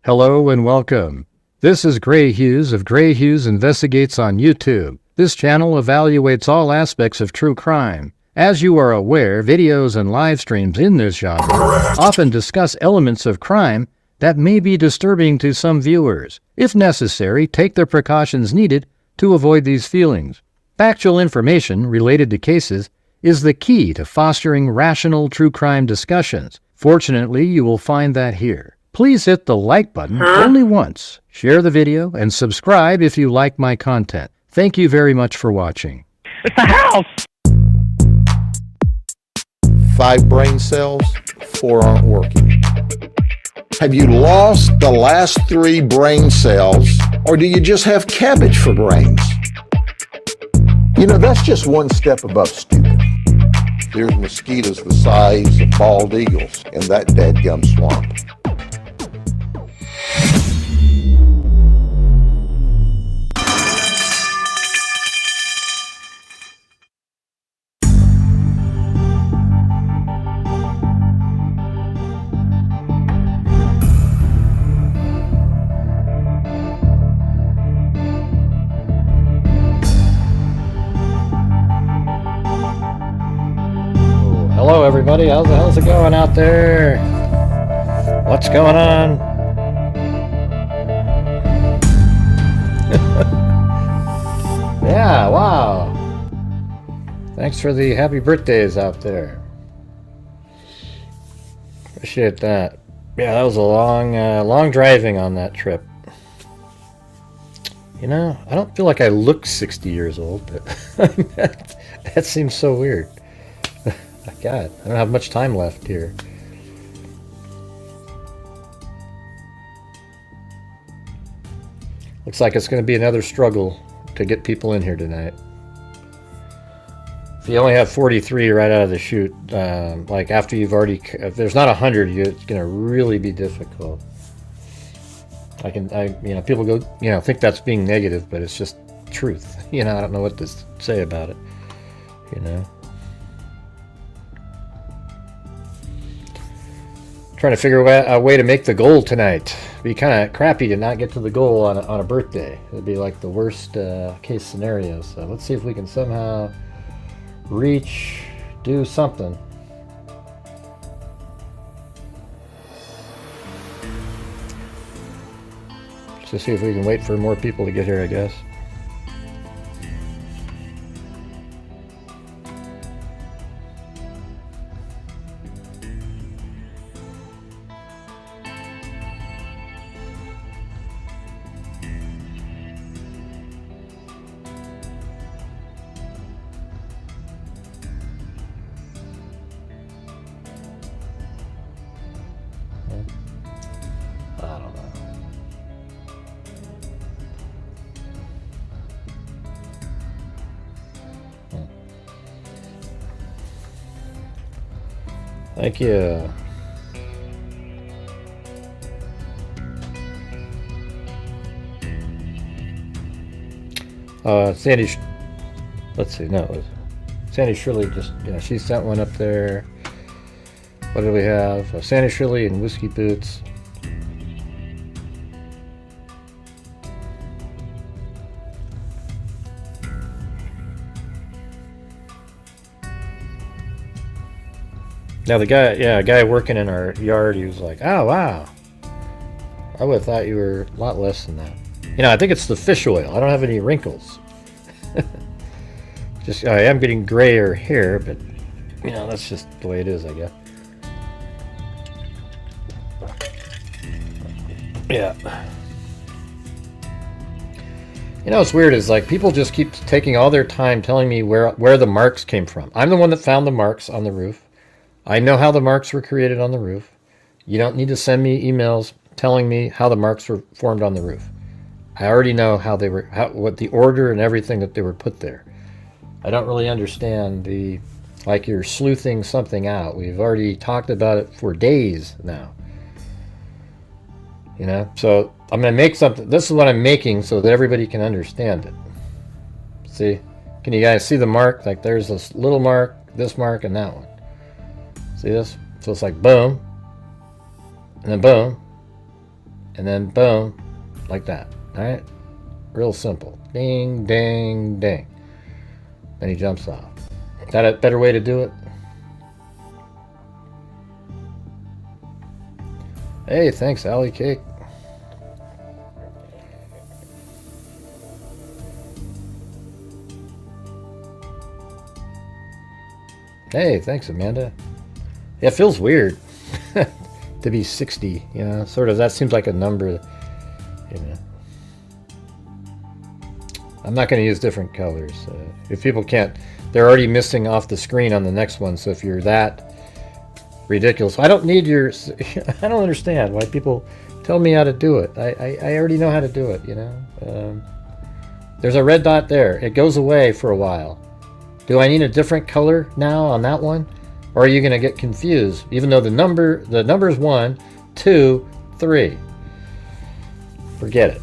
Hello and welcome. This is Grant Hughes of Grant Hughes Investigates on YouTube. This channel evaluates all aspects of true crime. As you are aware, videos and live streams in this genre often discuss elements of crime that may be disturbing to some viewers. If necessary, take the precautions needed to avoid these feelings. Factual information related to cases is the key to fostering rational true crime discussions. Fortunately, you will find that here. Please hit the like button only once, share the video, and subscribe if you like my content. Thank you very much for watching. It's a house! 5 brain cells, 4 aren't working. Have you lost the last 3 brain cells, or do you just have cabbage for brains? You know, that's just one step above stupid. There's mosquitoes the size of bald eagles in that dadgum swamp. Hello everybody, how's it going out there? What's going on? Yeah, wow. Thanks for the happy birthdays out there. Appreciate that. Yeah, that was a long driving on that trip. You know, I don't feel like I look 60 years old, but that seems so weird. God, I don't have much time left here. Looks like it's going to be another struggle to get people in here tonight. If you only have 43 right out of the chute, like after you've already, if there's not 100, it's going to really be difficult. You know, people go, you know, think that's being negative, but it's just truth. You know, I don't know what to say about it. You know. Trying to figure out a way to make the goal tonight. It'd be kind of crappy to not get to the goal on a birthday. It'd be like the worst case scenario. So let's see if we can somehow do something. Just see if we can wait for more people to get here, I guess. I don't know. Thank you. Sandy, let's see, no, it was Sandy Shirley just, you know, she sent one up there. What do we have? Sandy Shirley and Whiskey Boots. Now the guy, yeah, a guy working in our yard, he was like, "Oh wow, I would have thought you were a lot less than that." You know, I think it's the fish oil. I don't have any wrinkles. Just I am getting grayer hair, but you know that's just the way it is, I guess. Yeah. You know what's weird is like people just keep taking all their time telling me where the marks came from. I'm the one that found the marks on the roof. I know how the marks were created on the roof. You don't need to send me emails telling me how the marks were formed on the roof. I already know how they were, what the order and everything that they were put there. I don't really understand like you're sleuthing something out. We've already talked about it for days now. You know, so I'm going to make something. This is what I'm making so that everybody can understand it. See, can you guys see the mark? Like there's this little mark, this mark, and that one. See this? So it's like boom, and then boom, and then boom, like that. All right, real simple. Ding, ding, ding. Then he jumps off. Is that a better way to do it? Hey, thanks, Allie Cake. Hey, thanks, Amanda. Yeah, it feels weird to be 60, you know, sort of. That seems like a number, you know. I'm not going to use different colors. If people can't, they're already missing off the screen on the next one. So if you're that ridiculous, I don't need your, I don't understand why people tell me how to do it. I already know how to do it, you know. There's a red dot there. It goes away for a while. Do I need a different color now on that one? Or are you going to get confused? Even though the number is 1, 2, 3. Forget it.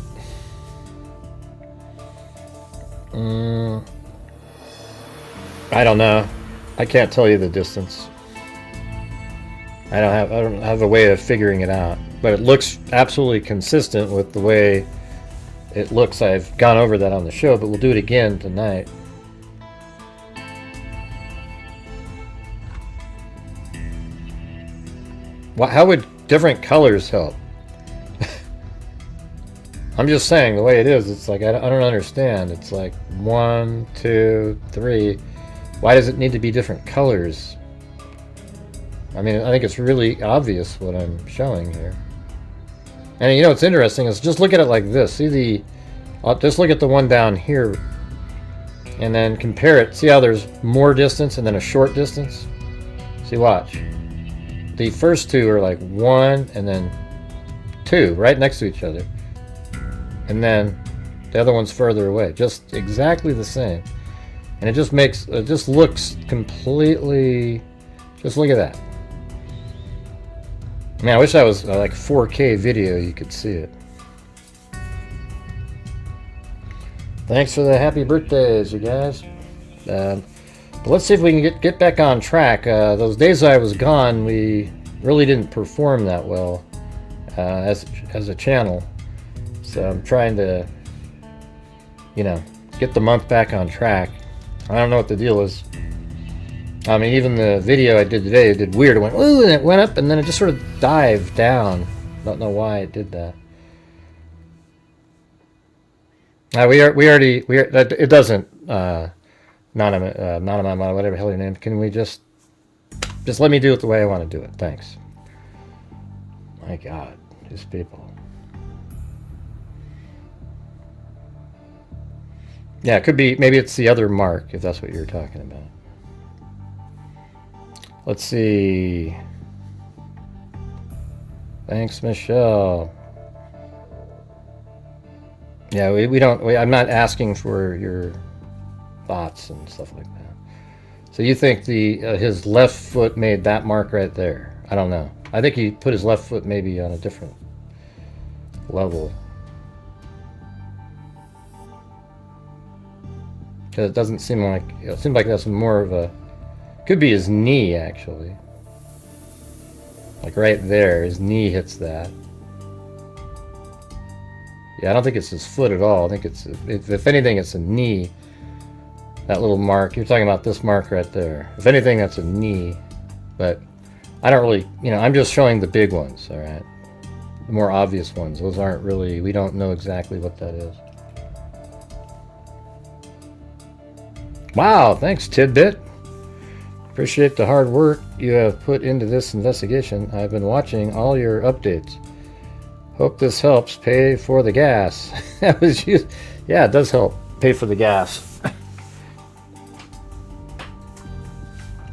I don't know. I can't tell you the distance. I don't have a way of figuring it out. But it looks absolutely consistent with the way it looks. I've gone over that on the show, but we'll do it again tonight. How would different colors help? I'm just saying, the way it is, it's like, I don't understand. It's like 1, 2, 3. Why does it need to be different colors? I mean, I think it's really obvious what I'm showing here. And you know what's interesting is just look at it like this. See just look at the one down here and then compare it. See how there's more distance and then a short distance? See, watch. The first two are like 1 and then 2 right next to each other. And then the other one's further away. Just exactly the same. And it just looks completely, just look at that. Man, I wish I was like 4K video, you could see it. Thanks for the happy birthdays, you guys. But let's see if we can get back on track. Those days I was gone, we really didn't perform that well as a channel. So I'm trying to, you know, get the month back on track. I don't know what the deal is. I mean, even the video I did today, it did weird. It went, ooh, and it went up, and then it just sort of dived down. Don't know why it did that. It doesn't, Nanama, whatever the hell your name. Can we just let me do it the way I want to do it? Thanks. My God, these people. Yeah, it could be, maybe it's the other mark, if that's what you're talking about. Let's see. Thanks, Michelle. Yeah, I'm not asking for your thoughts and stuff like that. So you think his left foot made that mark right there? I don't know. I think he put his left foot maybe on a different level. Because it doesn't seem like, it seems like that's more of a, could be his knee actually. Like right there, his knee hits that. Yeah, I don't think it's his foot at all. I think it's, if anything, it's a knee. That little mark, you're talking about this mark right there. If anything, that's a knee. But I don't really, you know, I'm just showing the big ones, all right? The more obvious ones. Those aren't really, we don't know exactly what that is. Wow, thanks, Tidbit. Appreciate the hard work you have put into this investigation. I've been watching all your updates. Hope this helps pay for the gas. That was used. Yeah, it does help pay for the gas.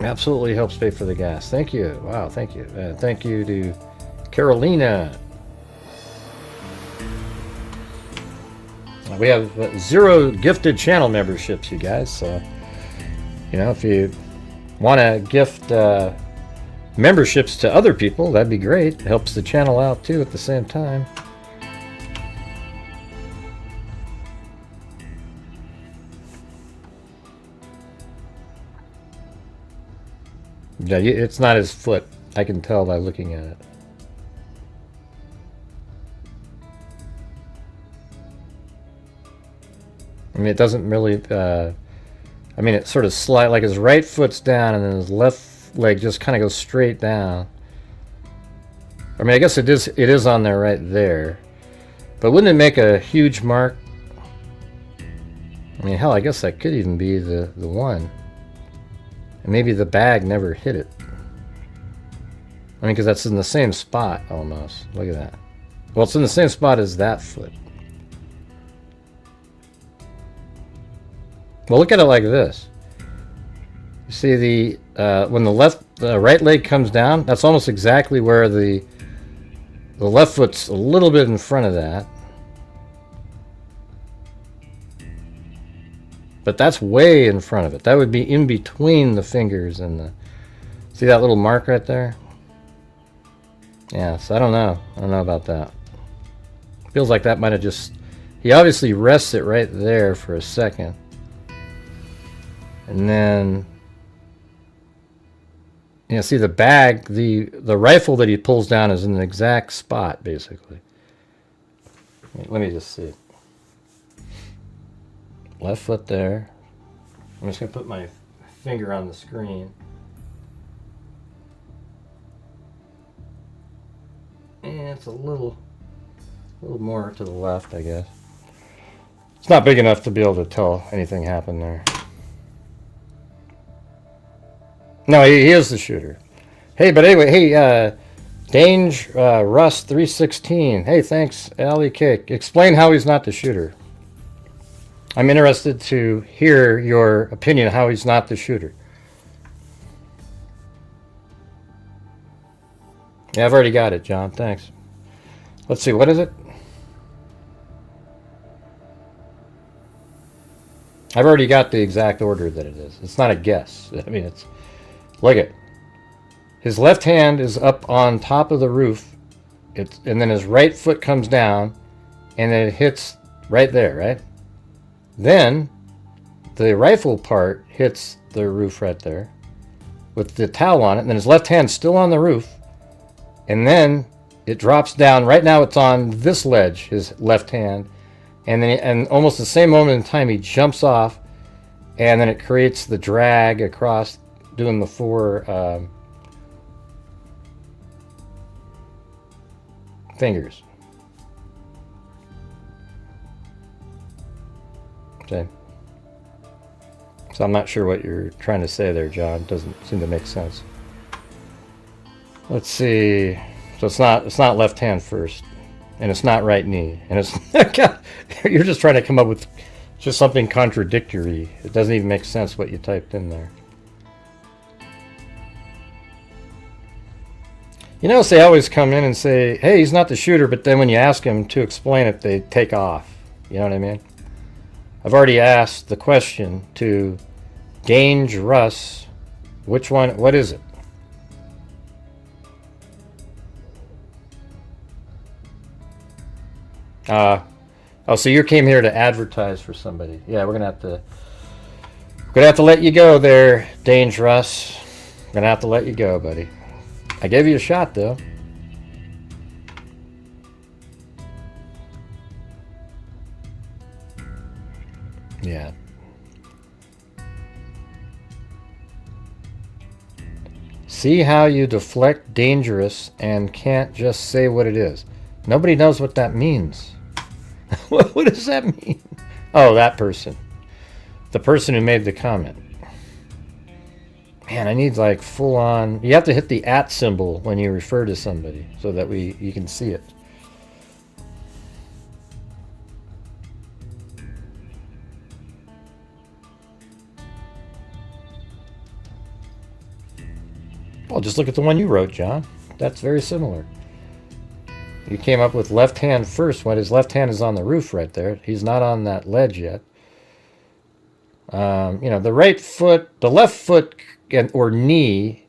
Absolutely helps pay for the gas. Thank you. Wow, thank you. Thank you to Carolina. We have 0 gifted channel memberships, you guys. So, you know, if you want to gift memberships to other people, that'd be great. It helps the channel out too at the same time. Yeah, it's not his foot. I can tell by looking at it. mean, it doesn't really, I mean, it sort of slide, like his right foot's down and then his left leg just kind of goes straight down. I mean, I guess it is on there right there. But wouldn't it make a huge mark? I mean, hell, I guess that could even be the one. And maybe the bag never hit it. I mean, because that's in the same spot almost. Look at that. Well, it's in the same spot as that foot. Well, look at it like this. You see when the right leg comes down, that's almost exactly where the left foot's a little bit in front of that. But that's way in front of it. That would be in between the fingers and the... See that little mark right there? Yeah, so I don't know. I don't know about that. Feels like that might have just... He obviously rests it right there for a second. And then... You know, see the bag, the rifle that he pulls down is in the exact spot, basically. Let me just see. Left foot there. I'm just going to put my finger on the screen. And it's a little more to the left, I guess. It's not big enough to be able to tell anything happened there. No, he is the shooter. Hey, but anyway, hey, Dange Rust 316. Hey, thanks, Alley Cake. Explain how he's not the shooter. I'm interested to hear your opinion of how he's not the shooter. Yeah, I've already got it, John. Thanks. Let's see, what is it? I've already got the exact order that it is. It's not a guess. I mean, it's... Look at it. His left hand is up on top of the roof. And then his right foot comes down. And then it hits right there, right? Then the rifle part hits the roof right there with the towel on it. And then his left hand's still on the roof. And then it drops down. Right now it's on this ledge, his left hand. And then and almost the same moment in time, he jumps off. And then it creates the drag across, doing the four fingers. Okay. So I'm not sure what you're trying to say there, John. It doesn't seem to make sense. Let's see. So it's not left hand first, and it's not right knee, and it's you're just trying to come up with just something contradictory. It doesn't even make sense what you typed in there. You know, they always come in and say, hey, he's not the shooter, but then when you ask him to explain it, they take off. You know what I mean? I've already asked the question to Dange Russ, which one, what is it? Oh, so you came here to advertise for somebody. Yeah, we're gonna have to let you go there, Dange Russ. Gonna have to let you go, buddy. I gave you a shot, though. Yeah. See how you deflect dangerous and can't just say what it is. Nobody knows what that means. What does that mean? Oh, that person. The person who made the comment. Man, I need like full on... You have to hit the @ symbol when you refer to somebody so that you can see it. Well, just look at the one you wrote, John. That's very similar. You came up with left hand first when his left hand is on the roof right there. He's not on that ledge yet. You know, the right foot, the left foot or knee,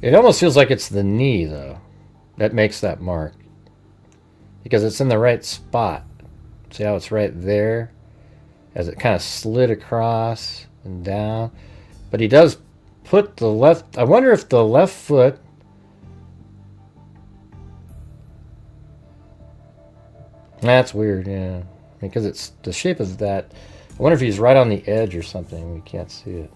it almost feels like it's the knee, though, that makes that mark. Because it's in the right spot. See how it's right there? As it kind of slid across and down. But he does put the left... I wonder if the left foot... That's weird, yeah. because it's the shape of that. I wonder if he's right on the edge or something. We can't see it.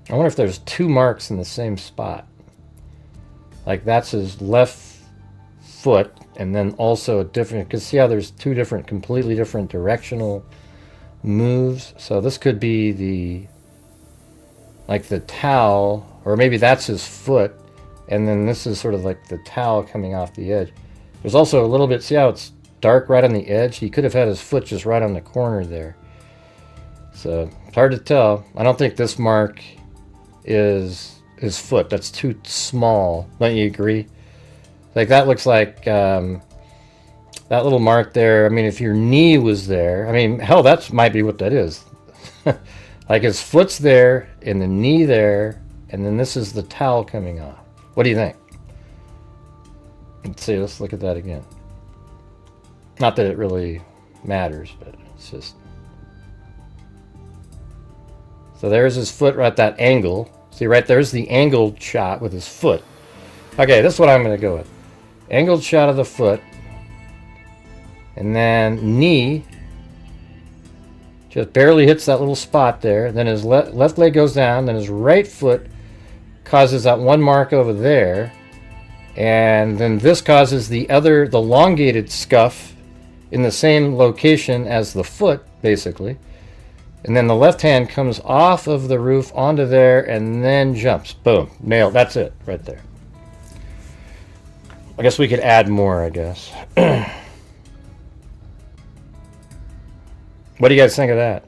I wonder if there's two marks in the same spot. Like that's his left foot, and then also a different, because see how there's two different, completely different directional moves. So this could be the, like the towel, or maybe that's his foot, and then this is sort of like the towel coming off the edge. There's also a little bit, see how it's dark right on the edge? He could have had his foot just right on the corner there. So it's hard to tell. I don't think this mark is his foot. That's too small. Don't you agree? Like that looks like that little mark there. I mean, if your knee was there, I mean, hell, that might be what that is. Like his foot's there and the knee there, and then this is the towel coming off. What do you think? Let's see, let's look at that again. Not that it really matters, but it's just. So there's his foot right at that angle. See, right there's the angled shot with his foot. Okay, this is what I'm going to go with. Angled shot of the foot. And then knee. Just barely hits that little spot there. Then his left leg goes down. Then his right foot causes that one mark over there. And then this causes the elongated scuff in the same location as the foot, basically. And then the left hand comes off of the roof onto there and then jumps. Boom. Nailed. That's it right there. I guess we could add more, I guess. What do you guys think of that?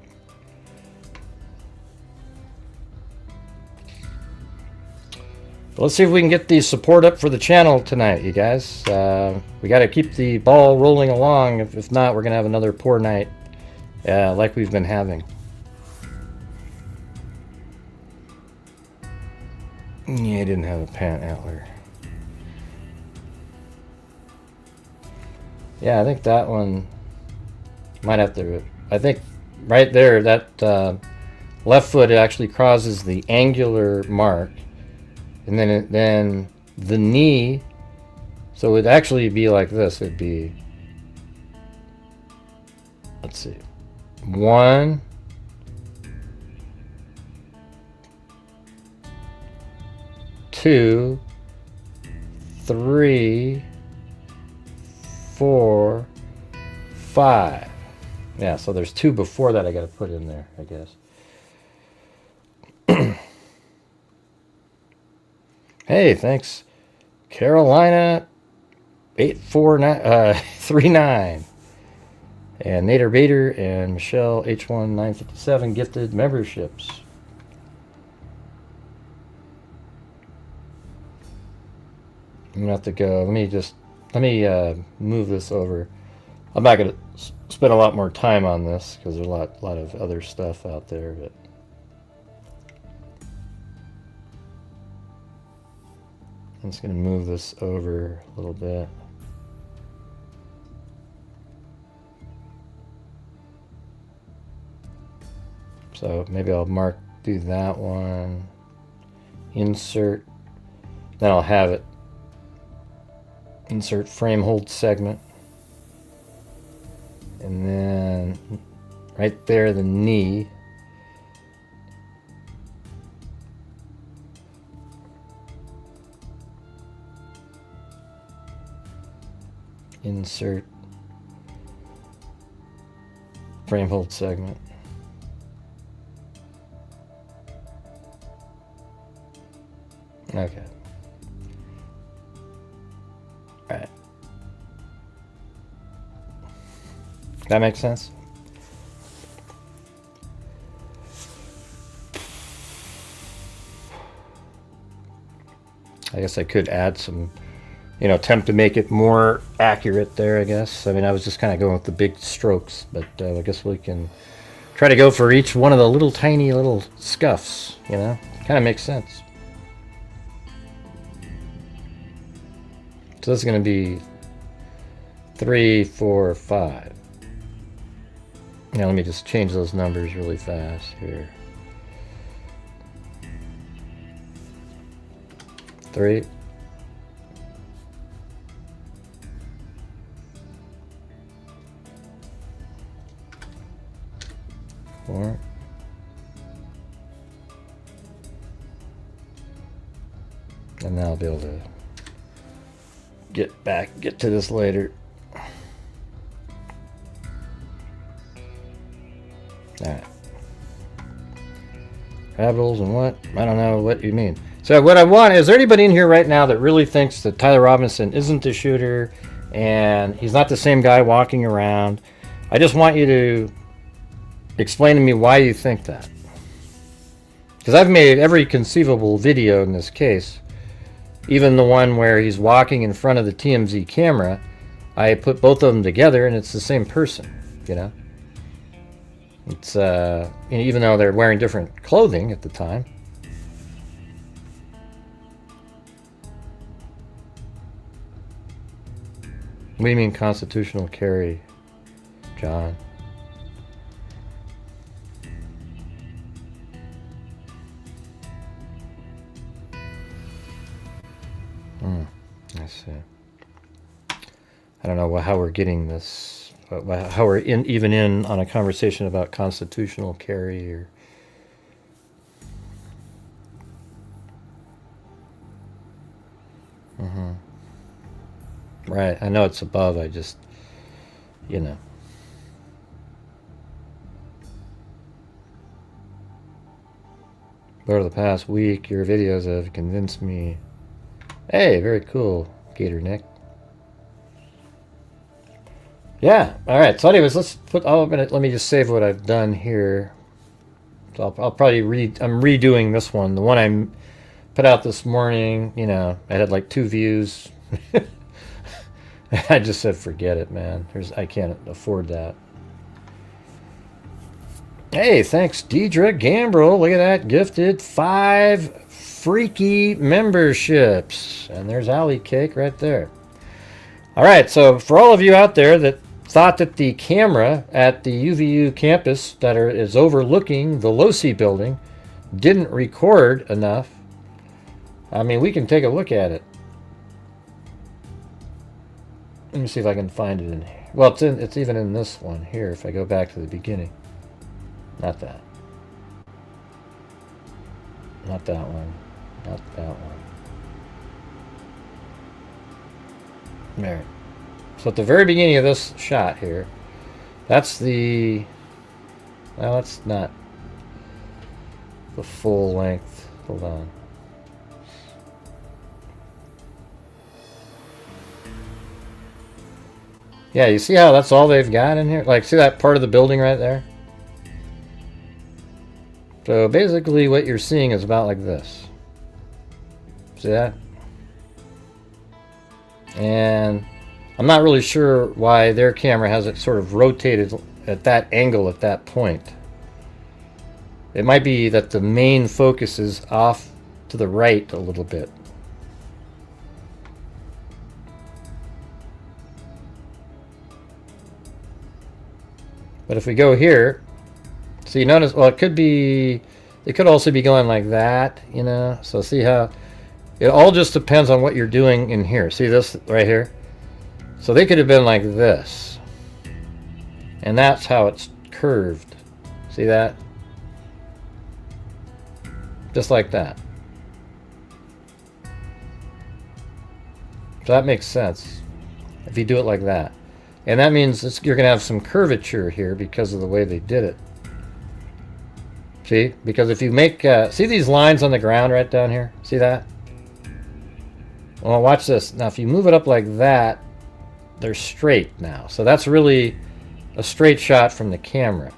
Let's see if we can get the support up for the channel tonight, you guys. We got to keep the ball rolling along. If not, we're going to have another poor night like we've been having. Yeah, I didn't have a pant antler. Yeah, I think that one might have to. I think right there, that left foot actually causes the angular mark, and then the knee. So it'd actually be like this. It'd be, let's see, 1, 2, 3, 4, 5. Yeah, so there's 2 before that I got to put in there, I guess. Hey, thanks, Carolina 84939, and Nader Bader and Michelle H1957 gifted memberships. I'm gonna have to go. Let me move this over. I'm not gonna spend a lot more time on this because there's a lot of other stuff out there, but I'm just gonna move this over a little bit. So maybe I'll do that one, insert, then I'll have it. Insert frame hold segment, and then right there the knee, insert frame hold segment, okay. Alright. That makes sense? I guess I could add some, attempt to make it more accurate there, I guess. I mean, I was just kind of going with the big strokes, but I guess we can try to go for each one of the little tiny little scuffs, Kind of makes sense. So this is going to be 3, 4, 5. Now let me just change those numbers really fast here. 3, 4. And now I'll be able to get to this later. Alright. Rabbit holes and what? I don't know what you mean. So what I want, is there anybody in here right now that really thinks that Tyler Robinson isn't the shooter and he's not the same guy walking around? I just want you to explain to me why you think that. Because I've made every conceivable video in this case. Even the one where he's walking in front of the TMZ camera, I put both of them together and it's the same person, you know? It's, even though they're wearing different clothing at the time. What do you mean constitutional carry, John? I see. I don't know how we're getting this, how we're even in on a conversation about constitutional carry or. Right, I know it's above, I just, you know. Over the past week, your videos have convinced me. Hey, very cool, Gator Nick. Yeah, alright, so anyways, let's put, let me just save what I've done here. So I'll probably I'm redoing this one. The one I put out this morning, you know, I had like 2 views. I just said, forget it, man. I can't afford that. Hey, thanks, Deidre Gambrel. Look at that. Gifted 5 freaky memberships. And there's Alley Cake right there. All right, so for all of you out there that thought that the camera at the UVU campus that is overlooking the LOSI building didn't record enough, I mean, we can take a look at it. Let me see if I can find it in here. Well, it's even in this one here if I go back to the beginning. Not that. Not that one. Not that one. There. So at the very beginning of this shot here, that's the... Well, that's not the full length. Hold on. Yeah, you see how that's all they've got in here? Like, see that part of the building right there? So basically what you're seeing is about like this. See that? And I'm not really sure why their camera has it sort of rotated at that angle at that point. It might be that the main focus is off to the right a little bit. But if we go here, so you notice, well, it could also be going like that, you know? So see how, it all just depends on what you're doing in here. See this right here? So they could have been like this. And that's how it's curved. See that? Just like that. So that makes sense if you do it like that. And that means you're going to have some curvature here because of the way they did it. See? Because if you make... see these lines on the ground right down here? See that? Well, watch this. Now, if you move it up like that, they're straight now. So that's really a straight shot from the camera.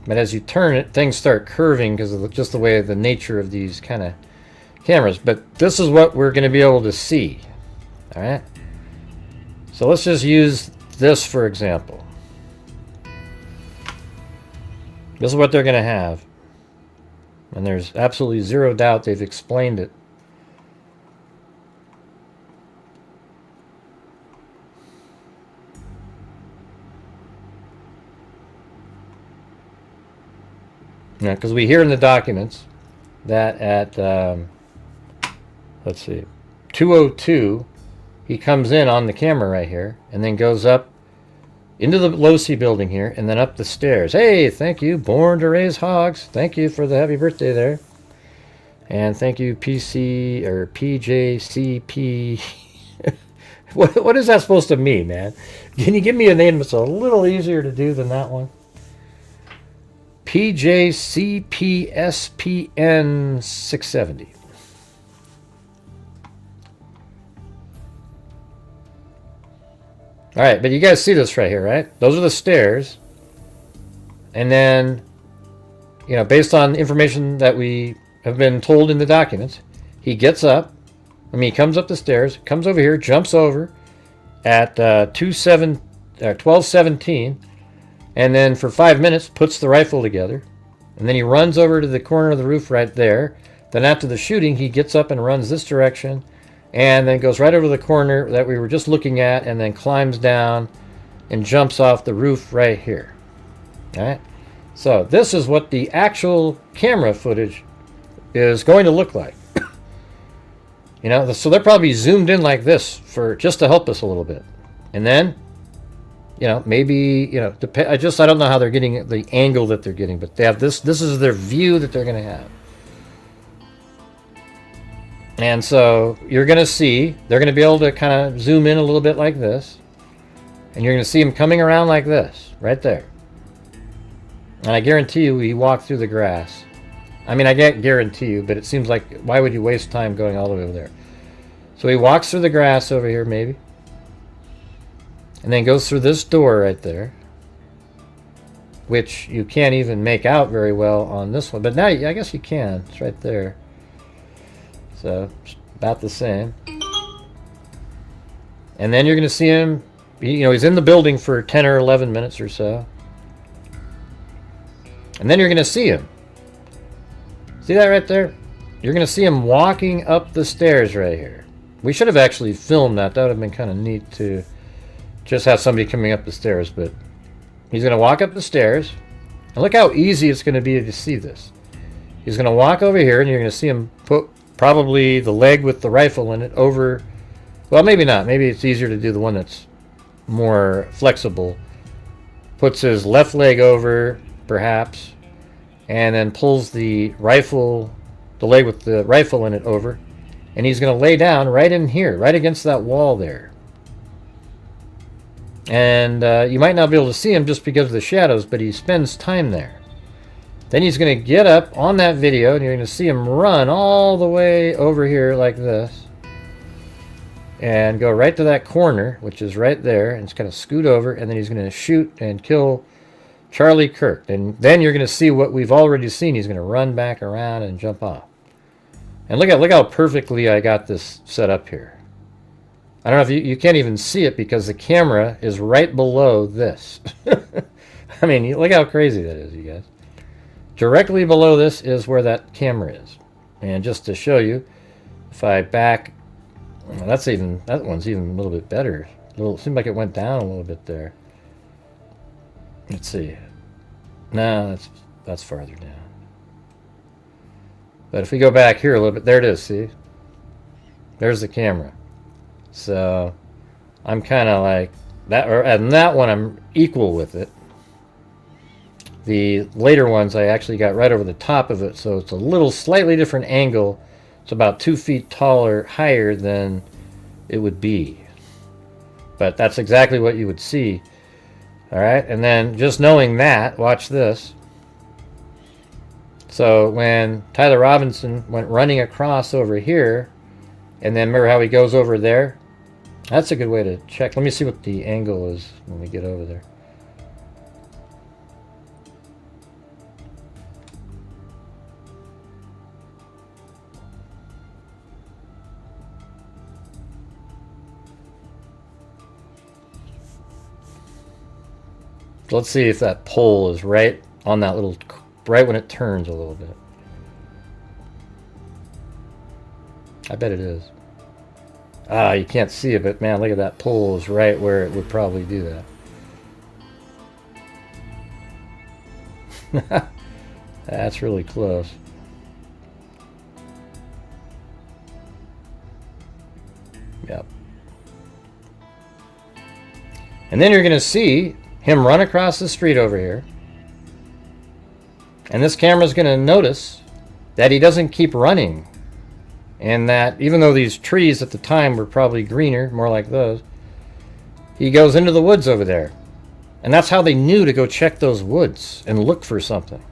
But as you turn it, things start curving because of just the way the nature of these kind of cameras. But this is what we're going to be able to see. All right? So let's just use this for example. This is what they're going to have. And there's absolutely zero doubt they've explained it. Yeah, because we hear in the documents that at, let's see, 2:02, he comes in on the camera right here and then goes up into the low-C building here, and then up the stairs. Hey, thank you, Born to Raise Hogs. Thank you for the happy birthday there. And thank you, PC, or PJCP. What is that supposed to mean, man? Can you give me a name that's a little easier to do than that one? PJCPSPN 670. All right, but you guys see this right here, right? Those are the stairs. And then, you know, based on information that we have been told in the documents, he gets up. I mean, he comes up the stairs, comes over here, jumps over at 12:17, and then for 5 minutes puts the rifle together. And then he runs over to the corner of the roof right there. Then after the shooting, he gets up and runs this direction, and then goes right over the corner that we were just looking at, and then climbs down and jumps off the roof right here. All right? So this is what the actual camera footage is going to look like. You know, so they're probably zoomed in like this for just to help us a little bit. And then, you know, maybe, you know, I don't know how they're getting the angle that they're getting, but they have this is their view that they're going to have. And so you're going to see, they're going to be able to kind of zoom in a little bit like this. And you're going to see him coming around like this, right there. And I guarantee you he walked through the grass. I mean, I can't guarantee you, but it seems like, why would you waste time going all the way over there? So he walks through the grass over here, maybe. And then goes through this door right there, which you can't even make out very well on this one. But now, I guess you can. It's right there. So, about the same. And then you're going to see him, you know, he's in the building for 10 or 11 minutes or so. And then you're going to see him. See that right there? You're going to see him walking up the stairs right here. We should have actually filmed that. That would have been kind of neat to just have somebody coming up the stairs. But he's going to walk up the stairs. And look how easy it's going to be to see this. He's going to walk over here, and you're going to see him put probably the leg with the rifle in it over. Well, maybe not. Maybe it's easier to do the one that's more flexible. Puts his left leg over, perhaps, and then pulls the rifle, the leg with the rifle in it over, and he's going to lay down right in here, right against that wall there. And you might not be able to see him just because of the shadows, but he spends time there. Then he's going to get up on that video, and you're going to see him run all the way over here like this, and go right to that corner, which is right there, and it's going to scoot over, and then he's going to shoot and kill Charlie Kirk. And then you're going to see what we've already seen. He's going to run back around and jump off. And look how perfectly I got this set up here. I don't know if you can't even see it because the camera is right below this. I mean, look how crazy that is, you guys. Directly below this is where that camera is. And just to show you, if I back, well, that one's even a little bit better. It seemed like it went down a little bit there. Let's see. No, that's farther down. But if we go back here a little bit, there it is, see? There's the camera. So I'm kind of like that, and that one I'm equal with it. The later ones I actually got right over the top of it, so it's a little slightly different angle. It's about 2 feet higher than it would be. But that's exactly what you would see. All right, and then just knowing that, watch this. So when Tyler Robinson went running across over here, and then remember how he goes over there? That's a good way to check. Let me see what the angle is when we get over there. So let's see if that pole is right on that little, right when it turns a little bit. I bet it is. Ah, you can't see it, but man, look at that pole is right where it would probably do that. That's really close. Yep. And then you're going to see him run across the street over here. And this camera's going to notice that he doesn't keep running. And that even though these trees at the time were probably greener, more like those, he goes into the woods over there. And that's how they knew to go check those woods and look for something.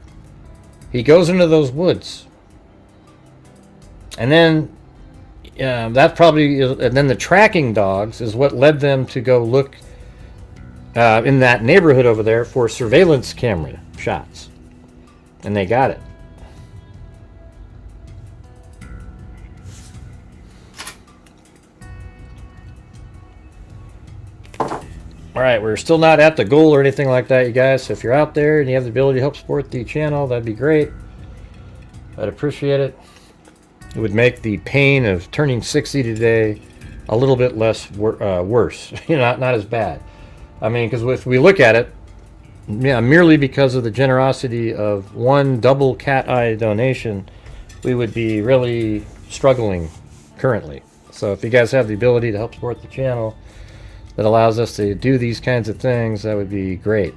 He goes into those woods. And then that probably is, and then the tracking dogs is what led them to go look in that neighborhood over there for surveillance camera shots. And they got it. Alright, we're still not at the goal or anything like that, you guys. So if you're out there and you have the ability to help support the channel, that'd be great. I'd appreciate it. It would make the pain of turning 60 today a little bit less worse. Not as bad. I mean, because if we look at it, yeah, merely because of the generosity of one double cat eye donation, we would be really struggling currently. So if you guys have the ability to help support the channel that allows us to do these kinds of things, that would be great.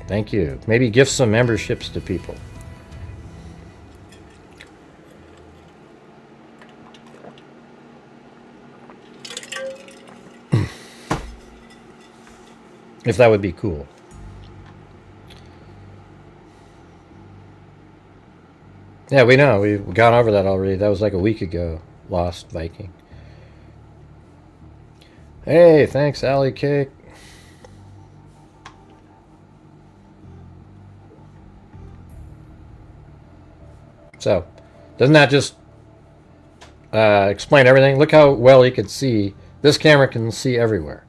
Thank you. Maybe gift some memberships to people. If that would be cool. Yeah, we know. We've gone over that already. That was like a week ago. Lost Viking. Hey, thanks, Alley Cake. So, doesn't that just explain everything? Look how well you can see. This camera can see everywhere.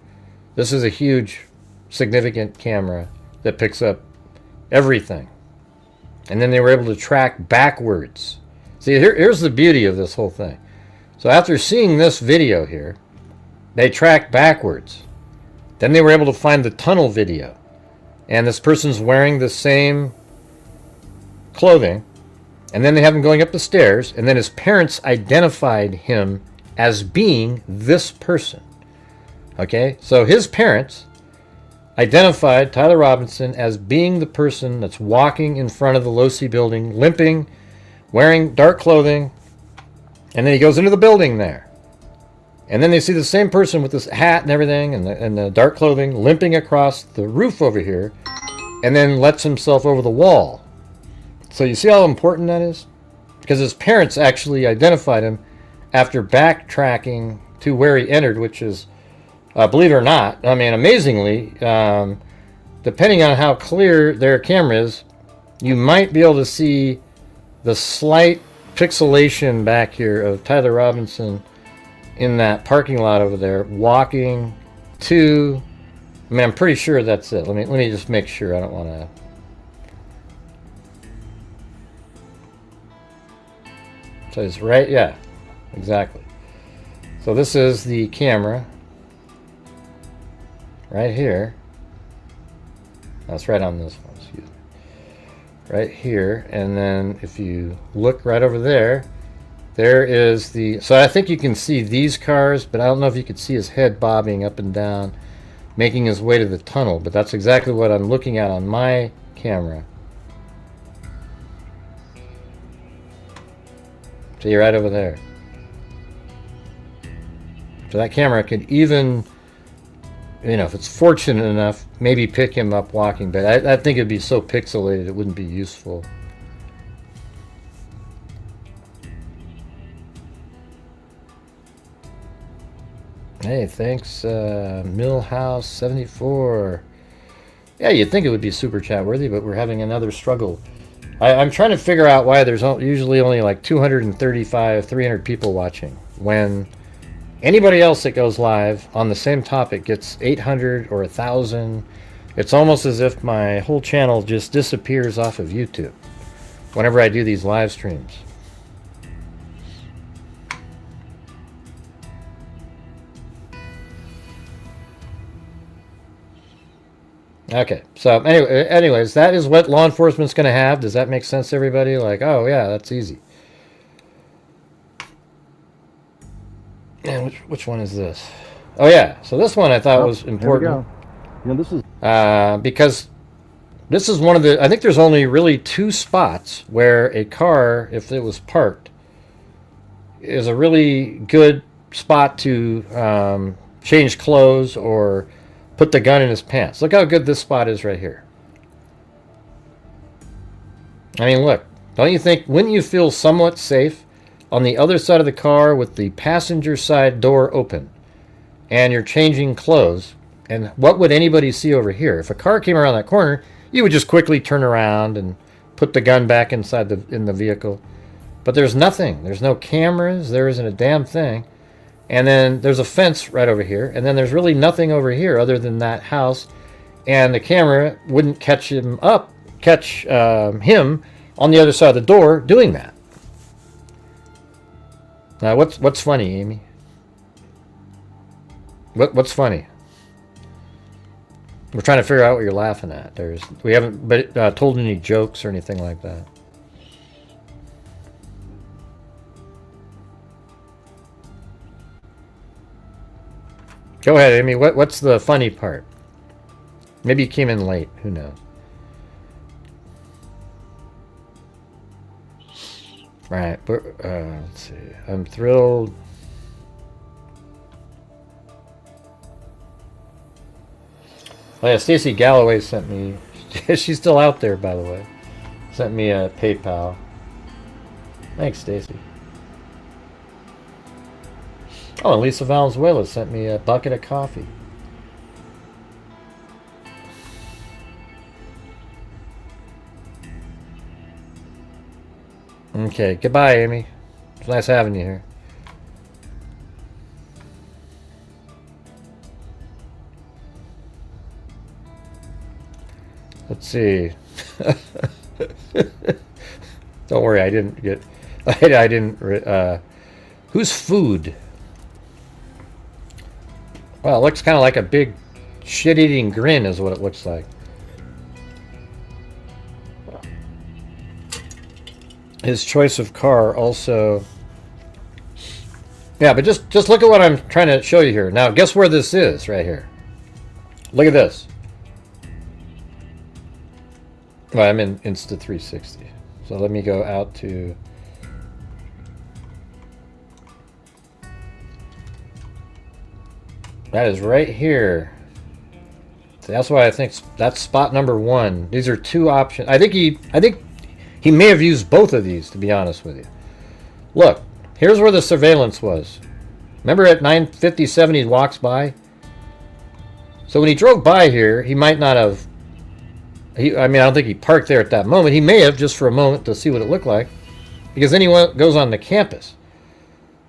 This is a huge, significant camera that picks up everything. And then they were able to track backwards. See, here's the beauty of this whole thing. So after seeing this video here, they tracked backwards. Then they were able to find the tunnel video. And this person's wearing the same clothing. And then they have him going up the stairs. And then his parents identified him as being this person. Okay? So his parents identified Tyler Robinson as being the person that's walking in front of the Losi building, limping, wearing dark clothing. And then he goes into the building there. And then they see the same person with this hat and everything and the dark clothing limping across the roof over here and then lets himself over the wall. So you see how important that is? Because his parents actually identified him after backtracking to where he entered, which is, believe it or not, I mean, amazingly, depending on how clear their camera is, you might be able to see the slight pixelation back here of Tyler Robinson in that parking lot over there, walking to, I mean, I'm pretty sure that's it. Let me just make sure. I don't want to. So it's right, yeah, exactly. So this is the camera right here. That's right on this one, excuse me. Right here, and then if you look right over there, there is the, so I think you can see these cars, but I don't know if you could see his head bobbing up and down, making his way to the tunnel, but that's exactly what I'm looking at on my camera. See, right over there. So that camera could even, you know, if it's fortunate enough, maybe pick him up walking, but I think it'd be so pixelated it wouldn't be useful. Hey, thanks, Millhouse74. Yeah, you'd think it would be super chat worthy, but we're having another struggle. I'm trying to figure out why there's usually only like 235, 300 people watching, when anybody else that goes live on the same topic gets 800 or 1,000. It's almost as if my whole channel just disappears off of YouTube whenever I do these live streams. Okay, so anyways, that is what law enforcement's going to have. Does that make sense to everybody? Like, oh yeah, that's easy. And which one is this? Oh yeah, so this one I thought was important. You know, this is because this is one of the, I think there's only really 2 spots where a car, if it was parked, is a really good spot to change clothes or put the gun in his pants. Look how good this spot is right here. I mean, look, don't you think, wouldn't you feel somewhat safe on the other side of the car with the passenger side door open and you're changing clothes? And what would anybody see over here? If a car came around that corner, you would just quickly turn around and put the gun back inside in the vehicle. But there's nothing. There's no cameras. There isn't a damn thing. And then there's a fence right over here. And then there's really nothing over here other than that house. And the camera wouldn't catch him on the other side of the door doing that. Now, what's funny, Amy? What's funny? We're trying to figure out what you're laughing at. We haven't told any jokes or anything like that. Go ahead, Amy. What's the funny part? Maybe you came in late. Who knows? Right. Let's see. I'm thrilled. Oh yeah, Stacy Galloway sent me. She's still out there, by the way. Sent me a PayPal. Thanks, Stacy. Oh, and Lisa Valenzuela sent me a bucket of coffee. Okay, goodbye, Amy. It's nice having you here. Let's see. Don't worry, I didn't get. I didn't. Whose food? Well, it looks kind of like a big shit-eating grin, is what it looks like. His choice of car also. Yeah, but just look at what I'm trying to show you here. Now, guess where this is right here? Look at this. Well, I'm in Insta360. So let me go out to... That is right here. So that's why I think that's spot number 1. These are 2 options. I think he may have used both of these, to be honest with you. Look, here's where the surveillance was. Remember at 9:57 he walks by? So when he drove by here, he might not have... I mean, I don't think he parked there at that moment. He may have, just for a moment, to see what it looked like. Because then he goes on the campus.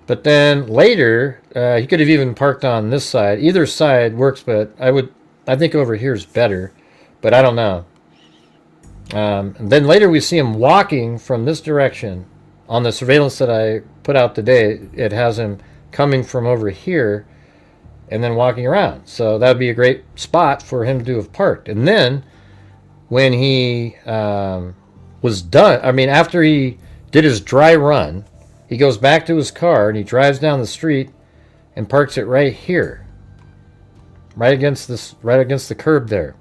But then later, he could have even parked on this side. Either side works, but I think over here is better. But I don't know. And then later we see him walking from this direction. On the surveillance that I put out today, it has him coming from over here and then walking around. So that would be a great spot for him to have parked. And then when he was done, I mean, after he did his dry run, he goes back to his car and he drives down the street and parks it right here, right against the curb there.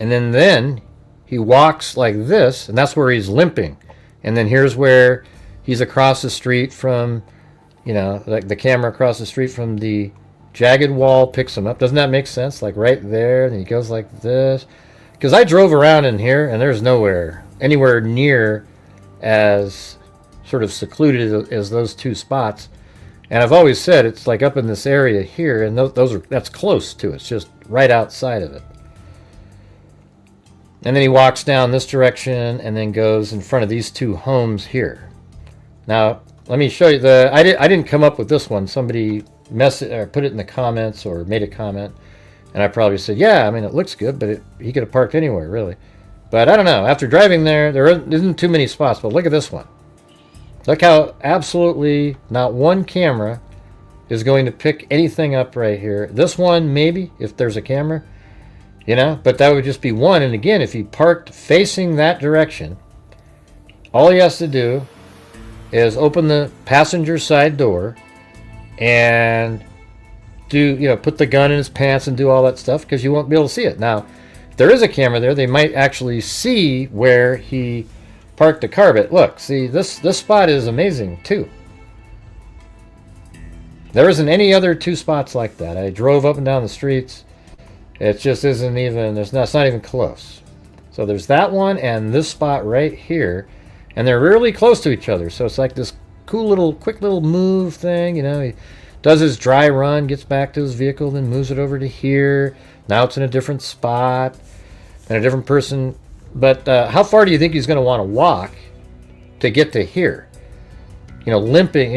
And then he walks like this, and that's where he's limping. And then here's where he's across the street from, you know, like the camera across the street from the jagged wall picks him up. Doesn't that make sense? Like right there, and he goes like this. Because I drove around in here, and there's anywhere near as sort of secluded as those 2 spots. And I've always said it's like up in this area here, and that's close to it. It's just right outside of it. And then he walks down this direction and then goes in front of these 2 homes here. Now, let me show you I didn't come up with this one. Somebody put it in the comments or made a comment, and I probably said, yeah, I mean, it looks good, but he could have parked anywhere, really. But I don't know. After driving there isn't too many spots, but look at this one. Look how absolutely not one camera is going to pick anything up right here. This one, maybe, if there's a camera. You know, but that would just be one. And again, if he parked facing that direction, all he has to do is open the passenger side door and do, put the gun in his pants and do all that stuff because you won't be able to see it. Now, if there is a camera there, they might actually see where he parked the car. But look, see, this spot is amazing too. There isn't any other two spots like that. I drove up and down the streets. It just isn't even, it's not even close. So there's that one and this spot right here. And they're really close to each other. So it's like this cool little, quick little move thing. He does his dry run, gets back to his vehicle, then moves it over to here. Now it's in a different spot and a different person. But how far do you think he's going to want to walk to get to here? Limping,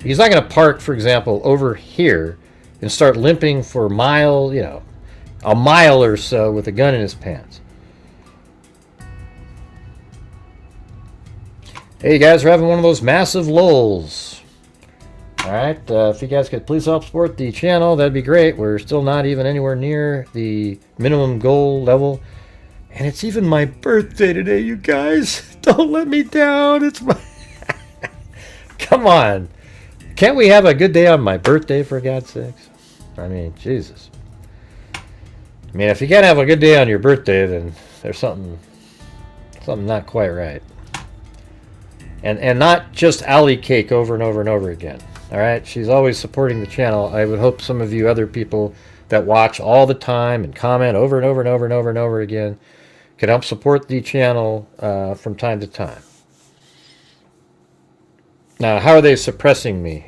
he's not going to park, for example, over here and start limping for a mile or so with a gun in his pants. Hey, you guys are having one of those massive lulls. Alright, if you guys could please help support the channel, that'd be great. We're still not even anywhere near the minimum goal level. And it's even my birthday today, you guys. Don't let me down. It's my... Come on. Can't we have a good day on my birthday, for God's sakes? I mean, Jesus. I mean, if you can't have a good day on your birthday, then there's something not quite right. And not just alley cake over and over and over again. All right, she's always supporting the channel. I would hope some of you other people that watch all the time and comment over and over and over and over and over again can help support the channel from time to time. Now, how are they suppressing me?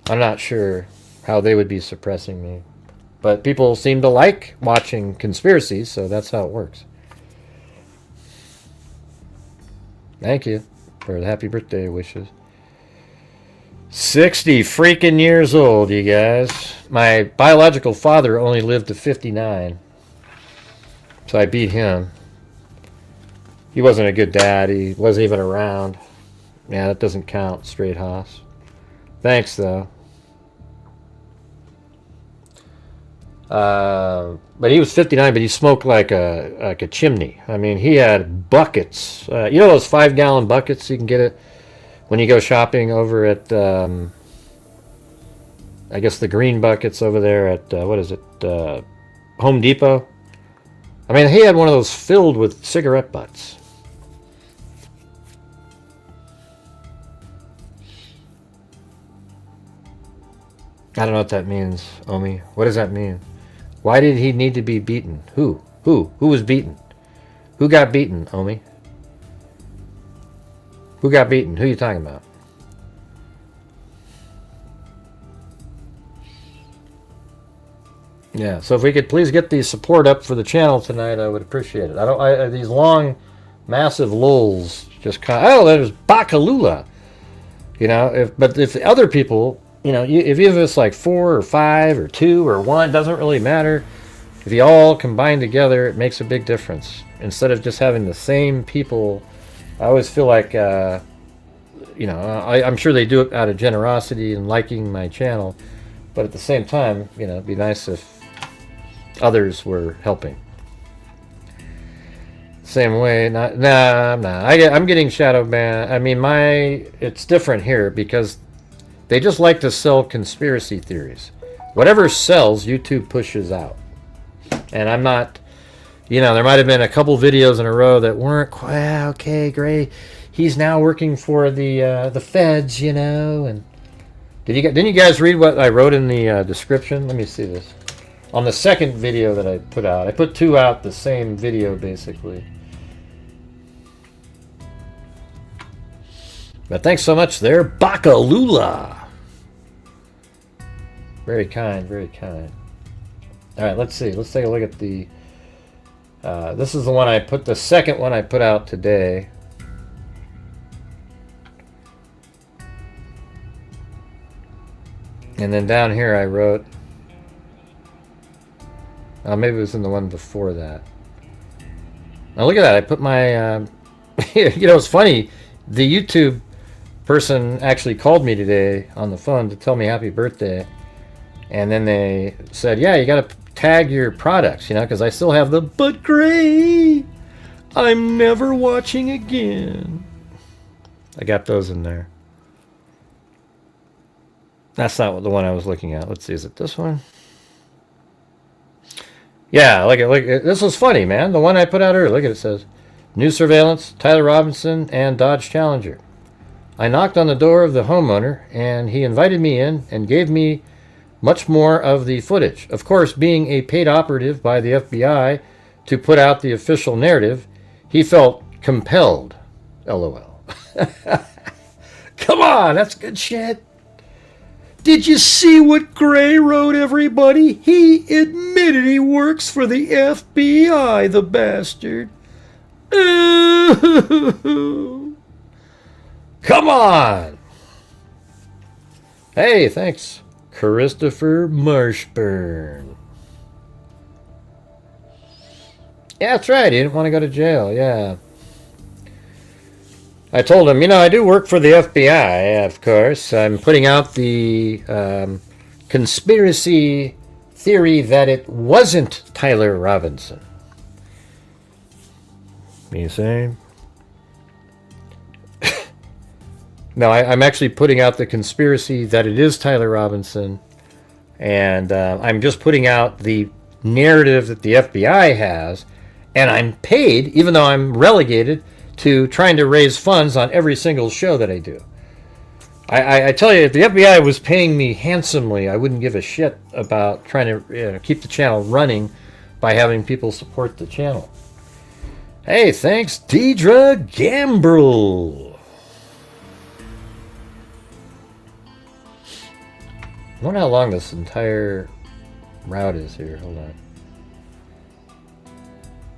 I'm not sure how they would be suppressing me. But people seem to like watching conspiracies, so that's how it works. Thank you for the happy birthday wishes. 60 freaking years old, you guys. My biological father only lived to 59. So I beat him. He wasn't a good dad. He wasn't even around. Yeah, that doesn't count, straight hoss. Thanks, though. But he was 59, but he smoked like a chimney. I mean, he had buckets. You know those 5-gallon buckets? You can get it when you go shopping over at, I guess the green buckets over there at, what is it, Home Depot? I mean, he had one of those filled with cigarette butts. I don't know what that means, Omi. What does that mean? Why did he need to be beaten? Who? Who was beaten? Who got beaten, Omi? Who got beaten? Who are you talking about? Yeah, so if we could please get the support up for the channel tonight, I would appreciate it. These long, massive lulls just kind of, there's Bakalula. But if the other people, if it's like 4 or 5 or 2 or 1, doesn't really matter. If you all combine together, it makes a big difference. Instead of just having the same people, I always feel like, I'm sure they do it out of generosity and liking my channel. But at the same time, it'd be nice if others were helping. Same way, I'm getting shadow banned. I mean, it's different here because they just like to sell conspiracy theories. Whatever sells, YouTube pushes out. And I'm not, there might have been a couple videos in a row that weren't quite, okay, great. He's now working for the feds, and didn't you guys read what I wrote in the description? Let me see this. On the second video that I put out, I put 2 out, the same video basically. But thanks so much there, Bakalula. Very kind, very kind. All right, let's see. Let's take a look at the. This is the second one I put out today. And then down here I wrote. Maybe it was in the one before that. Now look at that. I put my. It's funny. The YouTube person actually called me today on the phone to tell me happy birthday. And then they said, yeah, you got to tag your products, because I still have the "but Gray, I'm never watching again." I got those in there. That's not the one I was looking at. Let's see, is it this one? Yeah, look at this was funny, man. The one I put out earlier. Look at it, says, new surveillance, Tyler Robinson and Dodge Challenger. I knocked on the door of the homeowner, and he invited me in and gave me much more of the footage. Of course, being a paid operative by the FBI to put out the official narrative, he felt compelled. LOL. Come on, that's good shit. Did you see what Gray wrote, everybody? He admitted he works for the FBI, the bastard. Come on. Hey, thanks, Christopher Marshburn. Yeah, that's right. He didn't want to go to jail. Yeah. I told him, I do work for the FBI, of course. I'm putting out the conspiracy theory that it wasn't Tyler Robinson. You see? No, I'm actually putting out the conspiracy that it is Tyler Robinson. And I'm just putting out the narrative that the FBI has. And I'm paid, even though I'm relegated, to trying to raise funds on every single show that I do. I tell you, if the FBI was paying me handsomely, I wouldn't give a shit about trying to keep the channel running by having people support the channel. Hey, thanks, Deidre Gambrel. I wonder how long this entire route is here. Hold on.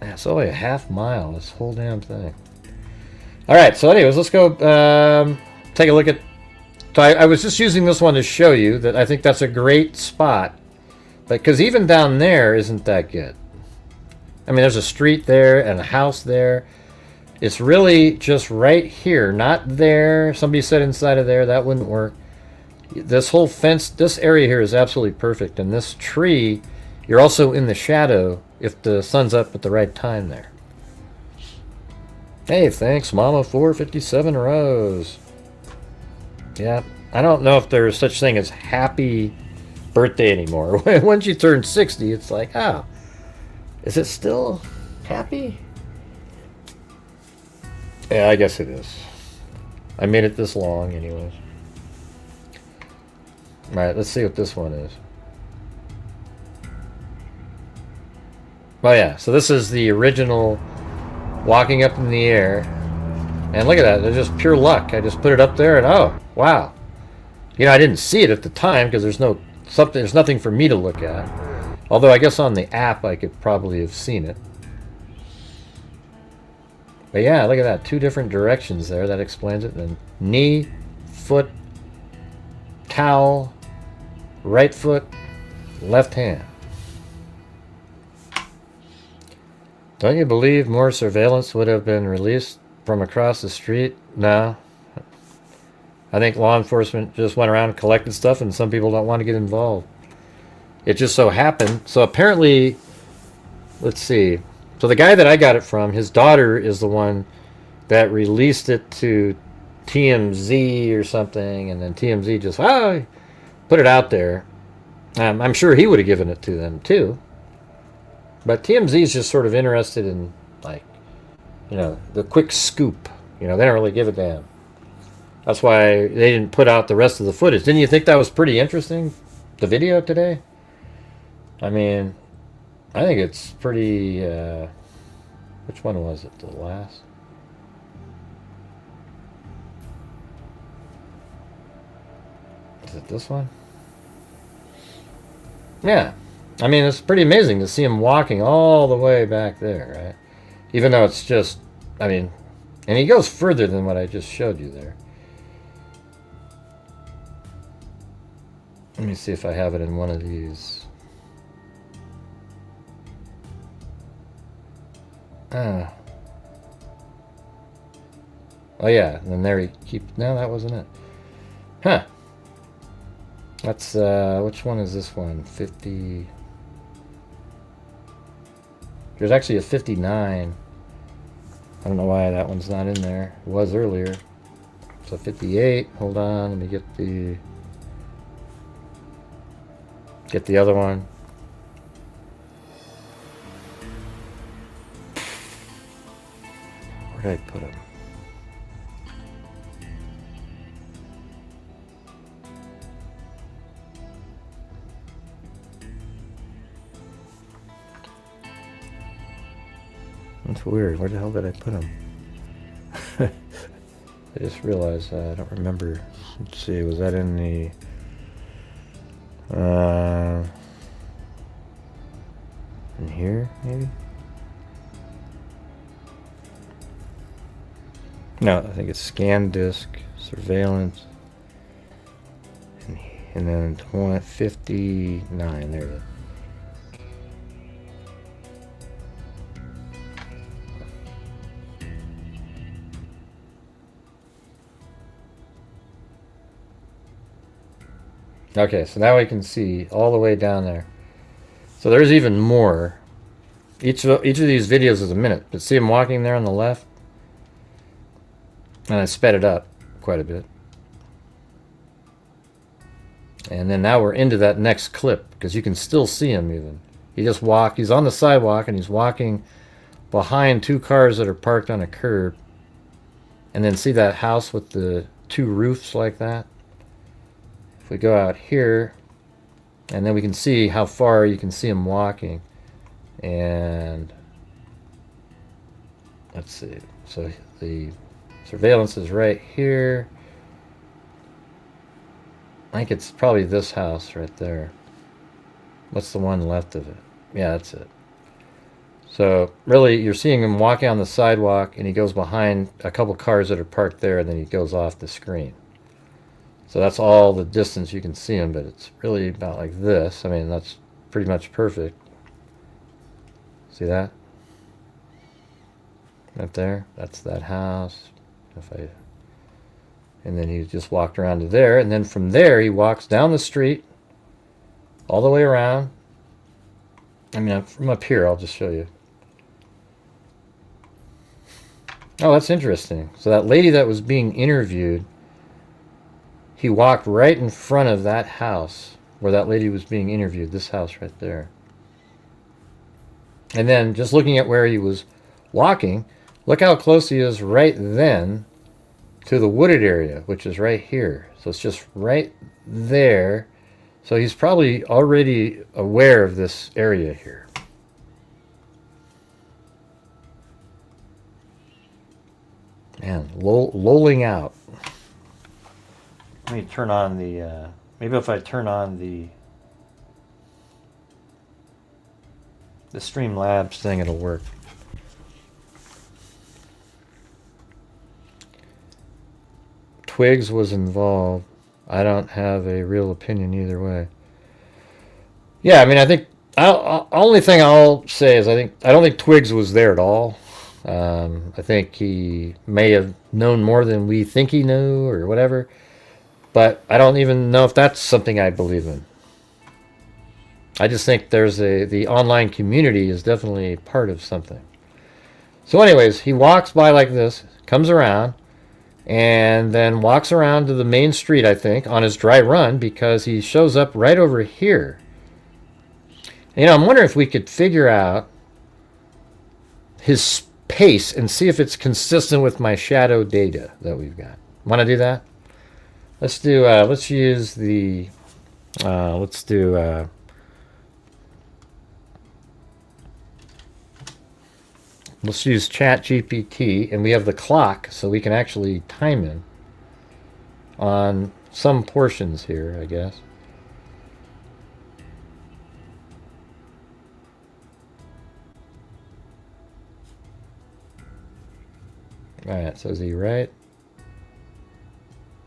It's only a half mile, this whole damn thing. Alright, so anyways, let's go take a look at... So I was just using this one to show you that I think that's a great spot. Because even down there isn't that good. I mean, there's a street there and a house there. It's really just right here, not there. Somebody said inside of there, that wouldn't work. This whole fence, this area here is absolutely perfect. And this tree, you're also in the shadow if the sun's up at the right time there. Hey, thanks, Mama 457 Rose. Yeah, I don't know if there's such thing as happy birthday anymore. Once you turn 60, it's like, oh, is it still happy? Yeah, I guess it is. I made it this long anyways. Alright, let's see what this one is. Oh yeah, so this is the original walking up in the air. And look at that, it's just pure luck. I just put it up there and oh, wow. I didn't see it at the time because there's nothing for me to look at. Although I guess on the app I could probably have seen it. But yeah, look at that, 2 different directions there. That explains it. Then knee, foot, towel, right foot, left hand. Don't you believe more surveillance would have been released from across the street? No. I think law enforcement just went around and collected stuff, and some people don't want to get involved. It just so happened. So apparently, let's see. So the guy that I got it from, his daughter is the one that released it to TMZ or something, and then TMZ just, put it out there. I'm sure he would have given it to them too. But TMZ is just sort of interested in, like, the quick scoop. They don't really give a damn. That's why they didn't put out the rest of the footage. Didn't you think that was pretty interesting, the video today? I mean, I think it's pretty... which one was it? The last? Is it this one? Yeah. I mean, it's pretty amazing to see him walking all the way back there, right? Even though it's just, I mean, and he goes further than what I just showed you there. Let me see if I have it in one of these. Oh yeah, and then there he keeps, no, that wasn't it. Huh. That's, which one is this one? 50... There's actually a 59. I don't know why that one's not in there. It was earlier. So 58. Hold on, let me get the... Get the other one. Where did I put him? That's weird. Where the hell did I put him? I just realized I don't remember. Let's see, was that in the... in here, maybe? No, I think it's scan disk, surveillance, and then 59, there it is. Okay, so now we can see all the way down there. So there's even more. Each of these videos is a minute, but see him walking there on the left? And I sped it up quite a bit. And then now we're into that next clip, because you can still see him even. He's on the sidewalk and he's walking behind two cars that are parked on a curb. And then see that house with the two roofs like that? If we go out here, and then we can see how far you can see him walking. And let's see. So the surveillance is right here. I think it's probably this house right there. What's the one left of it? Yeah, that's it. So really, you're seeing him walking on the sidewalk, and he goes behind a couple cars that are parked there, and then he goes off the screen. So that's all the distance you can see him, but it's really about like this. I mean, that's pretty much perfect. See that? Up there? That's that house. And then he just walked around to there, and then from there he walks down the street all the way around. I mean, from up here, I'll just show you. Oh, that's interesting. So that lady that was being interviewed, he walked right in front of that house where that lady was being interviewed, this house right there. And then just looking at where he was walking, look how close he is right then to the wooded area, which is right here. So it's just right there. So he's probably already aware of this area here. Man, lolling out. Let me turn on the, maybe if I turn on the streamlabs thing, it'll work. Twigs was involved. I don't have a real opinion either way. Yeah, I mean, I think, only thing I'll say is I don't think Twigs was there at all. I think he may have known more than we think he knew or whatever. But I don't even know if that's something I believe in. I just think the online community is definitely part of something. So anyways, he walks by like this, comes around, and then walks around to the main street, I think, on his dry run, because he shows up right over here. You know, I'm wondering if we could figure out his pace and see if it's consistent with my shadow data that we've got. Want to do that? Let's do, let's use the, let's do, let's use ChatGPT, and we have the clock, so we can actually time him on some portions here, I guess. All right, so is he right?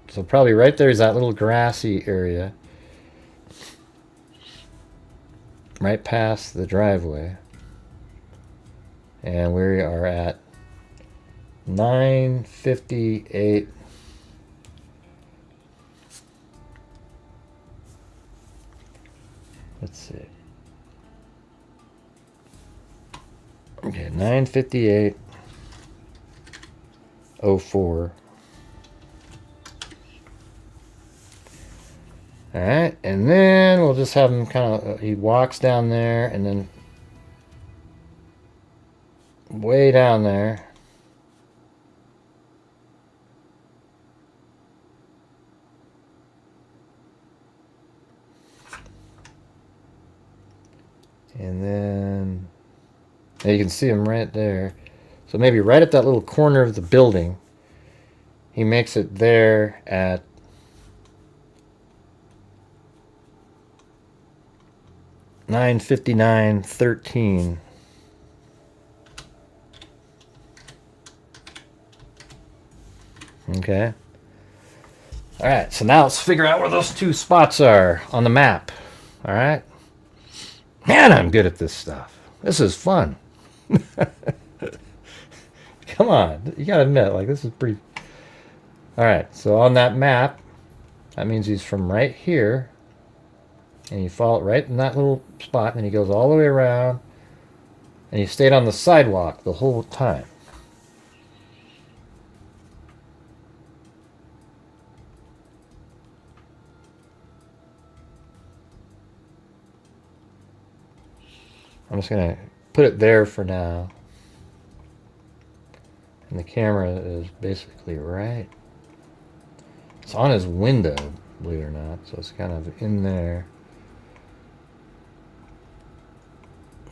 So probably right there is that little grassy area. Right past the driveway. And we are at 9:58. Let's see. Okay, 9:58:04. All right, and then we'll just have him kind of, he walks down there and then way down there. And then you can see him right there. So maybe right at that little corner of the building, he makes it there at 9:59:13. Okay. All right, so now let's figure out where those two spots are on the map. All right. Man, I'm good at this stuff. This is fun. Come on, you gotta admit, like, this is pretty... All right, so on that map, that means he's from right here, and you follow it right in that little spot, and he goes all the way around, and he stayed on the sidewalk the whole time. I'm just gonna put it there for now. And the camera is basically right. It's on his window, believe it or not, so it's kind of in there.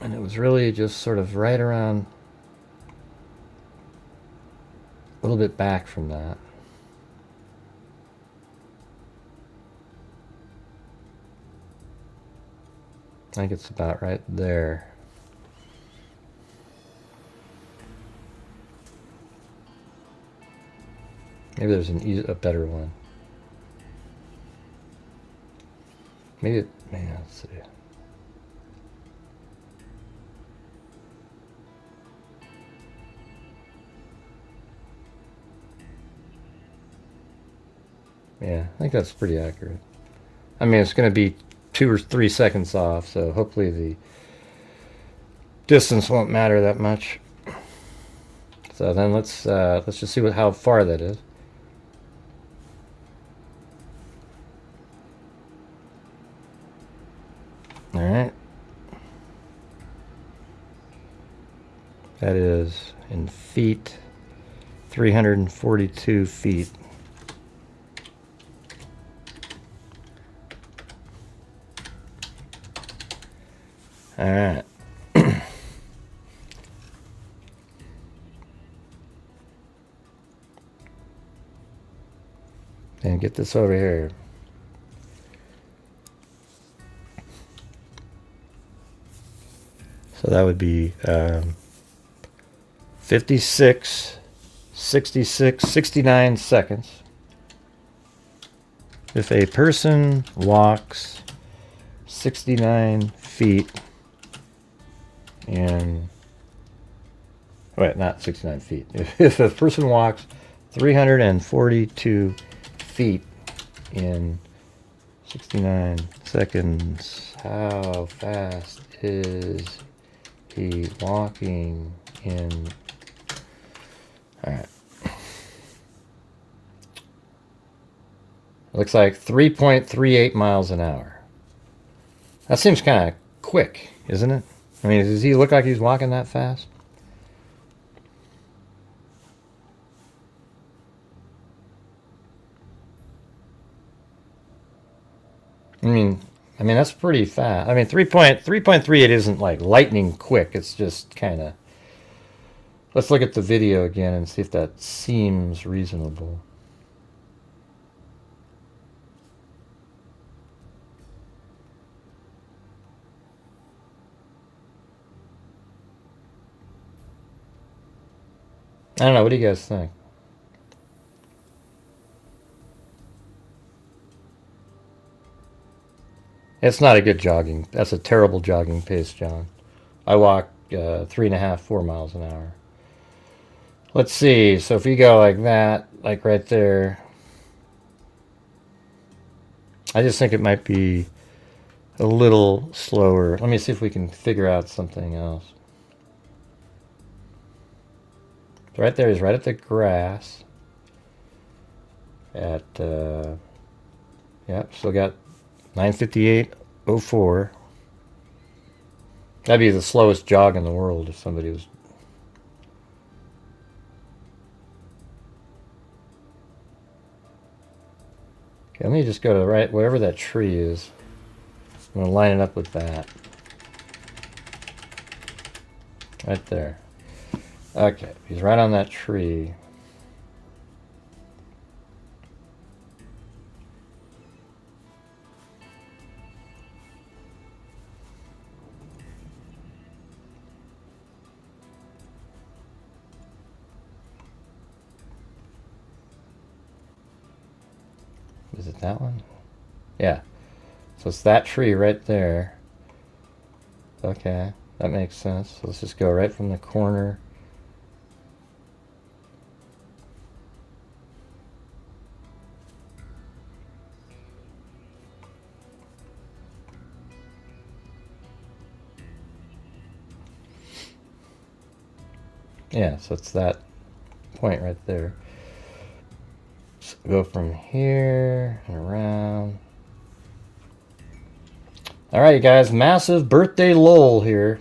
And it was really just sort of right around, a little bit back from that. I think it's about right there. Maybe there's a better one. Maybe, man, let's see. Yeah, I think that's pretty accurate. I mean, it's going to be 2 or 3 seconds off, so hopefully the distance won't matter that much. So then let's just see how far that is. All right. That is in feet, 342 feet. All right. And get this over here. So that would be 56, 66, 69 seconds. If a person walks 69 feet in, wait, not 69 feet. If a person walks 342 feet in 69 seconds, how fast is he walking in? All right. Looks like 3.38 miles an hour. That seems kind of quick, isn't it? I mean, does he look like he's walking that fast? I mean that's pretty fast. I mean, 3.38 isn't like lightning quick. It's just kind of. Let's look at the video again and see if that seems reasonable. I don't know. What do you guys think? It's not a good jogging. That's a terrible jogging pace, John. I walk 3.5, 4 miles an hour. Let's see. So if you go like that, like right there, I just think it might be a little slower. Let me see if we can figure out something else. Right there is right at the grass. At, yeah, still got 9:58:04. That'd be the slowest jog in the world if somebody was. Okay, let me just go to right wherever that tree is. I'm gonna line it up with that. Right there. Okay, he's right on that tree. Is it that one? Yeah. So it's that tree right there. Okay, that makes sense. So let's just go right from the corner. Yeah, so it's that point right there. So go from here and around. All right, you guys, massive birthday lull here.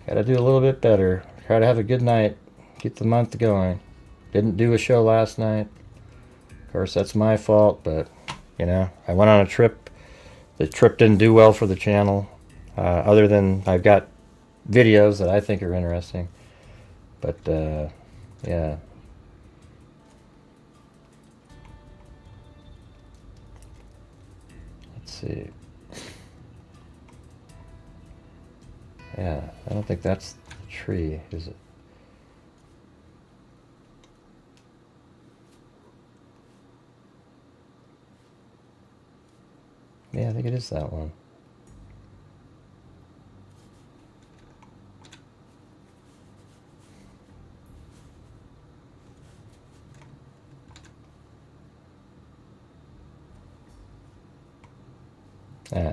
Got to do a little bit better. Try to have a good night. Keep the month going. Didn't do a show last night. Of course, that's my fault, but, you know, I went on a trip. The trip didn't do well for the channel. Other than I've got videos that I think are interesting. But, yeah. Let's see. Yeah, I don't think that's the tree, is it? Yeah, I think it is that one. Yeah.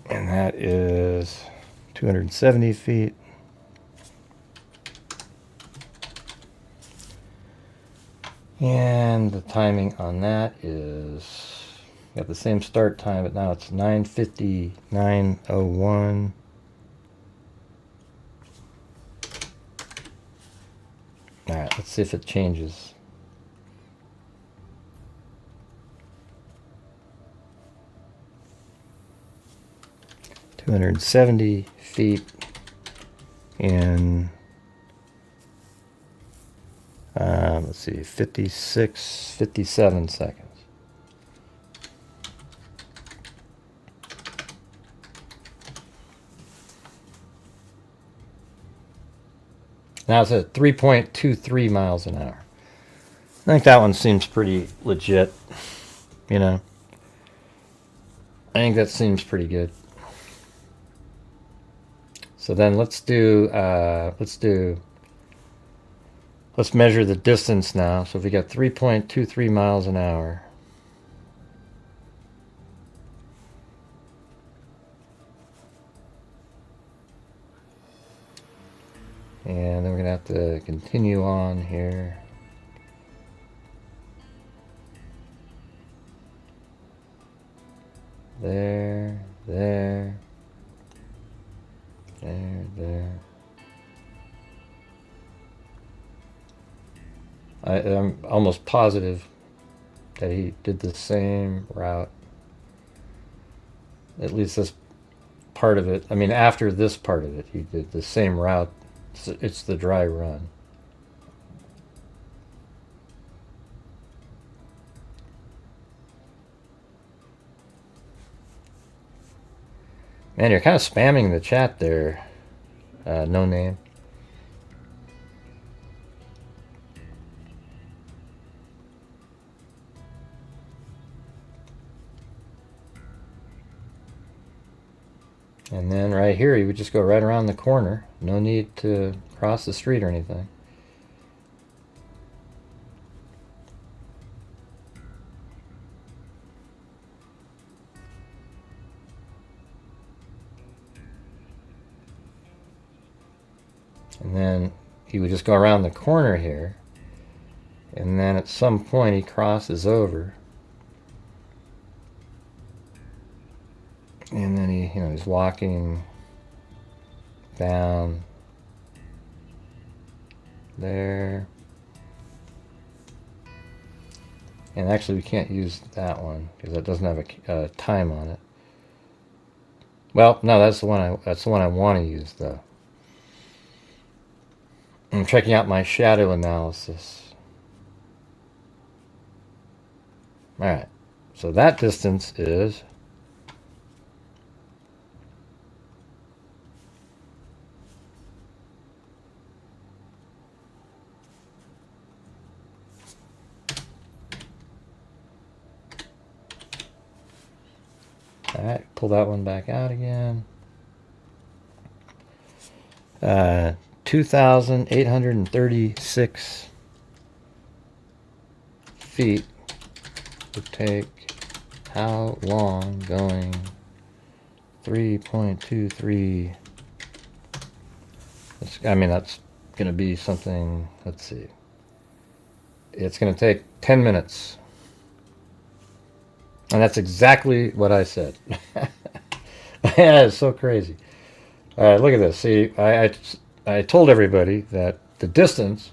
And that is 270 feet. And the timing on that is, got the same start time, but now it's 9:59:01. All right, let's see if it changes. $270 feet in, let's see, 57 seconds. Now it's at 3.23 miles an hour. I think that one seems pretty legit, you know. I think that seems pretty good. So then let's measure the distance now. So if we got 3.23 miles an hour. And then we're gonna have to continue on here. There. There. I'm almost positive that he did the same route. At least this part of it. I mean, after this part of it, he did the same route. It's the dry run. Man, you're kind of spamming the chat there, no name. And then right here, you would just go right around the corner. No need to cross the street or anything. And then he would just go around the corner here. And then at some point he crosses over. And then he's walking down there. And actually we can't use that one because that doesn't have a time on it. Well, no, that's the one I want to use though. I'm checking out my shadow analysis. Alright, so that distance is alright, pull that one back out again. 2,836 feet would take how long going 3.23? I mean, that's going to be something, let's see. It's going to take 10 minutes. And that's exactly what I said. Yeah, it's so crazy. All right, look at this. See, I told everybody that the distance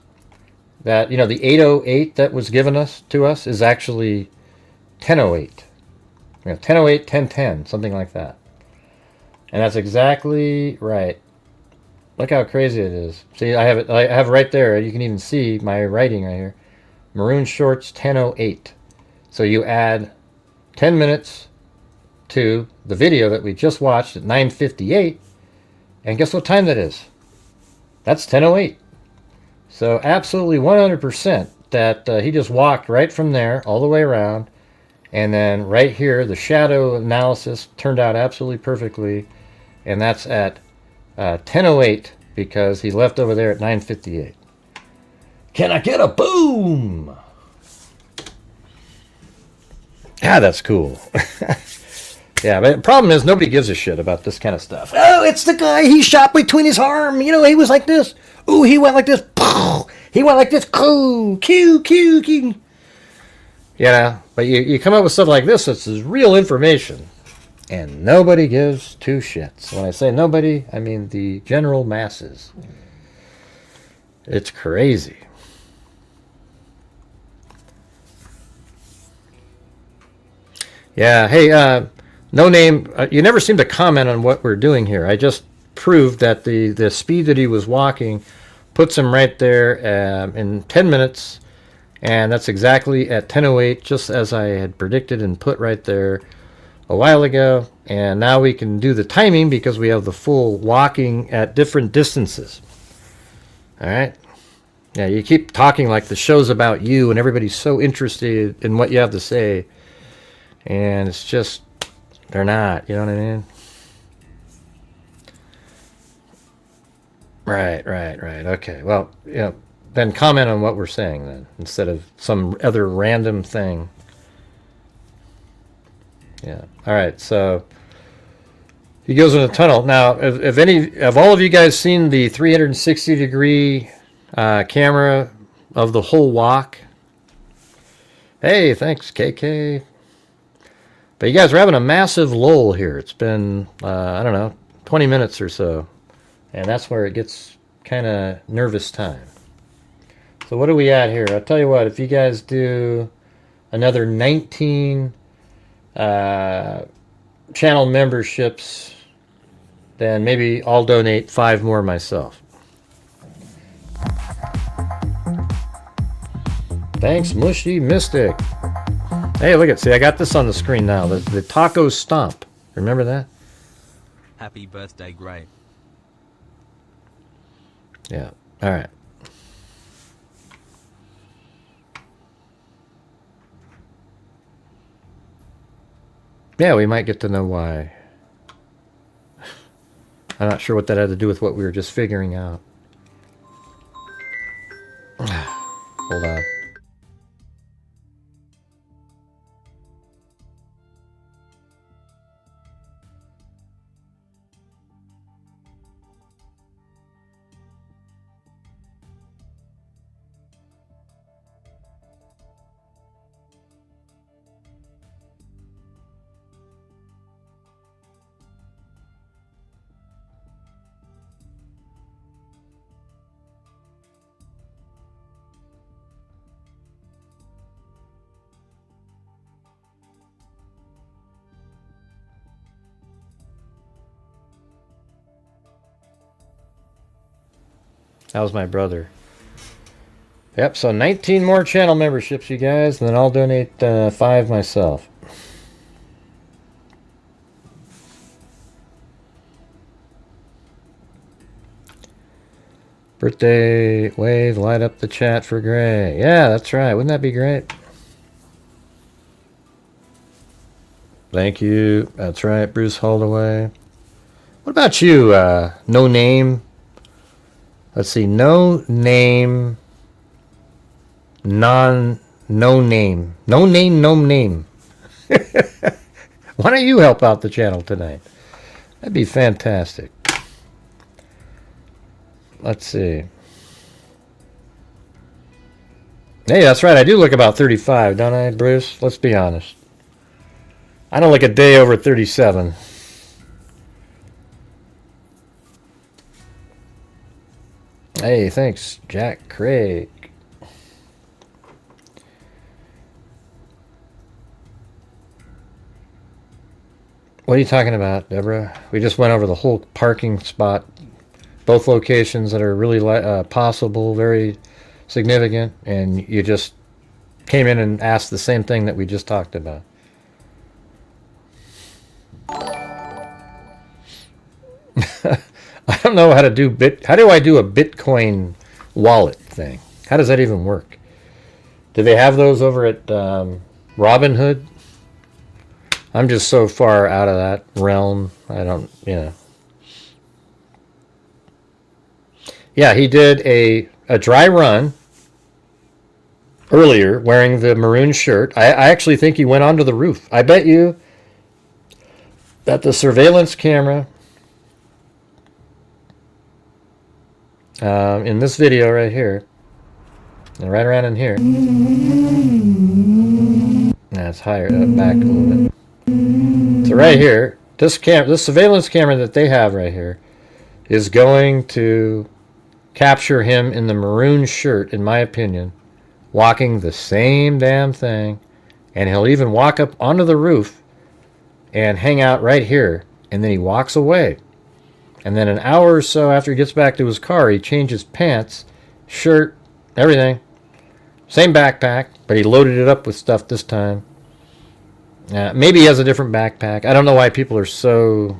that, the 808 that was given to us is actually 1008. 1008, 1010, something like that. And that's exactly right. Look how crazy it is. See, I have it right there. You can even see my writing right here. Maroon Shorts 1008. So you add 10 minutes to the video that we just watched at 9:58. And guess what time that is? That's 10:08. So absolutely 100% that he just walked right from there all the way around. And then right here, the shadow analysis turned out absolutely perfectly. And that's at 10:08 because he left over there at 9:58. Can I get a boom? Yeah, that's cool. Yeah, but the problem is nobody gives a shit about this kind of stuff. Oh, it's the guy he shot between his arm. He was like this. Ooh, he went like this. He went like this. Q. But you come up with stuff like this, this is real information. And nobody gives two shits. When I say nobody, I mean the general masses. It's crazy. Yeah, hey, no name, you never seem to comment on what we're doing here. I just proved that the speed that he was walking puts him right there in 10 minutes. And that's exactly at 10:08, just as I had predicted and put right there a while ago. And now we can do the timing because we have the full walking at different distances. All right. Yeah, you keep talking like the show's about you and everybody's so interested in what you have to say. And it's just, they're not, you know what I mean? Right. Okay, well, then comment on what we're saying then, instead of some other random thing. Yeah, all right, so he goes in the tunnel. Now, have all of you guys seen the 360-degree camera of the whole walk? Hey, thanks, KK. But you guys are having a massive lull here. It's been, I don't know, 20 minutes or so. And that's where it gets kind of nervous time. So what are we at here? I'll tell you what, if you guys do another 19 channel memberships, then maybe I'll donate 5 more myself. Thanks, Mushy Mystic. Hey, look at, see, I got this on the screen now. The taco stomp. Remember that? Happy birthday, Gray. Yeah. All right. Yeah, we might get to know why. I'm not sure what that had to do with what we were just figuring out. Hold on. How's my brother? Yep, so 19 more channel memberships, you guys, and then I'll donate 5 myself. Birthday wave, light up the chat for Gray. Yeah, that's right. Wouldn't that be great? Thank you. That's right, Bruce Holdaway. What about you, No Name? Let's see, No Name, No Name. Why don't you help out the channel tonight? That'd be fantastic. Let's see. Hey, that's right. I do look about 35, don't I, Bruce? Let's be honest. I don't look a day over 37. Hey, thanks, Jack Craig. What are you talking about, Deborah? We just went over the whole parking spot. Both locations that are really possible, very significant, and you just came in and asked the same thing that we just talked about. I don't know how to do how do I do a Bitcoin wallet thing? How does that even work? Do they have those over at Robinhood? I'm just so far out of that realm. I don't, you know. Yeah, he did a dry run earlier wearing the maroon shirt. I actually think he went onto the roof. I bet you that the surveillance camera in this video right here, and right around in here, that's higher, back a little bit. So right here, this surveillance camera that they have right here is going to capture him in the maroon shirt, in my opinion, walking the same damn thing, and he'll even walk up onto the roof and hang out right here, and then he walks away. And then an hour or so after he gets back to his car, he changes pants, shirt, everything. Same backpack, but he loaded it up with stuff this time. Maybe he has a different backpack. I don't know why people are so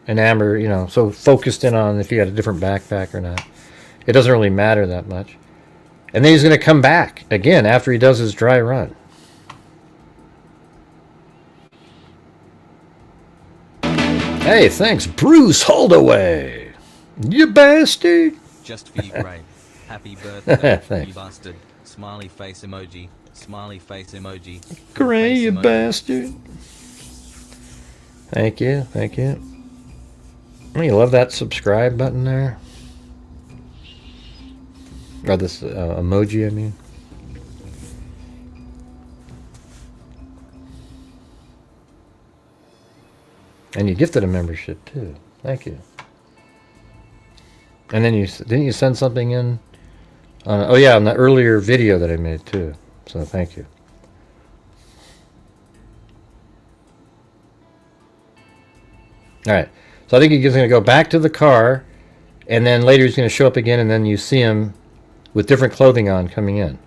enamored, you know, so focused in on if he had a different backpack or not. It doesn't really matter that much. And then he's going to come back again after he does his dry run. Hey, thanks, Bruce Holdaway. You bastard. Just for you, Gray. Happy birthday, Thanks. you bastard. Smiley face emoji. Smiley face emoji. Gray, Face you emoji. bastard. Thank you, thank you. You love that subscribe button there. Or this emoji, I mean. And you gifted a membership too. Thank you. And then didn't you send something in? Oh yeah, on the earlier video that I made too. So thank you. All right. So I think he's going to go back to the car, and then later he's going to show up again, and then you see him with different clothing on coming in.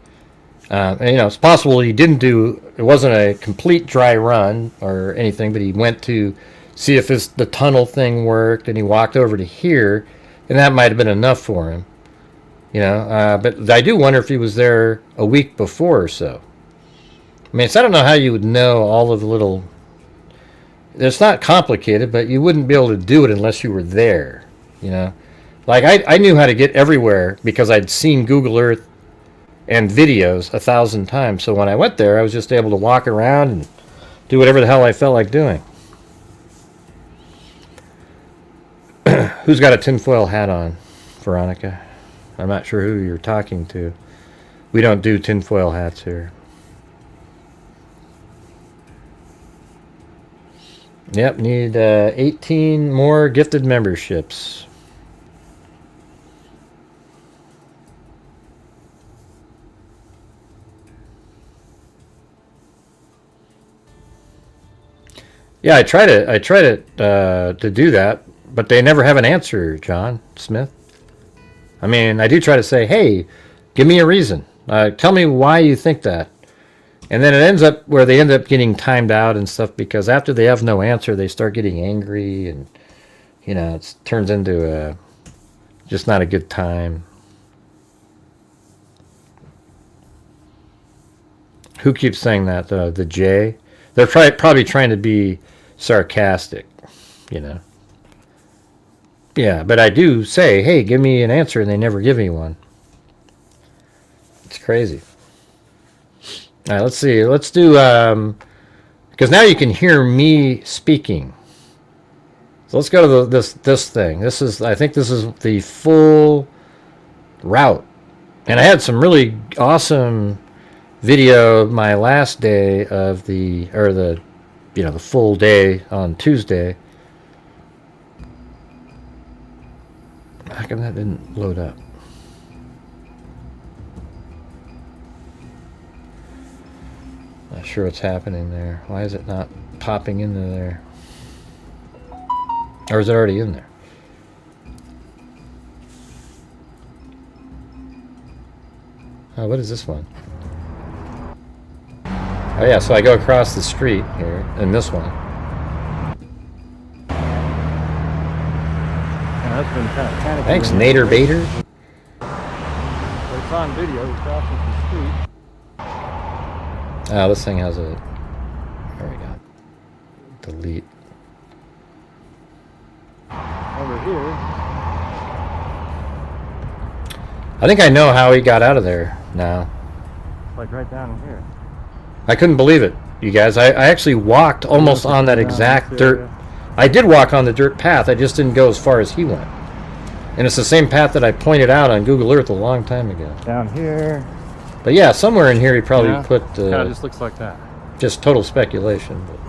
And, you know, it's possible he didn't it wasn't a complete dry run or anything, but he went to see if the tunnel thing worked, and he walked over to here, and that might have been enough for him. You know, but I do wonder if he was there a week before or so. I mean, I don't know how you would know all of the little... It's not complicated, but you wouldn't be able to do it unless you were there, you know. Like, I knew how to get everywhere because I'd seen Google Earth and videos 1,000 times. So when I went there, I was just able to walk around and do whatever the hell I felt like doing. Who's got a tinfoil hat on, Veronica? I'm not sure who you're talking to. We don't do tinfoil hats here. Yep, need 18 more gifted memberships. Yeah, I tried it to do that, but they never have an answer, John Smith. I mean, I do try to say, hey, give me a reason. Tell me why you think that. And then it ends up where they end up getting timed out and stuff, because after they have no answer, they start getting angry, and, you know, it turns into just not a good time. Who keeps saying that? The J? They're probably trying to be sarcastic, you know. Yeah, but I do say, hey, give me an answer, and they never give me one. It's crazy. All right, let's see. Let's do, because now you can hear me speaking. So let's go to this thing. This is, I think this is the full route. And I had some really awesome video my last day of the full day on Tuesday. How come that didn't load up? Not sure what's happening there. Why is it not popping into there? Or is it already in there? Oh, what is this one? Oh yeah, so I go across the street here, in this one. Yeah, that's been kind of panicky. Thanks, Nader Bader. But it's on video, we're crossing the street. Oh, this thing has a... There we go. Delete. Over here. I think I know how he got out of there now. Like right down in here. I couldn't believe it, you guys. I actually walked almost on that exact dirt. I did walk on the dirt path. I just didn't go as far as he went. And it's the same path that I pointed out on Google Earth a long time ago. Down here. But yeah, somewhere in here he probably put... kind of just looks like that. Just total speculation. But.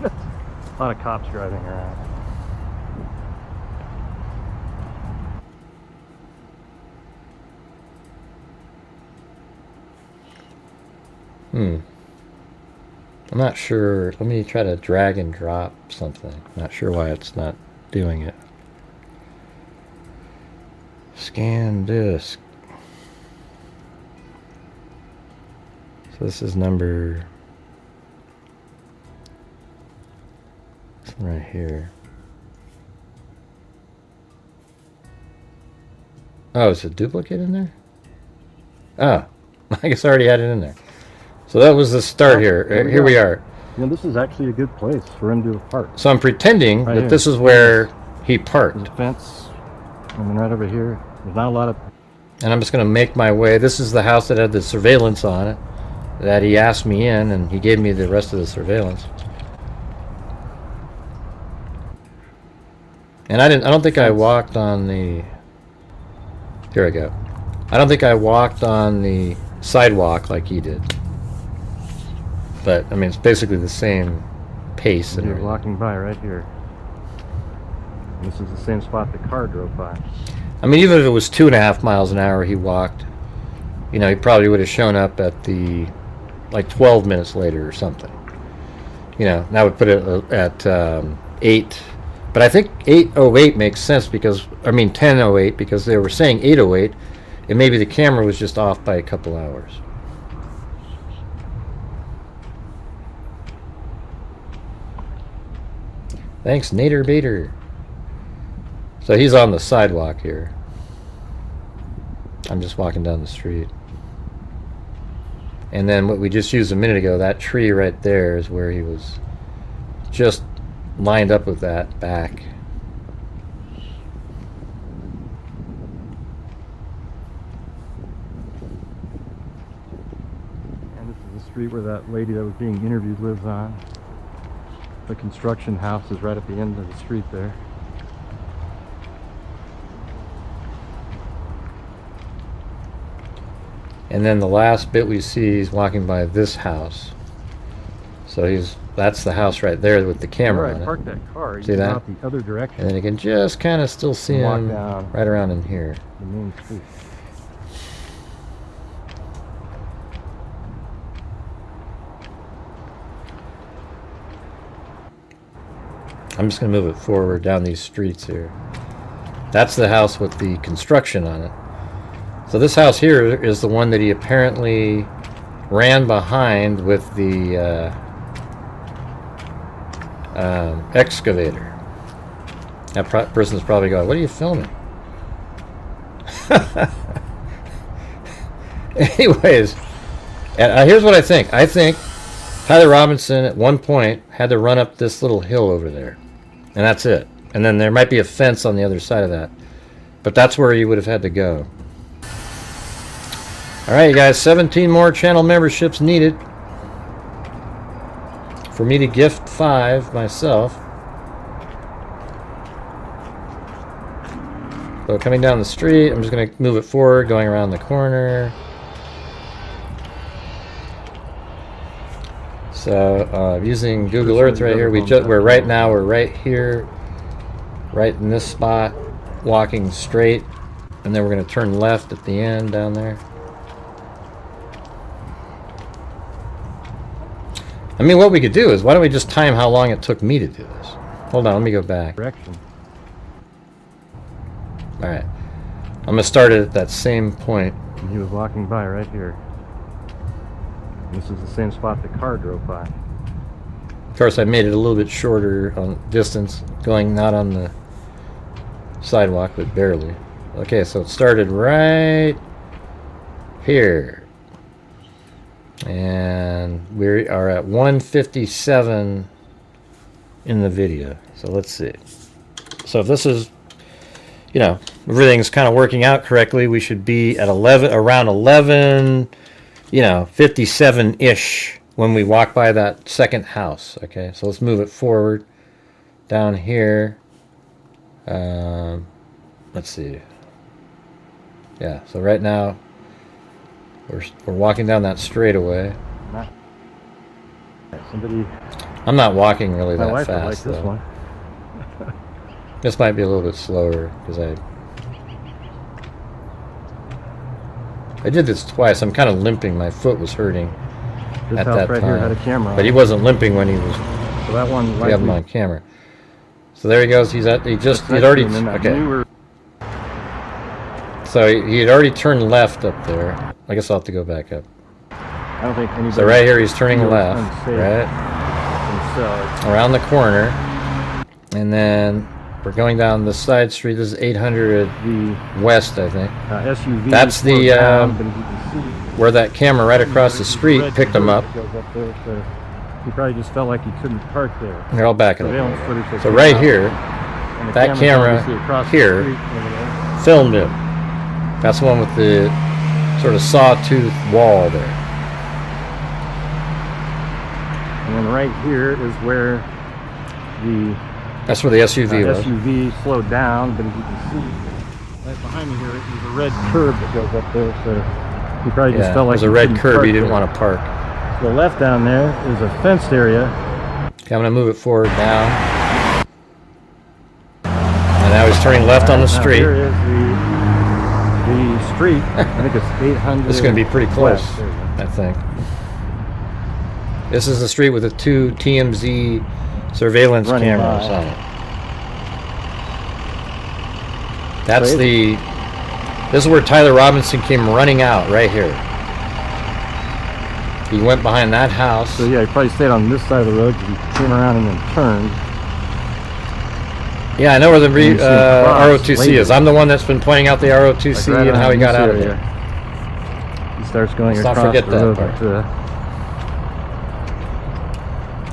A lot of cops driving around. I'm not sure. Let me try to drag and drop something. Not sure why it's not doing it. Scan disk. So this is number... This one right here. Oh, is a duplicate in there? Oh, I guess I already had it in there. So that was the start here. Here we are. You know, this is actually a good place for him to park. So I'm pretending Right that here. this is where he parked. There's a fence, and then right over here, there's not a lot of... And I'm just going to make my way. This is the house that had the surveillance on it, that he asked me in, and he gave me the rest of the surveillance. And I don't think I walked on the... Here I go. I don't think I walked on the sidewalk like he did. But, I mean, it's basically the same pace. And You're everything. walking by right here. This is the same spot the car drove by. I mean, even if it was 2.5 miles an hour he walked, you know, he probably would have shown up at the, like 12 minutes later or something. You know, that would put it at 8. But I think 8:08 makes sense because, I mean 10:08, because they were saying 8:08, and maybe the camera was just off by a couple hours. Thanks, Nader Bader. So he's on the sidewalk here. I'm just walking down the street. And then what we just used a minute ago, that tree right there is where he was just lined up with that back. And this is the street where that lady that was being interviewed lives on. The construction house is right at the end of the street there. And then the last bit we see, he's walking by this house. So that's the house right there with the camera Where on I it. parked that car, you See can go that? out the other direction. And then you can just kind of still see Walk him down. right around in here. The main street. I'm just going to move it forward down these streets here. That's the house with the construction on it. So this house here is the one that he apparently ran behind with the excavator. That person's probably going, what are you filming? Anyways, and here's what I think. I think Tyler Robinson at one point had to run up this little hill over there. And that's it. And then there might be a fence on the other side of that. But that's where he would have had to go. Alright, you guys, 17 more channel memberships needed for me to gift 5 myself. So coming down the street, I'm just going to move it forward, going around the corner. So using Google Earth right here, we're right here, right in this spot, walking straight, and then we're going to turn left at the end down there. I mean, what we could do is, why don't we just time how long it took me to do this? Hold on, let me go back. Direction. Alright. I'm going to start it at that same point. And he was walking by right here. This is the same spot the car drove by. Of course, I made it a little bit shorter on distance, going not on the sidewalk, but barely. Okay, so it started right here. And we are at 1:57 in the video. So let's see. So if this is, you know, everything's kind of working out correctly, we should be at around 11, you know, 57-ish when we walk by that second house. Okay, so let's move it forward down here. Let's see. Yeah, so right now we're walking down that straightaway. Somebody. I'm not walking really My that wife would like fast this though. one. This might be a little bit slower because I did this twice. I'm kind of limping. My foot was hurting This at house that right time. here had a camera. But he wasn't limping when he was. So that one. We have him on camera. So there he goes. He'd already. Okay. So he had already turned left up there. I guess I'll have to go back up. I don't think anybody. So right here he's turning left, unsafe right themselves. around the corner, and then we're going down the side street. This is 800 The West, I think. SUV. That's the, slowed down, but as you can see, Where that camera right across the street red picked him curb up. that goes up there, so he probably just felt like he couldn't park there. Here, I'll back it Surveillance up. footage that So came right out, here, and the that camera's camera obviously across the here street over there. filmed him. That's the one with the sort of sawtooth wall there. And then right here is where the That's where the SUV was. SUV slowed down, but as you can see, right behind me here is a red curb that goes up there, so he probably just Yeah, felt like there's a he red couldn't curb park he didn't there. want to park. To the left down there is a fenced area. Okay, I'm going to move it forward now. And now he's turning left on the Now street. here is the street. I think it's 800. This is going to be pretty close, West. There you go. I think. This is the street with the 2 TMZ surveillance Running cameras by. on it. That's So this is where Tyler Robinson came running out, right here. He went behind that house. So yeah, he probably stayed on this side of the road because he came around and then turned. Yeah, I know where the you see him cross ROTC later. is. I'm the one that's been pointing out the ROTC Like right and how he around got this out of area. there. He starts going Let's not across forget the that road. part.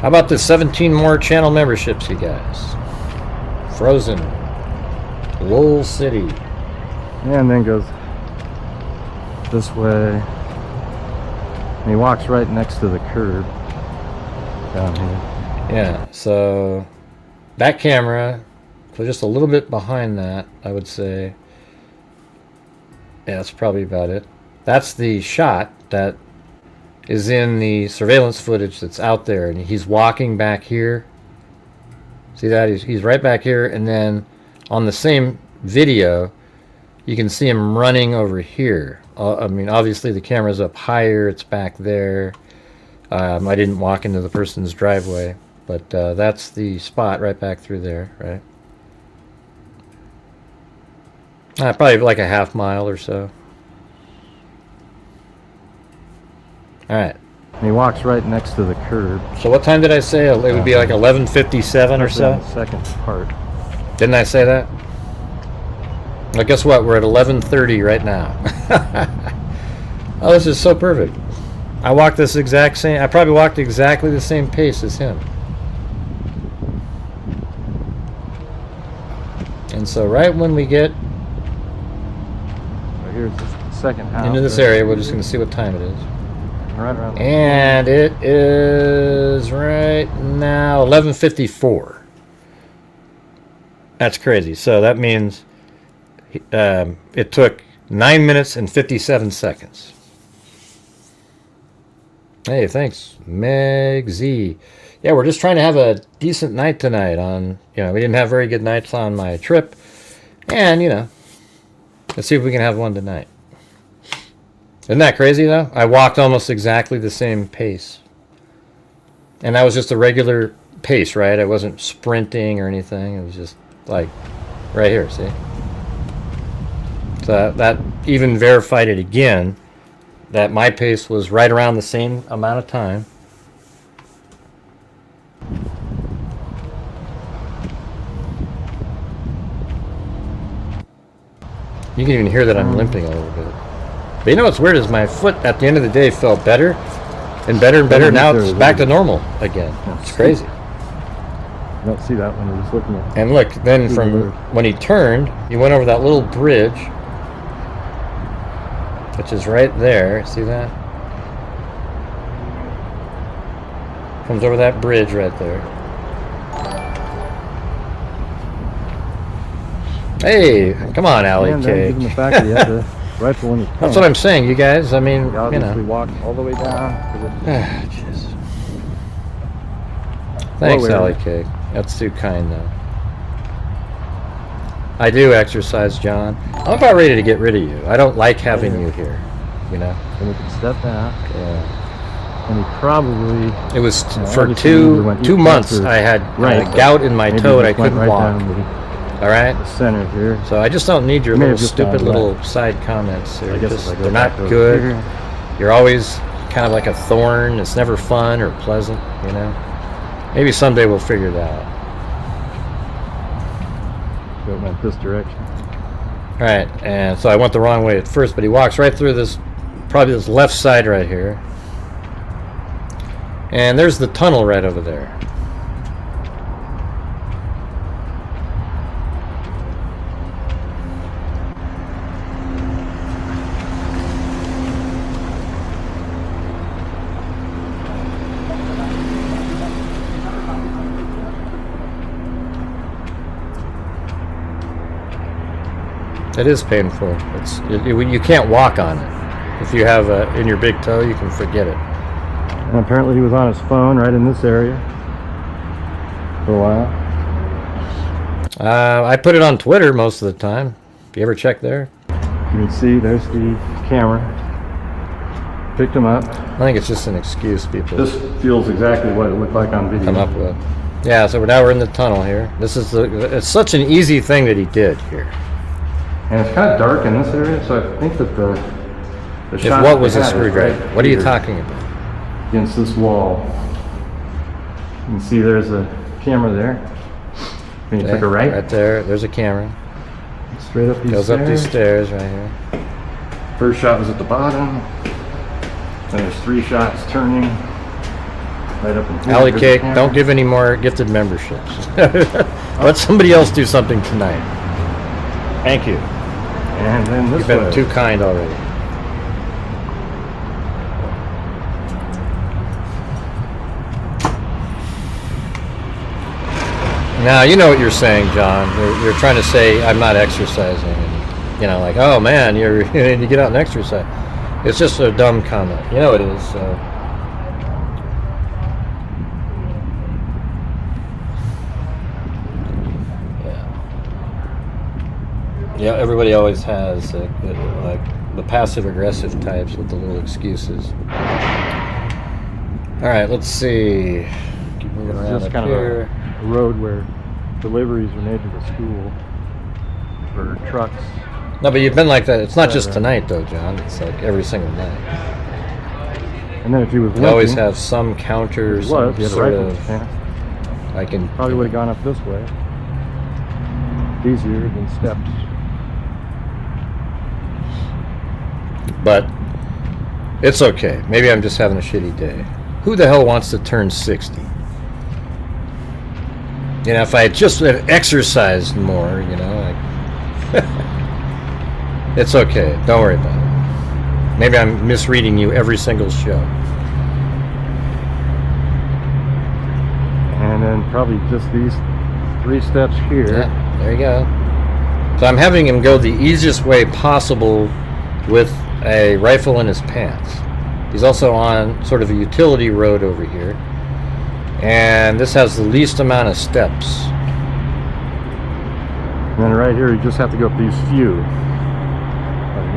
How about the 17 more channel memberships, you guys? Frozen. Lowell City. And then goes this way. And he walks right next to the curb down here. Yeah, so that camera, so just a little bit behind that, I would say. Yeah, that's probably about it. That's the shot that is in the surveillance footage that's out there, and he's walking back here. See that? He's right back here, and then on the same video, you can see him running over here. I mean, obviously the camera's up higher, it's back there. I didn't walk into the person's driveway, but that's the spot right back through there, right? Probably like a half mile or so. All right. And he walks right next to the curb. So what time did I say? It would be like 11:57 or so? The second part. Didn't I say that? Well, guess what? We're at 11:30 right now. Oh, this is so perfect. I walked this exact same... I probably walked exactly the same pace as him. And so right when we get Right here's the second house. into this area, we're just going to see what time it is. Right around the And it is right now 11:54. That's crazy. So that means it took 9 minutes and 57 seconds. Hey, thanks, Meg Z. Yeah, we're just trying to have a decent night tonight. We didn't have very good nights on my trip, and let's see if we can have one tonight. Isn't that crazy though? I walked almost exactly the same pace, and that was just a regular pace, right? I wasn't sprinting or anything. It was just like right here. See? So that even verified it again. That my pace was right around the same amount of time. You can even hear that I'm limping a little bit. But you know what's weird is my foot at the end of the day felt better and better and better. Now it's back to normal again. It's crazy. You don't see that when you're just looking at it. And look, then from when he turned, he went over that little bridge, which is right there. See that? Comes over that bridge right there. Hey, come on, Alley And then Cake. given the fact that he had the rifle when he came, That's what I'm saying, you guys. I mean, he obviously walked all the way down. Jeez. Thanks, Hello, Alley Aaron. Cake. That's too kind, though. I do exercise, John. I'm about ready to get rid of you. I don't like having you here, Then we can step down. Yeah. And he probably... It was for obviously two went two east months. west or I had right, gout in my maybe toe and I just went couldn't right walk. down All right. the center here. So I just don't need your May little have just stupid gone little left. side comments. I guess if I go They're back not over good. here. You're always kind of like a thorn. It's never fun or pleasant, Maybe someday we'll figure it out. So it went this direction. All right, and so I went the wrong way at first, but he walks right through this, probably this left side right here. And there's the tunnel right over there. It is painful. You can't walk on it. If you have in your big toe, you can forget it. And apparently he was on his phone right in this area for a while. I put it on Twitter most of the time. You ever check there? You can see there's the camera. Picked him up. I think it's just an excuse people This feels exactly what it looked like on video. come up with. Yeah, so now we're in the tunnel here. It's such an easy thing that he did here. And it's kind of dark in this area, so I think that the If shot what that was they a had is screwdriver? right What are you here talking about? Against this wall. You can see there's a camera there. When you took a right, Right there. There's a camera. straight up these Goes stairs. up these stairs right here. First shot was at the bottom. Then there's 3 shots turning. Right up in here. Alley There's the Cake, camera. don't give any more gifted memberships. Let somebody else do something tonight. Thank you. And then this You've been way. too kind already. Now, you know what you're saying, John. You're trying to say I'm not exercising. And, like, oh man, you need to get out and exercise. It's just a dumb comment. You know it is. Yeah, everybody always has like the passive-aggressive types with the little excuses. All right, let's see. Keep moving It's around just up kind here. of a road where deliveries are made to the school for trucks No, but you've been like that. It's not just tonight, though, John. It's like every single night. And then if he was You always have some counter, some he had a sort rifle in of... his pants. I can... Probably would have gone up this way. Easier than steps. But it's okay. Maybe I'm just having a shitty day. Who the hell wants to turn 60? You know, if I had just exercised more, you know, like... It's okay. Don't worry about it. Maybe I'm misreading you every single show. And then probably just these 3 steps here. Yeah, there you go. So I'm having him go the easiest way possible with a rifle in his pants. He's also on sort of a utility road over here. And this has the least amount of steps. And then right here, you just have to go up these few. Like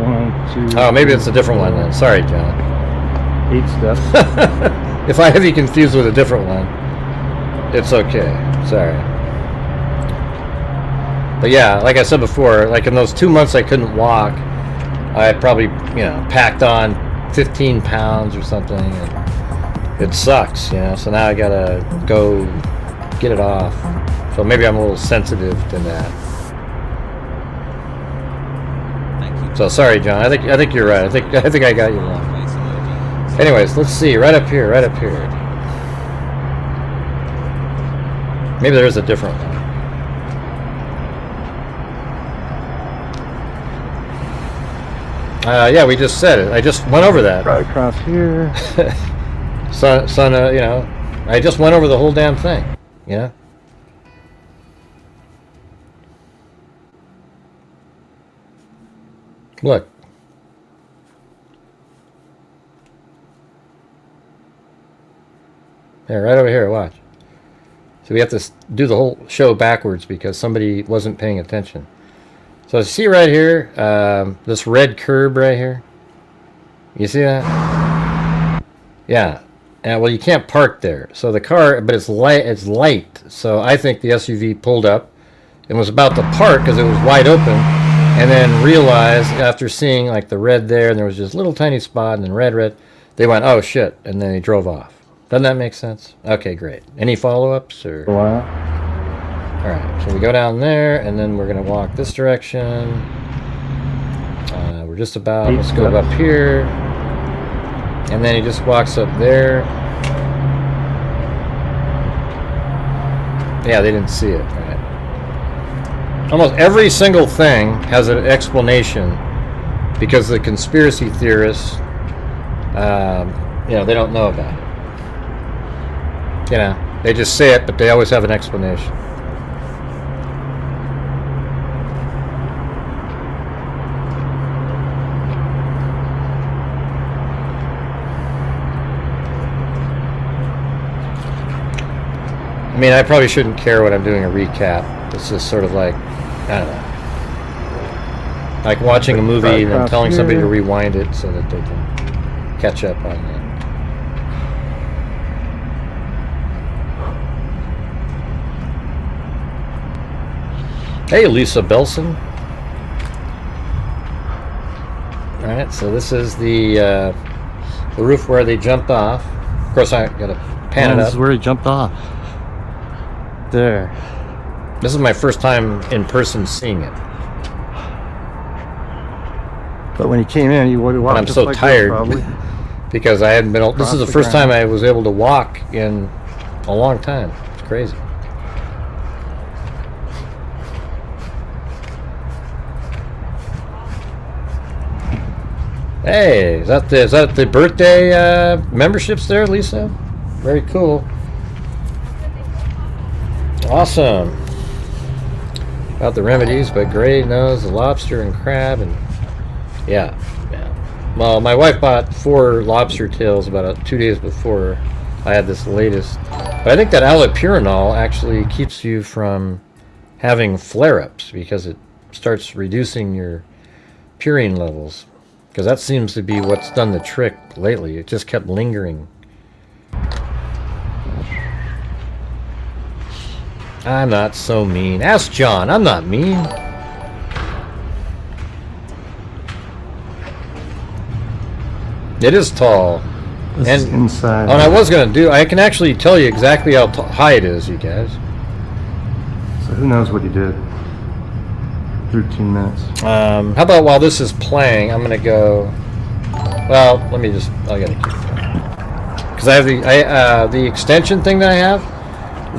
1, 2. Oh, maybe it's a different one then. Sorry, John. 8 steps. If I have you confused with a different one, it's okay. Sorry. But yeah, like I said before, like in those 2 months I couldn't walk, I probably, you know, packed on 15 pounds or something. And it sucks, you know. So now I gotta go get it off. So maybe I'm a little sensitive to that. Thank you. So sorry, John. I think you're right. I think I got you wrong. Face emoji. Anyways, let's see. Right up here. Right up here. Maybe there is a different one. Yeah, we just said it. I just went over that. Right across here. Son, you know, I just went over the whole damn thing. You know. Look. There, right over here. Watch. So we have to do the whole show backwards because somebody wasn't paying attention. So see right here, this red curb right here. You see that? Yeah. Well, you can't park there. So the car, but it's light. It's light. So I think the SUV pulled up and was about to park because it was wide open, and then realized after seeing like the red there, and there was just a little tiny spot, and then red. They went, oh shit, and then they drove off. Doesn't that make sense? Okay, great. Any follow-ups or? Wow. All right, so we go down there, and then we're gonna walk this direction. We're just about. Let's go up here, and then he just walks up there. Yeah, they didn't see it. Right. Almost every single thing has an explanation because the conspiracy theorists, you know, they don't know about it. You know, they just say it, but they always have an explanation. I mean, I probably shouldn't care when I'm doing a recap. It's just sort of like, I don't know. Like watching a movie and then telling somebody to rewind it so that they can catch up on it. Hey, Lisa Belson. Alright, so this is the roof where they jumped off. Of course, I gotta pan it up. This is where he jumped off. There. This is my first time in person seeing it. But when he came in, he would have walked. I'm just so like tired this, probably. because I hadn't been. This Across is the the first ground. time I was able to walk in a long time. It's crazy. Hey, is that the birthday memberships there, Lisa? Very cool. Awesome. About the remedies, but Gray knows the lobster and crab, and yeah. Well, my wife bought 4 lobster tails about 2 days before I had this latest. But I think that allopurinol actually keeps you from having flare-ups because it starts reducing your purine levels. Because that seems to be what's done the trick lately. It just kept lingering. I'm not so mean. Ask John. I'm not mean. It is tall. This is inside. Oh, and I was going to do, I can actually tell you exactly how high it is, you guys. So who knows what he did? 13 minutes. How about while this is playing, I'm going to go, well, let me just, I got to keep going. Because I have the extension thing that I have,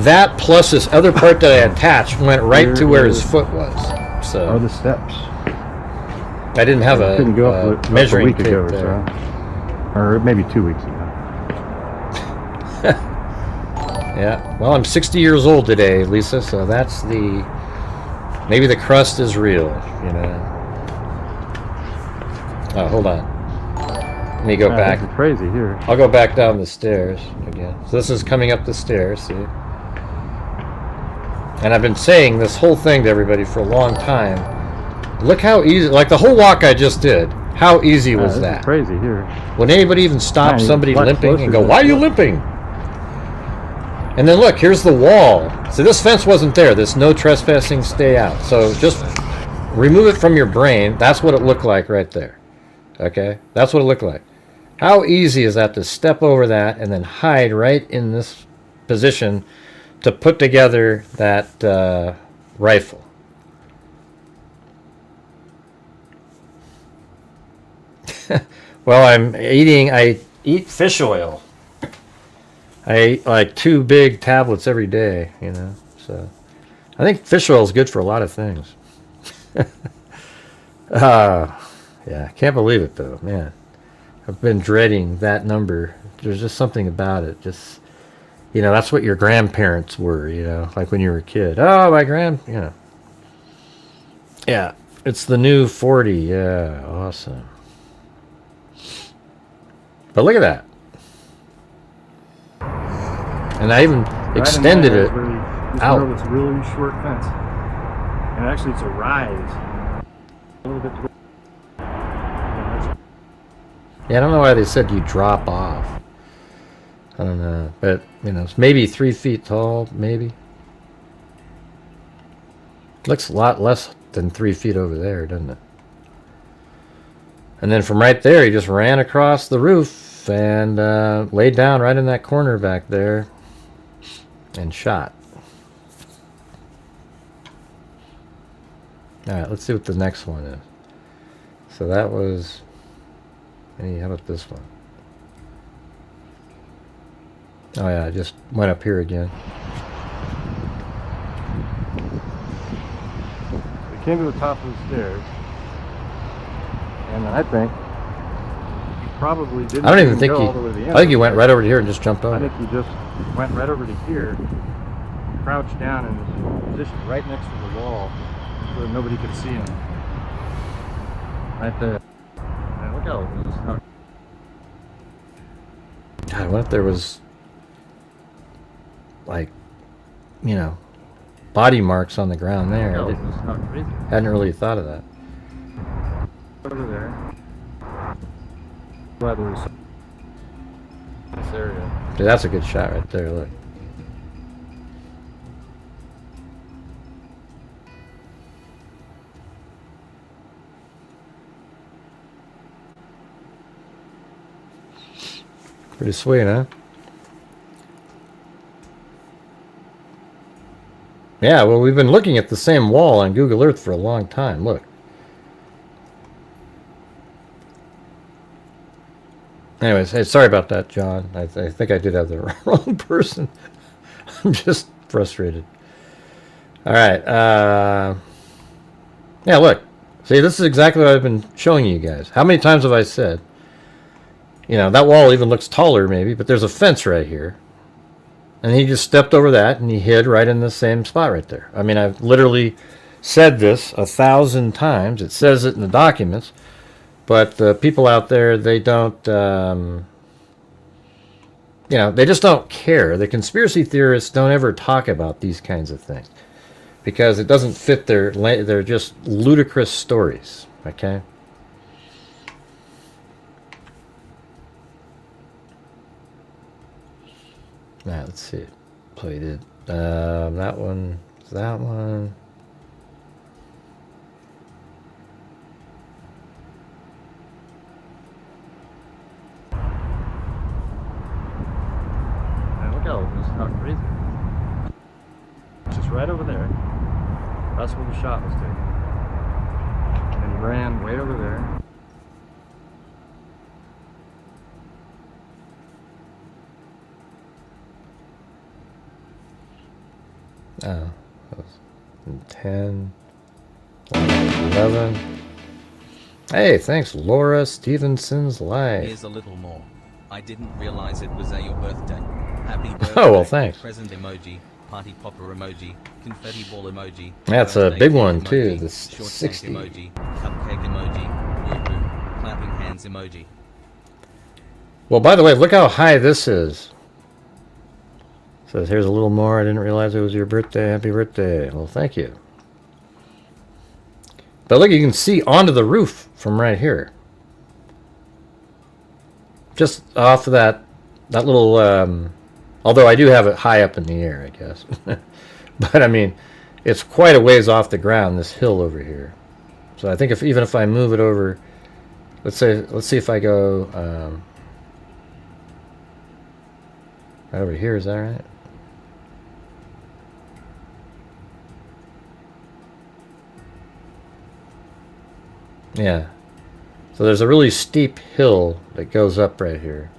that plus this other part that I attached went right to where his foot was. So. Oh, the steps. I didn't have a couldn't go up measuring a week tape ago or there. so. Or maybe 2 weeks ago. Yeah, well, I'm 60 years old today, Lisa, so that's the... Maybe the crust is real, you know. Oh, hold on. Let me go back. This is crazy here. I'll go back down the stairs again. So this is coming up the stairs, see? And I've been saying this whole thing to everybody for a long time. Look how easy, like the whole walk I just did, how easy was this that? Is crazy here. Would anybody even stop somebody limping and go, why are you limping? And then look, here's the wall. So this fence wasn't there. This no trespassing, stay out. So just remove it from your brain. That's what it looked like right there. Okay? That's what it looked like. How easy is that to step over that and then hide right in this position to put together that rifle? Well, I eat fish oil. I eat like 2 big tablets every day, you know, so I think fish oil is good for a lot of things. Yeah, can't believe it though, man. I've been dreading that number. There's just something about it. Just, you know, that's what your grandparents were, you know, like when you were a kid. Oh, you know. Yeah, it's the new 40. Yeah, awesome. But look at that. And I even extended it out. It's a really short fence. And actually it's a rise. A little bit. Yeah, I don't know why they said you drop off. I don't know. But, you know, it's maybe 3 feet tall, maybe. Looks a lot less than 3 feet over there, doesn't it? And then from right there, he just ran across the roof and laid down right in that corner back there and shot. Alright, let's see what the next one is. So that was... Hey, how about this one? Oh yeah, I just went up here again. We came to the top of the stairs. And I think he probably didn't. I don't even think go all the way to the end. I think he went right over to here and just jumped over. I think he just went right over to here, crouched down in this position right next to the wall, so that nobody could see him. Right there. And look how. God, what if there was, like, you know, body marks on the ground there? I hadn't really thought of that. Over there. Glad there was this area. Dude, that's a good shot right there, look. Pretty sweet, huh? Yeah, well, we've been looking at the same wall on Google Earth for a long time. Look. Anyways, hey, sorry about that, John. I think I did have the wrong person. I'm just frustrated. All right. Yeah, look. See, this is exactly what I've been showing you guys. How many times have I said, you know, that wall even looks taller maybe, but there's a fence right here. And he just stepped over that and he hid right in the same spot right there. I mean, I've literally said this 1,000 times. It says it in the documents. But the people out there, they don't, you know, they just don't care. The conspiracy theorists don't ever talk about these kinds of things because it doesn't fit they're just ludicrous stories, okay? All right, let's see. Played it. That one. was not crazy. Just right over there. That's where the shot was taken. And he ran way over there. Oh, that was 10, 11. Hey, thanks, Laura Stevenson's live. Here's a little more. I didn't realize it was your birthday. Happy birthday. Oh, well, thanks. Present emoji, party popper emoji, confetti ball emoji. That's a birthday big cake one, emoji, too, the short 60. tank emoji, cupcake emoji, woo-hoo, clapping hands emoji. Well, by the way, look how high this is. Says, here's a little more. I didn't realize it was your birthday. Happy birthday. Well, thank you. But look, you can see onto the roof from right here. Just off of that little, although I do have it high up in the air, I guess. But, I mean, it's quite a ways off the ground, this hill over here. So I think even if I move it over, let's see if I go right over here, is that right? Yeah. So there's a really steep hill that goes up right here.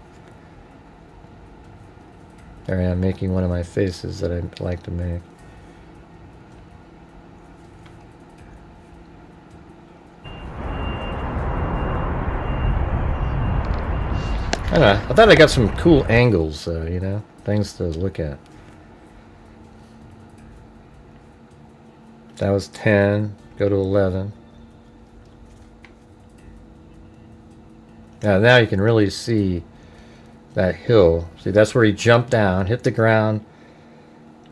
There I am making one of my faces that I like to make. I don't know. I thought I got some cool angles, you know, things to look at. That was 10. Go to 11. Now you can really see that hill. See, that's where he jumped down, hit the ground,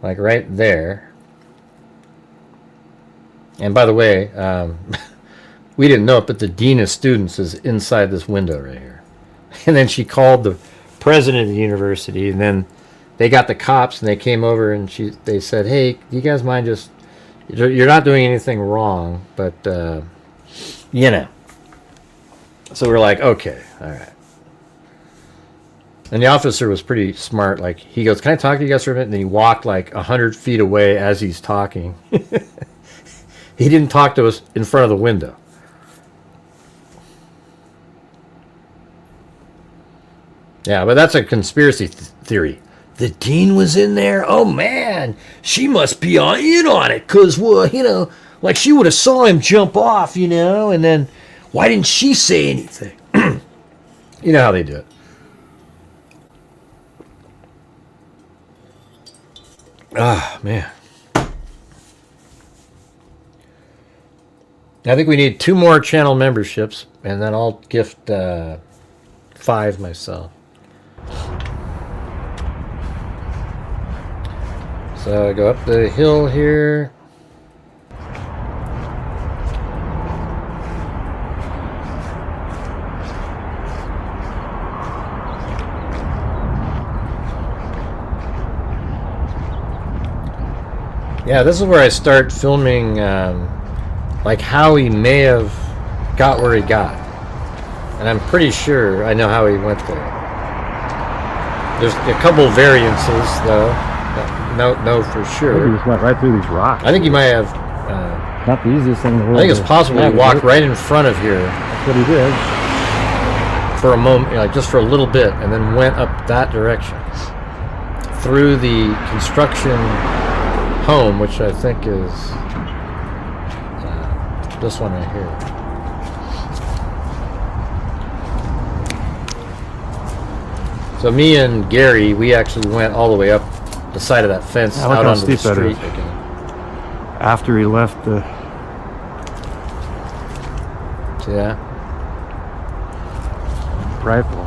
like right there. And by the way, we didn't know it, but the dean of students is inside this window right here. And then she called the president of the university, and then they got the cops, and they came over, and they said, "Hey, do you guys mind just? You're not doing anything wrong, but you know." So we're like, okay, all right. And the officer was pretty smart. Like, he goes, "Can I talk to you guys for a minute?" And then he walked like 100 feet away as he's talking. He didn't talk to us in front of the window. Yeah, but that's a conspiracy theory. The dean was in there? Oh, man, she must be in on it. Because, well, you know, like she would have saw him jump off, you know, and then why didn't she say anything? You know how they do it. Ah, man. I think we need 2 more channel memberships, and then I'll gift 5 myself. So I go up the hill here. Yeah, this is where I start filming like how he may have got where he got. And I'm pretty sure I know how he went there. There's a couple variances, though. No, for sure. He just went right through these rocks. I think he might have. Not the easiest thing in the world. I think it's possible he walked right in front of here. That's what he did. For a moment, like just for a little bit, and then went up that direction through the construction home, which I think is this one right here. So me and Gary, we actually went all the way up the side of that fence out onto the street again. After he left the... See that? Rifle.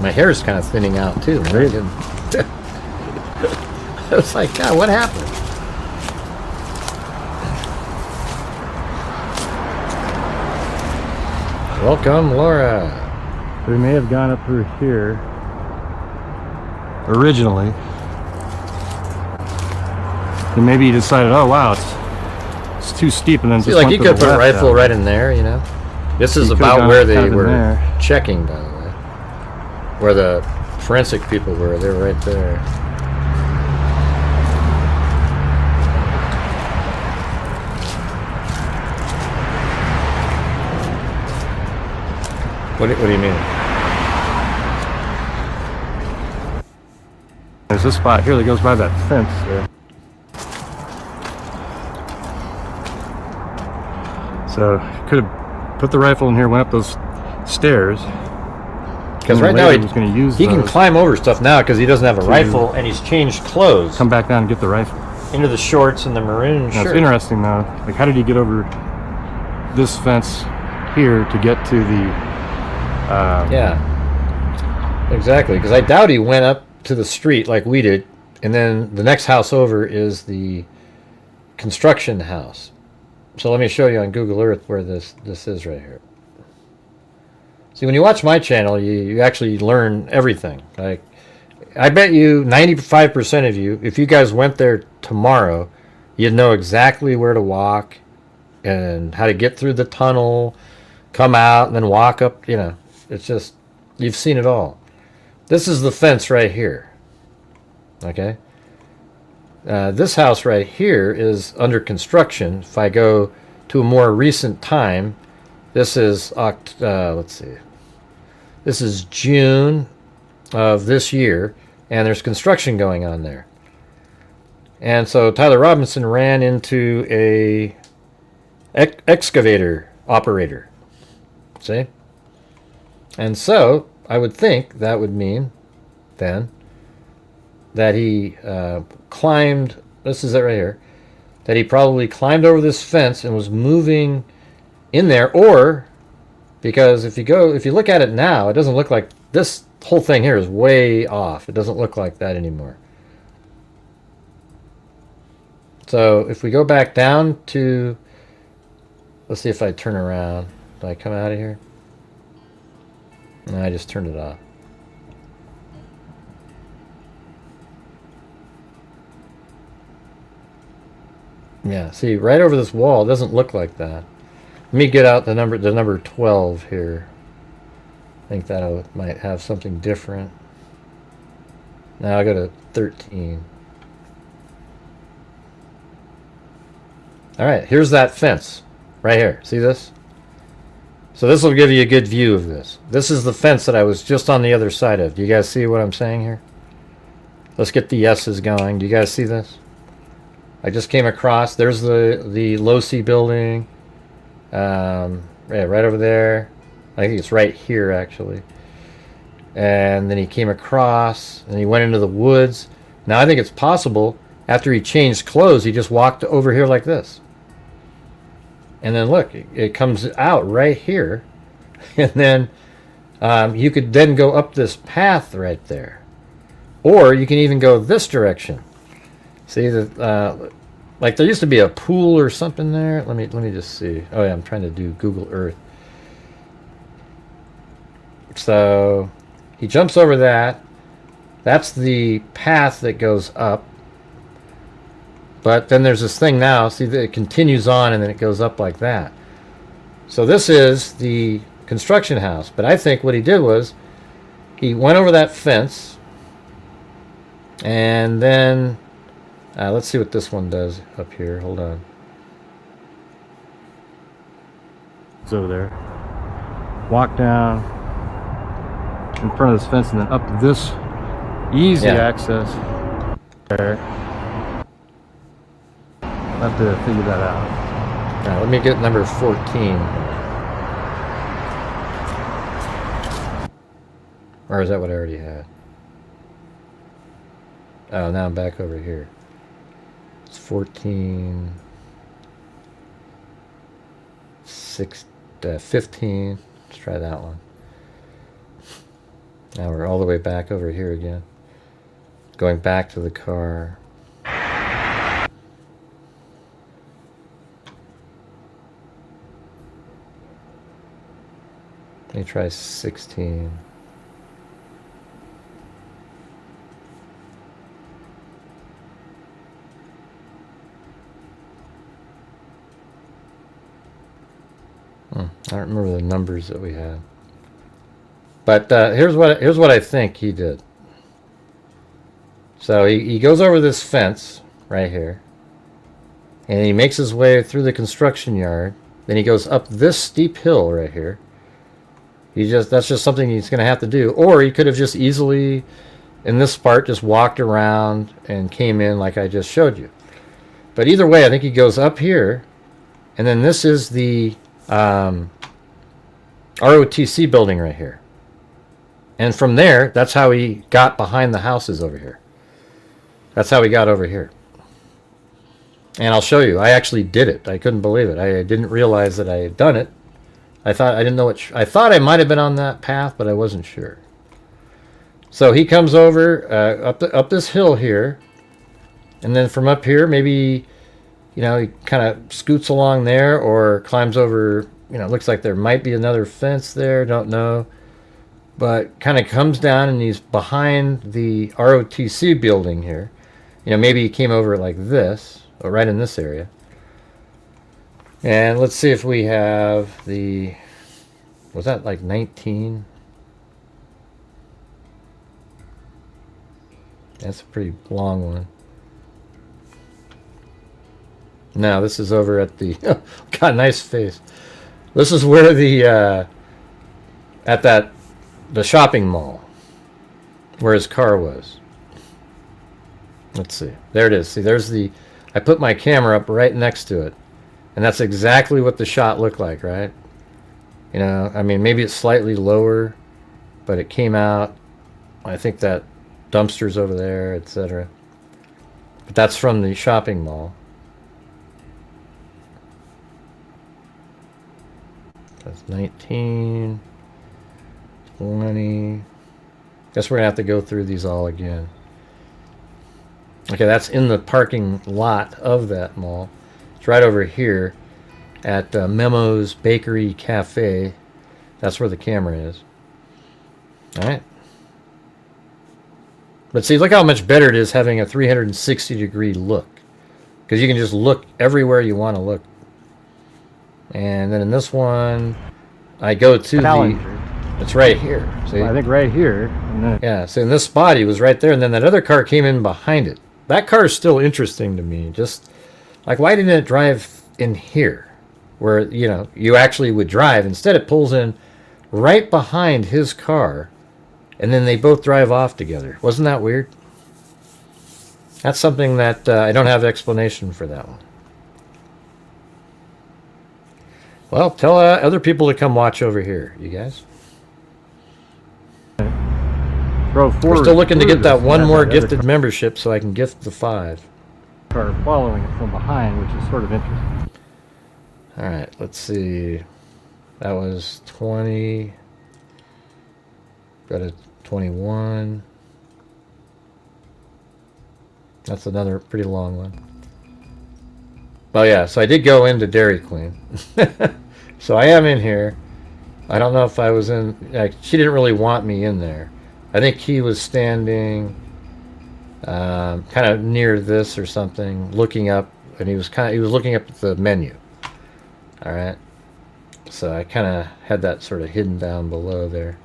My hair is kind of thinning out too. Right? I was like, God, what happened? Welcome, Laura. We may have gone up through here originally. And maybe he decided, oh wow, it's too steep, and then See, just like you could put a rifle right in there, you know. This is about where they were checking, by the way. Where the forensic people were. They were right there. What do you mean? There's a spot here that goes by that fence there. So could have put the rifle in here, went up those stairs. Because right now was going to use he can climb over stuff now because he doesn't have a rifle and he's changed clothes. Come back down and get the rifle. Into the shorts and the maroon shirt. It's interesting though. Like, how did he get over this fence here to get to the? Yeah. Exactly. Because I doubt he went up to the street like we did, and then the next house over is the construction house. So let me show you on Google Earth where this is right here. See, when you watch my channel, you actually learn everything. Like, I bet you 95% of you, if you guys went there tomorrow, you'd know exactly where to walk and how to get through the tunnel, come out, and then walk up. You know, it's just, you've seen it all. This is the fence right here. Okay? This house right here is under construction. If I go to a more recent time, this is, let's see. This is June of this year, and there's construction going on there. And so Tyler Robinson ran into a excavator operator. See? And so I would think that would mean then that he climbed, this is it right here, that he probably climbed over this fence and was moving in there, or because if you look at it now, it doesn't look like, this whole thing here is way off. It doesn't look like that anymore. So if we go back down to, let's see if I turn around. Do I come out of here? No, I just turned it off. Yeah, see, right over this wall, it doesn't look like that. Let me get out the number 12 here. I think that might have something different. Now I go to 13. All right, here's that fence right here. See this? So this will give you a good view of this. This is the fence that I was just on the other side of. Do you guys see what I'm saying here? Let's get the yeses going. Do you guys see this? I just came across. There's the Losi building. Yeah, right over there. I think it's right here actually. And then he came across and he went into the woods. Now I think it's possible after he changed clothes, he just walked over here like this. And then look, it comes out right here. And then you could then go up this path right there. Or you can even go this direction. See, like there used to be a pool or something there. Let me just see. Oh yeah, I'm trying to do Google Earth. So he jumps over that. That's the path that goes up. But then there's this thing now. See, that it continues on and then it goes up like that. So this is the construction house. But I think what he did was he went over that fence. And then let's see what this one does up here. Hold on. It's over there. Walk down in front of this fence and then up this easy access there. I'll have to figure that out. All right, let me get number 14. Or is that what I already had? Oh, now I'm back over here. It's 14. 15. Let's try that one. Now we're all the way back over here again. Going back to the car. Let me try 16. I don't remember the numbers that we had. But here's what I think he did. So he goes over this fence right here. And he makes his way through the construction yard. Then he goes up this steep hill right here. That's just something he's going to have to do. Or he could have just easily, in this part, just walked around and came in like I just showed you. But either way, I think he goes up here. And then this is the ROTC building right here. And from there, that's how he got behind the houses over here. That's how he got over here. And I'll show you. I actually did it. I couldn't believe it. I didn't realize that I had done it. I didn't know what. I thought I might have been on that path, but I wasn't sure. So he comes over up this hill here, and then from up here, maybe, you know, he kind of scoots along there or climbs over. You know, it looks like there might be another fence there. Don't know, but kind of comes down and he's behind the ROTC building here. You know, maybe he came over like this, or right in this area. And let's see if we have the, was that like 19? That's a pretty long one. No, this is over at the, God, nice face. This is where the, at the shopping mall, where his car was. Let's see. There it is. See, there's the, I put my camera up right next to it. And that's exactly what the shot looked like, right? You know, I mean, maybe it's slightly lower, but it came out. I think that dumpster's over there, etc. But that's from the shopping mall. That's 19, 20. Guess we're going to have to go through these all again. Okay, that's in the parking lot of that mall. It's right over here at Memo's Bakery Cafe. That's where the camera is. Alright. But see, look how much better it is having a 360-degree look. Because you can just look everywhere you want to look. And then in this one, I go to the... It's right here. See? Well, I think right here. And then Yeah, so in this spot, he was right there. And then that other car came in behind it. That car is still interesting to me. Just, like, why didn't it drive in here? Where, you know, you actually would drive. Instead, it pulls in right behind his car. And then they both drive off together. Wasn't that weird? That's something that I don't have explanation for that one. Well, tell other people to come watch over here, you guys. We're still looking to get that one more gifted membership so I can gift the 5. Car following it from behind, which is sort of interesting. Alright, let's see. That was 20. Got a 21. That's another pretty long one. Oh yeah, so I did go into Dairy Queen. So I am in here. I don't know if I was in... Like, she didn't really want me in there. I think he was standing kind of near this or something, looking up, and he was looking up at the menu. All right, so I kind of had that sort of hidden down below there.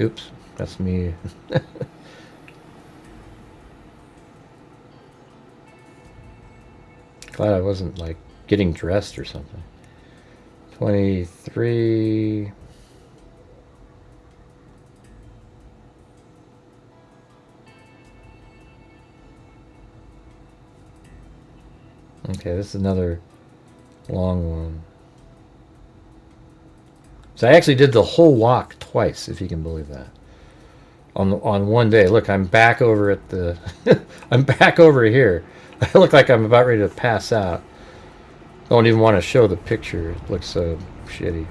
Oops, that's me. Glad I wasn't like getting dressed or something. 23. Okay, this is another long one. So I actually did the whole walk twice, if you can believe that. On one day. Look, I'm back over at the I'm back over here. I look like I'm about ready to pass out. Don't even want to show the picture. It looks so shitty.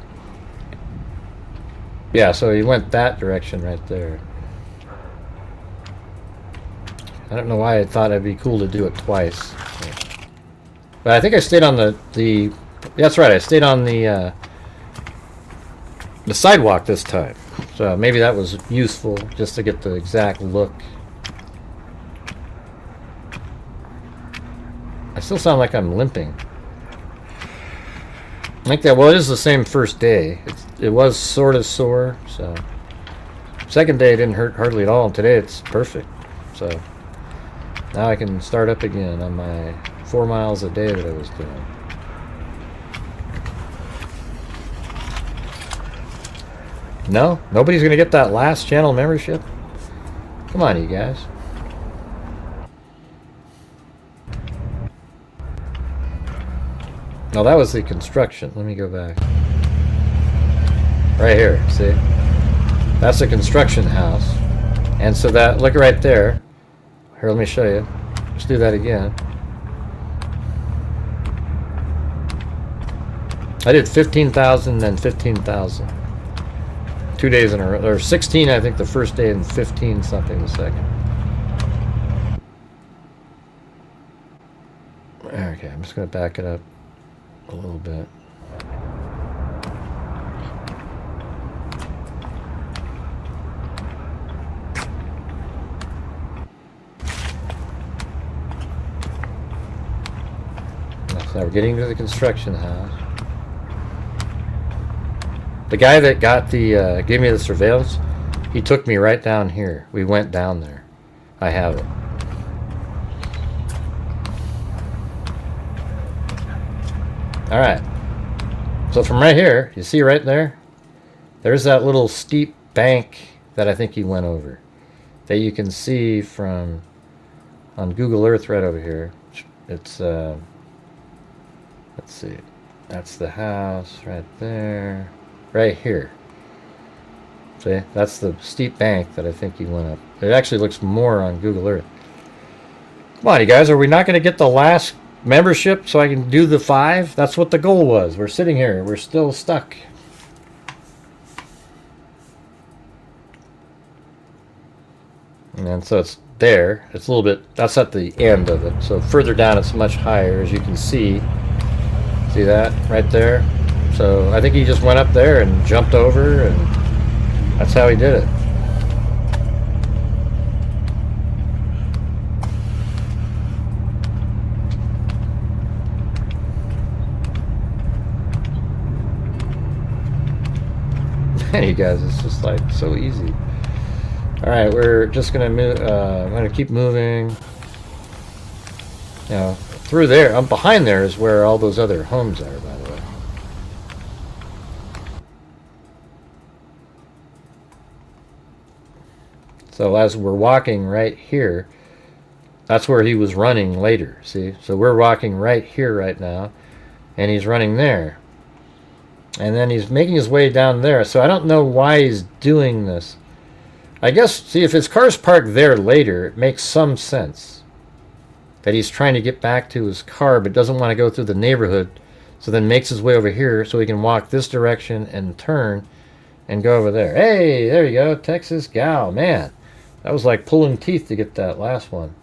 Yeah, so he went that direction right there. I don't know why I thought it'd be cool to do it twice. But I think I stayed on the that's right, I stayed on the sidewalk this time. So maybe that was useful just to get the exact look. I still sound like I'm limping. Like that. Well, it is the same first day. It was sort of sore, so second day it didn't hurt hardly at all, and today it's perfect. So now I can start up again on my 4 miles a day that I was doing. No, nobody's gonna get that last channel membership. Come on, you guys. No, that was the construction. Let me go back. Right here, see? That's a construction house. And so that, look right there. Here, let me show you. Let's do that again. I did 15,000 then 15,000. 2 days in a row. Or 16, I think, the first day, and 15 something the second. Okay, I'm just going to back it up a little bit. So we're getting to the construction house. The guy that got the gave me the surveillance, he took me right down here. We went down there. I have it. All right. So from right here, you see right there, there's that little steep bank that I think he went over, that you can see from on Google Earth right over here. It's let's see, that's the house right there, right here. See, that's the steep bank that I think he went up. It actually looks more on Google Earth. Come on, you guys, are we not going to get the last membership so I can do the 5? That's what the goal was. We're sitting here. We're still stuck. And so it's there. It's a little bit, that's at the end of it. So further down it's much higher, as you can see. See that right there? So I think he just went up there and jumped over, and that's how he did it. You guys, it's just like so easy. All right, we're just gonna move. I'm gonna keep moving. You know, through there. Behind there is where all those other homes are, by the way. So as we're walking right here, that's where he was running later. See, so we're walking right here right now, and he's running there. And then he's making his way down there. So I don't know why he's doing this. I guess, see, if his car's parked there later, it makes some sense that he's trying to get back to his car but doesn't want to go through the neighborhood. So then makes his way over here so he can walk this direction and turn and go over there. Hey, there you go, Texas gal. Man, that was like pulling teeth to get that last one.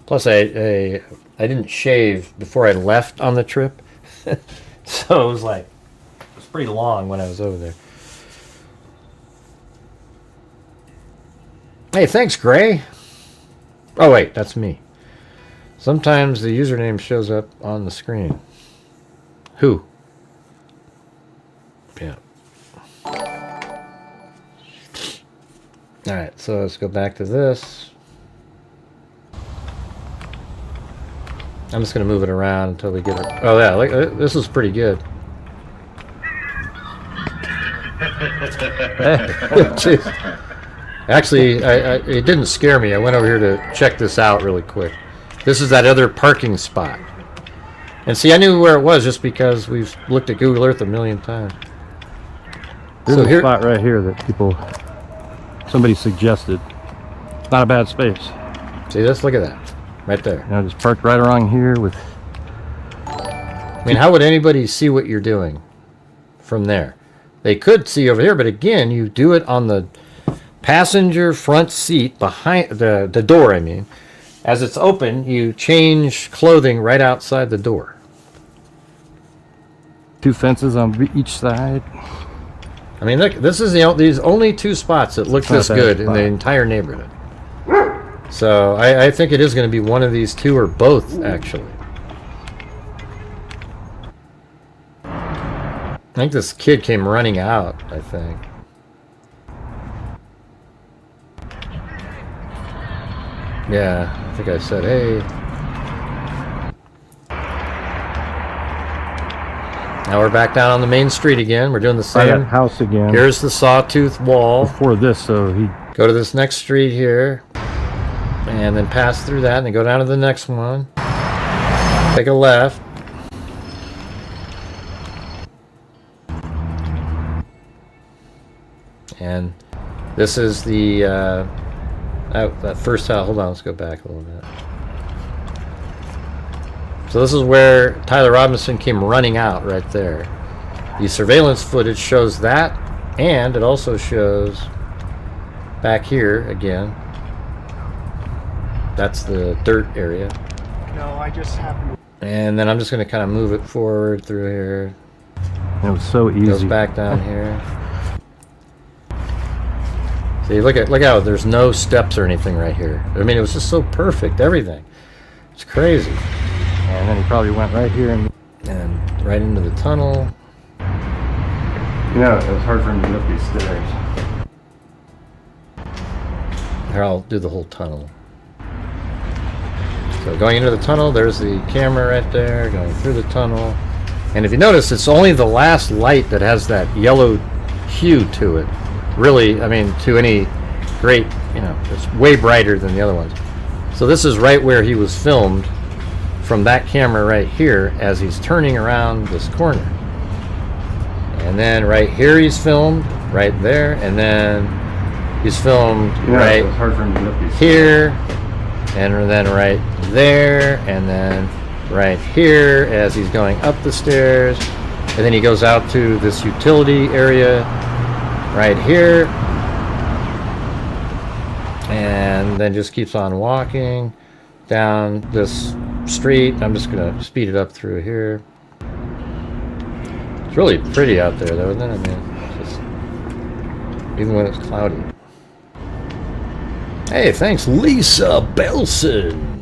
Plus, I didn't shave before I left on the trip, so it was like, it was pretty long when I was over there. Hey, thanks, Gray. Oh wait, that's me. Sometimes the username shows up on the screen. Who? Yeah. All right, so let's go back to this. I'm just going to move it around until we get it. Oh, yeah, like, this is pretty good. Actually, it didn't scare me. I went over here to check this out really quick. This is that other parking spot. And see, I knew where it was just because we've looked at Google Earth a million times. There's a spot right here that somebody suggested. Not a bad space. See this? Look at that. Right there. You know, just parked right around here with... I mean, how would anybody see what you're doing from there? They could see over here, but again, you do it on the passenger front seat behind the door, I mean. As it's open, you change clothing right outside the door. 2 fences on each side. I mean, look, this is these only 2 spots that look this good in the entire neighborhood. So I think it is going to be one of these 2 or both, actually. I think this kid came running out, I think. Yeah, I think I said, hey. Now we're back down on the main street again. We're doing the same house again. Here's the sawtooth wall. Before this, so he go to this next street here, and then pass through that, and then go down to the next one. Take a left. And this is the that first house. Hold on, let's go back a little bit. So this is where Tyler Robinson came running out right there. The surveillance footage shows that, and it also shows back here again. That's the dirt area. No, I just have. And then I'm just going to kind of move it forward through here. it was so easy. Goes back down here. See, look how there's no steps or anything right here. I mean, it was just so perfect, everything. It's crazy. And then he probably went right here and right into the tunnel. you know, it was hard for him to get up these stairs. Here, I'll do the whole tunnel. So going into the tunnel, there's the camera right there, going through the tunnel. And if you notice, it's only the last light that has that yellow hue to it. Really, I mean, to any great, you know, it's way brighter than the other ones. So this is right where he was filmed from that camera right here as he's turning around this corner. And then right here he's filmed, right there, and then he's filmed right here, and then right there, and then right here as he's going up the stairs, and then he goes out to this utility area right here, and then just keeps on walking down this street. I'm just gonna speed it up through here. It's really pretty out there though, isn't it? I mean, it's just, even when it's cloudy. Hey, thanks Lisa Belson.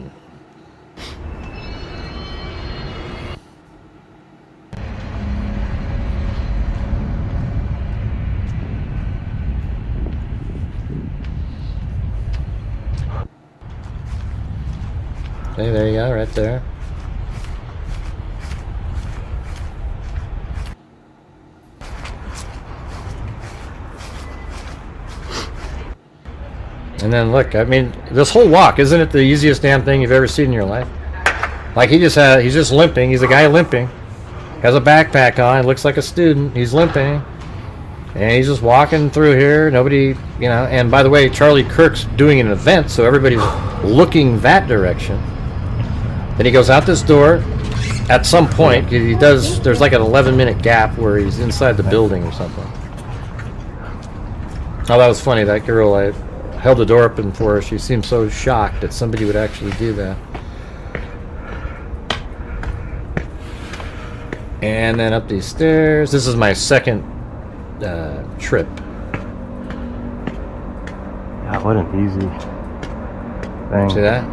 Okay, there you go, right there. And then look, I mean, this whole walk, isn't it the easiest damn thing you've ever seen in your life? Like he's just limping. He's a guy limping. Has a backpack on, looks like a student. He's limping. And he's just walking through here. Nobody, you know, and by the way, Charlie Kirk's doing an event, so everybody's looking that direction. Then he goes out this door. At some point, there's like an 11-minute gap where he's inside the building or something. Oh, that was funny. That girl, I held the door open for her. She seemed so shocked that somebody would actually do that. And then up these stairs. This is my second trip. God, what an easy thing. See that?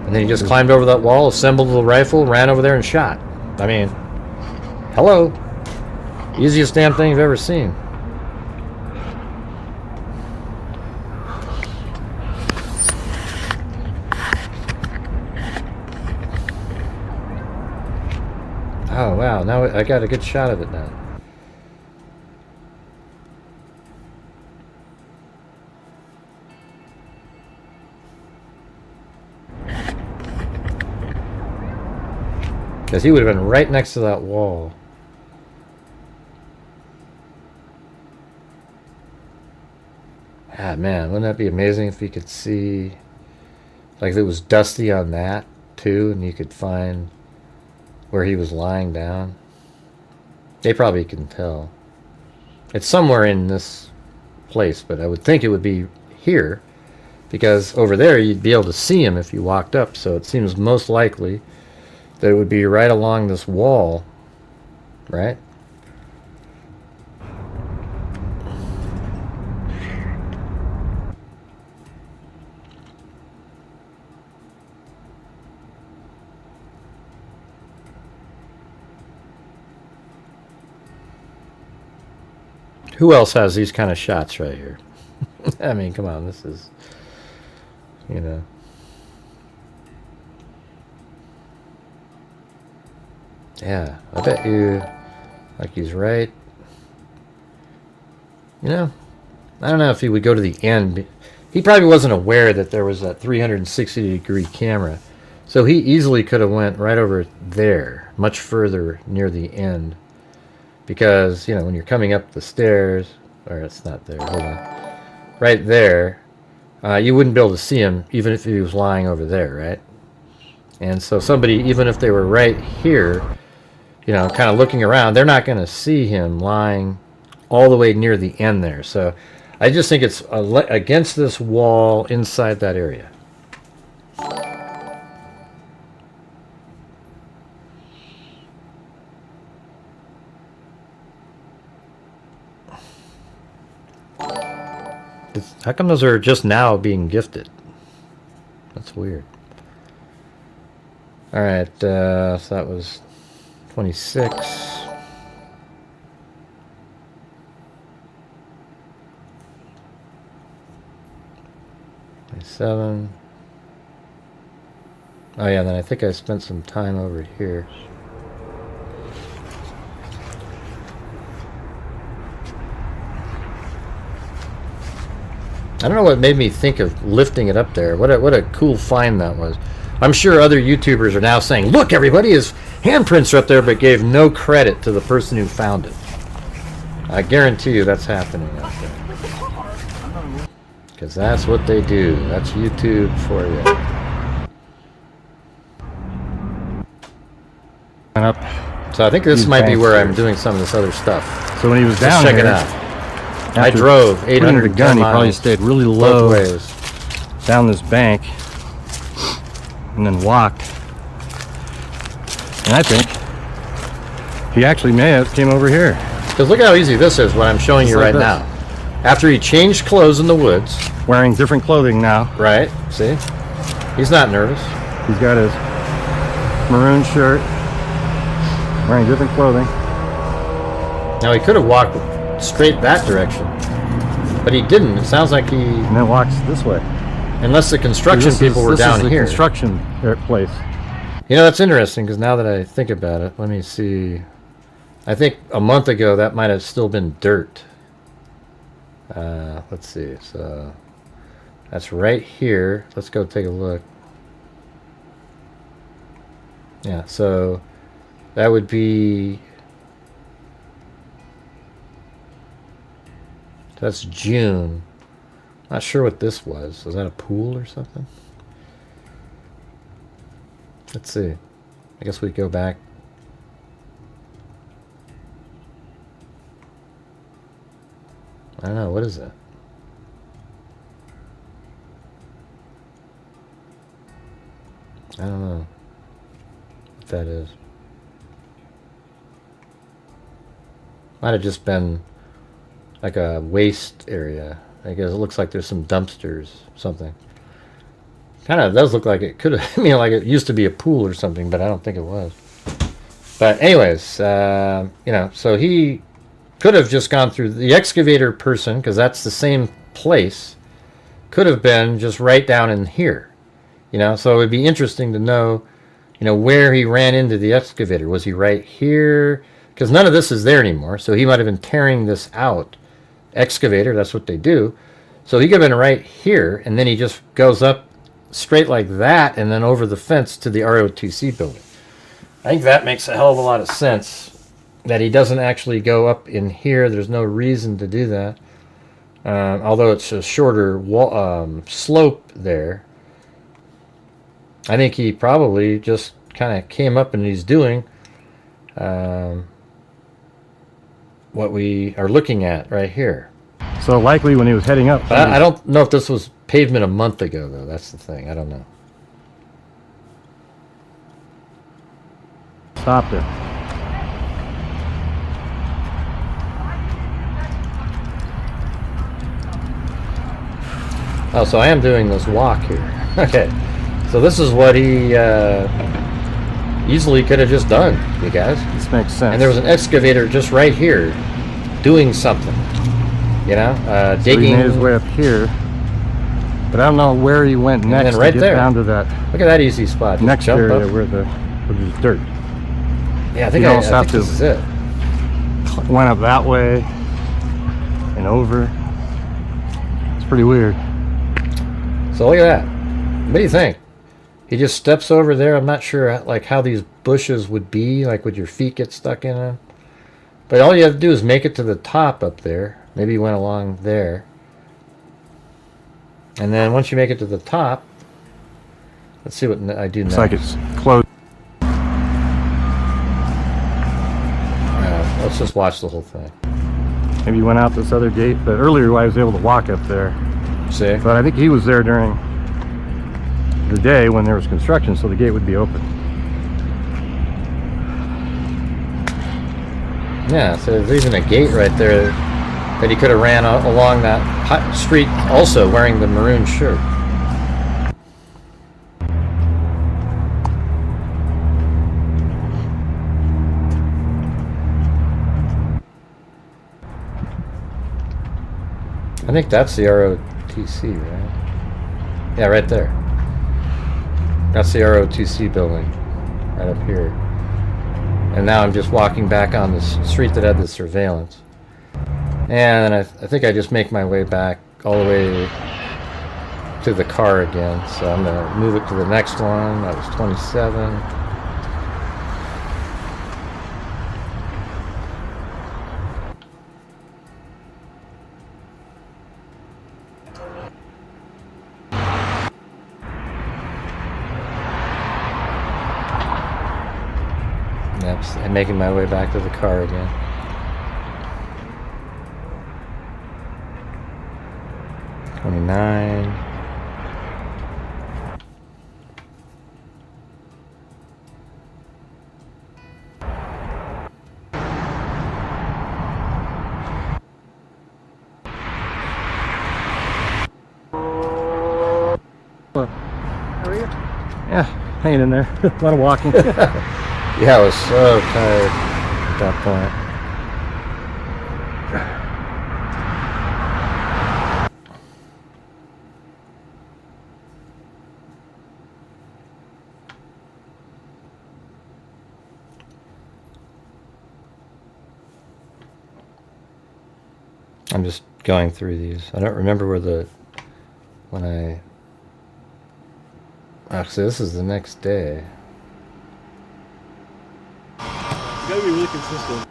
And then he just climbed over that wall, assembled the rifle, ran over there and shot. I mean, hello. Easiest damn thing you've ever seen. Oh wow, now I got a good shot of it now. Because he would have been right next to that wall. Ah man, wouldn't that be amazing if you could see, like if it was dusty on that too, and you could find where he was lying down. They probably can tell. It's somewhere in this place, but I would think it would be here, because over there you'd be able to see him if you walked up, so it seems most likely that it would be right along this wall, right? Who else has these kind of shots right here? I mean, come on, this is, you know. Yeah, I bet you, like he's right. You know, I don't know if he would go to the end. He probably wasn't aware that there was that 360-degree camera. So he easily could have went right over there, much further near the end. Because, you know, when you're coming up the stairs, or it's not there, hold on. Right there, you wouldn't be able to see him even if he was lying over there, right? And so somebody, even if they were right here, you know, kind of looking around, they're not going to see him lying all the way near the end there. So I just think it's against this wall inside that area. How come those are just now being gifted? That's weird. Alright, so that was 26. 27. Oh yeah, then I think I spent some time over here. I don't know what made me think of lifting it up there. What a cool find that was. I'm sure other YouTubers are now saying, look everybody, his handprints are up there, but gave no credit to the person who found it. I guarantee you that's happening out there. Because that's what they do. That's YouTube for you. So I think this might be where I'm doing some of this other stuff. So when he was down check here, it out. I drove 800 the gun, he probably stayed really low down this bank and then walked. And I think he actually may have came over here. Because look how easy this is, what I'm showing you right now. After he changed clothes in the woods. Wearing different clothing now. Right, see? He's not nervous. He's got his maroon shirt, wearing different clothing. Now he could have walked straight that direction, but he didn't. It sounds like he... And then walks this way. Unless the construction people were down here. This is the construction place. You know, that's interesting, because now that I think about it, let me see. I think a month ago that might have still been dirt. Let's see. So that's right here. Let's go take a look. Yeah, so that would be... That's June. Not sure what this was. Was that a pool or something? Let's see. I guess we go back. I don't know. What is that? I don't know what that is. Might have just been like a waste area. I guess it looks like there's some dumpsters, something. Kind of does look like it could have, I mean, like it used to be a pool or something, but I don't think it was. But anyways, you know, so he could have just gone through the excavator person, because that's the same place, could have been just right down in here. You know, so it would be interesting to know, you know, where he ran into the excavator. Was he right here? Because none of this is there anymore, so he might have been tearing this out. Excavator, that's what they do. So he could have been right here, and then he just goes up straight like that and then over the fence to the ROTC building. I think that makes a hell of a lot of sense, that he doesn't actually go up in here. There's no reason to do that, although it's a shorter wall, slope there. I think he probably just kind of came up and he's doing what we are looking at right here. So likely when he was heading up. I don't know if this was pavement a month ago, though. That's the thing. I don't know. Stopped it. Oh, so I am doing this walk here. Okay. So this is what he easily could have just done, you guys. This makes sense. And there was an excavator just right here doing something. You know, So he digging. made his way up here, but I don't know where he went And next then right to get there. down to that Look at that easy spot. Just next jump area up. where there's dirt. Yeah, I think, you I almost have think to- this is it. Went up that way and over. It's pretty weird. So look at that. What do you think? He just steps over there. I'm not sure like how these bushes would be, like would your feet get stuck in them? But all you have to do is make it to the top up there. Maybe you went along there. And then once you make it to the top, let's see what I do Looks next. like it's close. Let's just watch the whole thing. Maybe he went out this other gate, but earlier I was able to walk up there. See? But I think he was there during the day when there was construction, so the gate would be open. Yeah, so there's even a gate right there that he could have ran along that street also wearing the maroon shirt. I think that's the ROTC, right? Yeah, right there. That's the ROTC building, right up here. And now I'm just walking back on this street that had the surveillance. And I think I just make my way back all the way to the car again. So I'm going to move it to the next one. That was 27. Yep, I'm making my way back to the car again. $29. Yeah, hanging in there. A lot of walking. Yeah, I was so tired at that point. I'm just going through these. I don't remember actually this is the next day. You gotta be really consistent.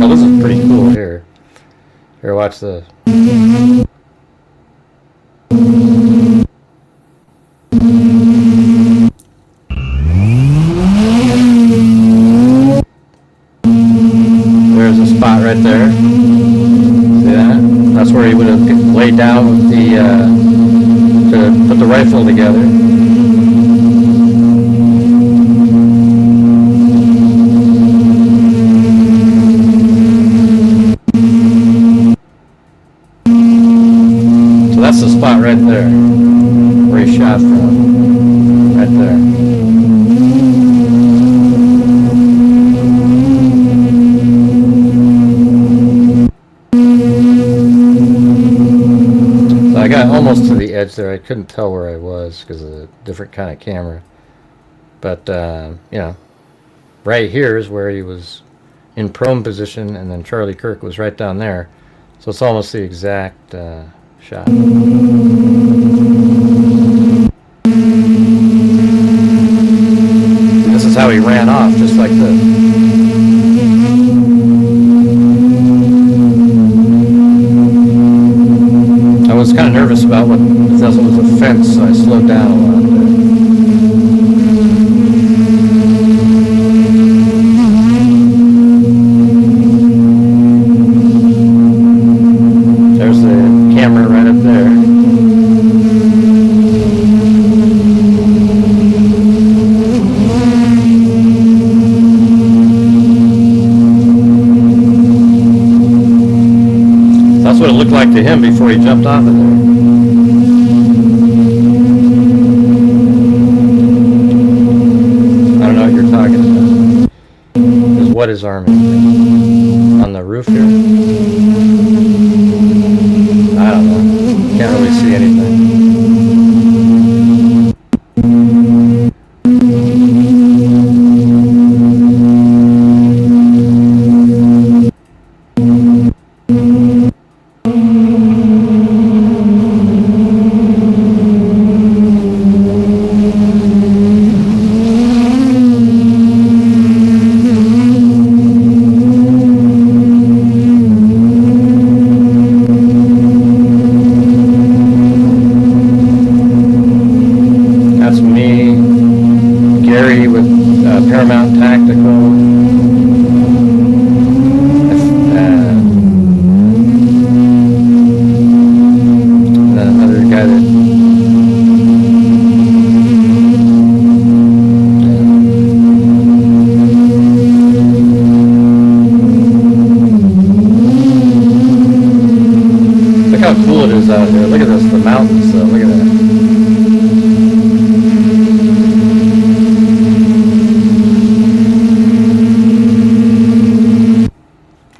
Oh, this is pretty cool here. Here, watch this. There's a spot right there. See that? That's where he would have laid down with to put the rifle together. So that's the spot right there where he shot from. Right there. So I got almost to the edge there. I couldn't tell where I was because of the different kind of camera. But, you know, right here is where he was in prone position, and then Charlie Kirk was right down there. So it's almost the exact shot. This is how he ran off, just like this. I was kind of nervous about if this was a fence, so I slowed down a lot there. There's the camera right up there. That's what it looked like to him before he jumped off of there. I don't know what you're talking about. His What is arming? On the roof here? I don't know. Can't really see anything.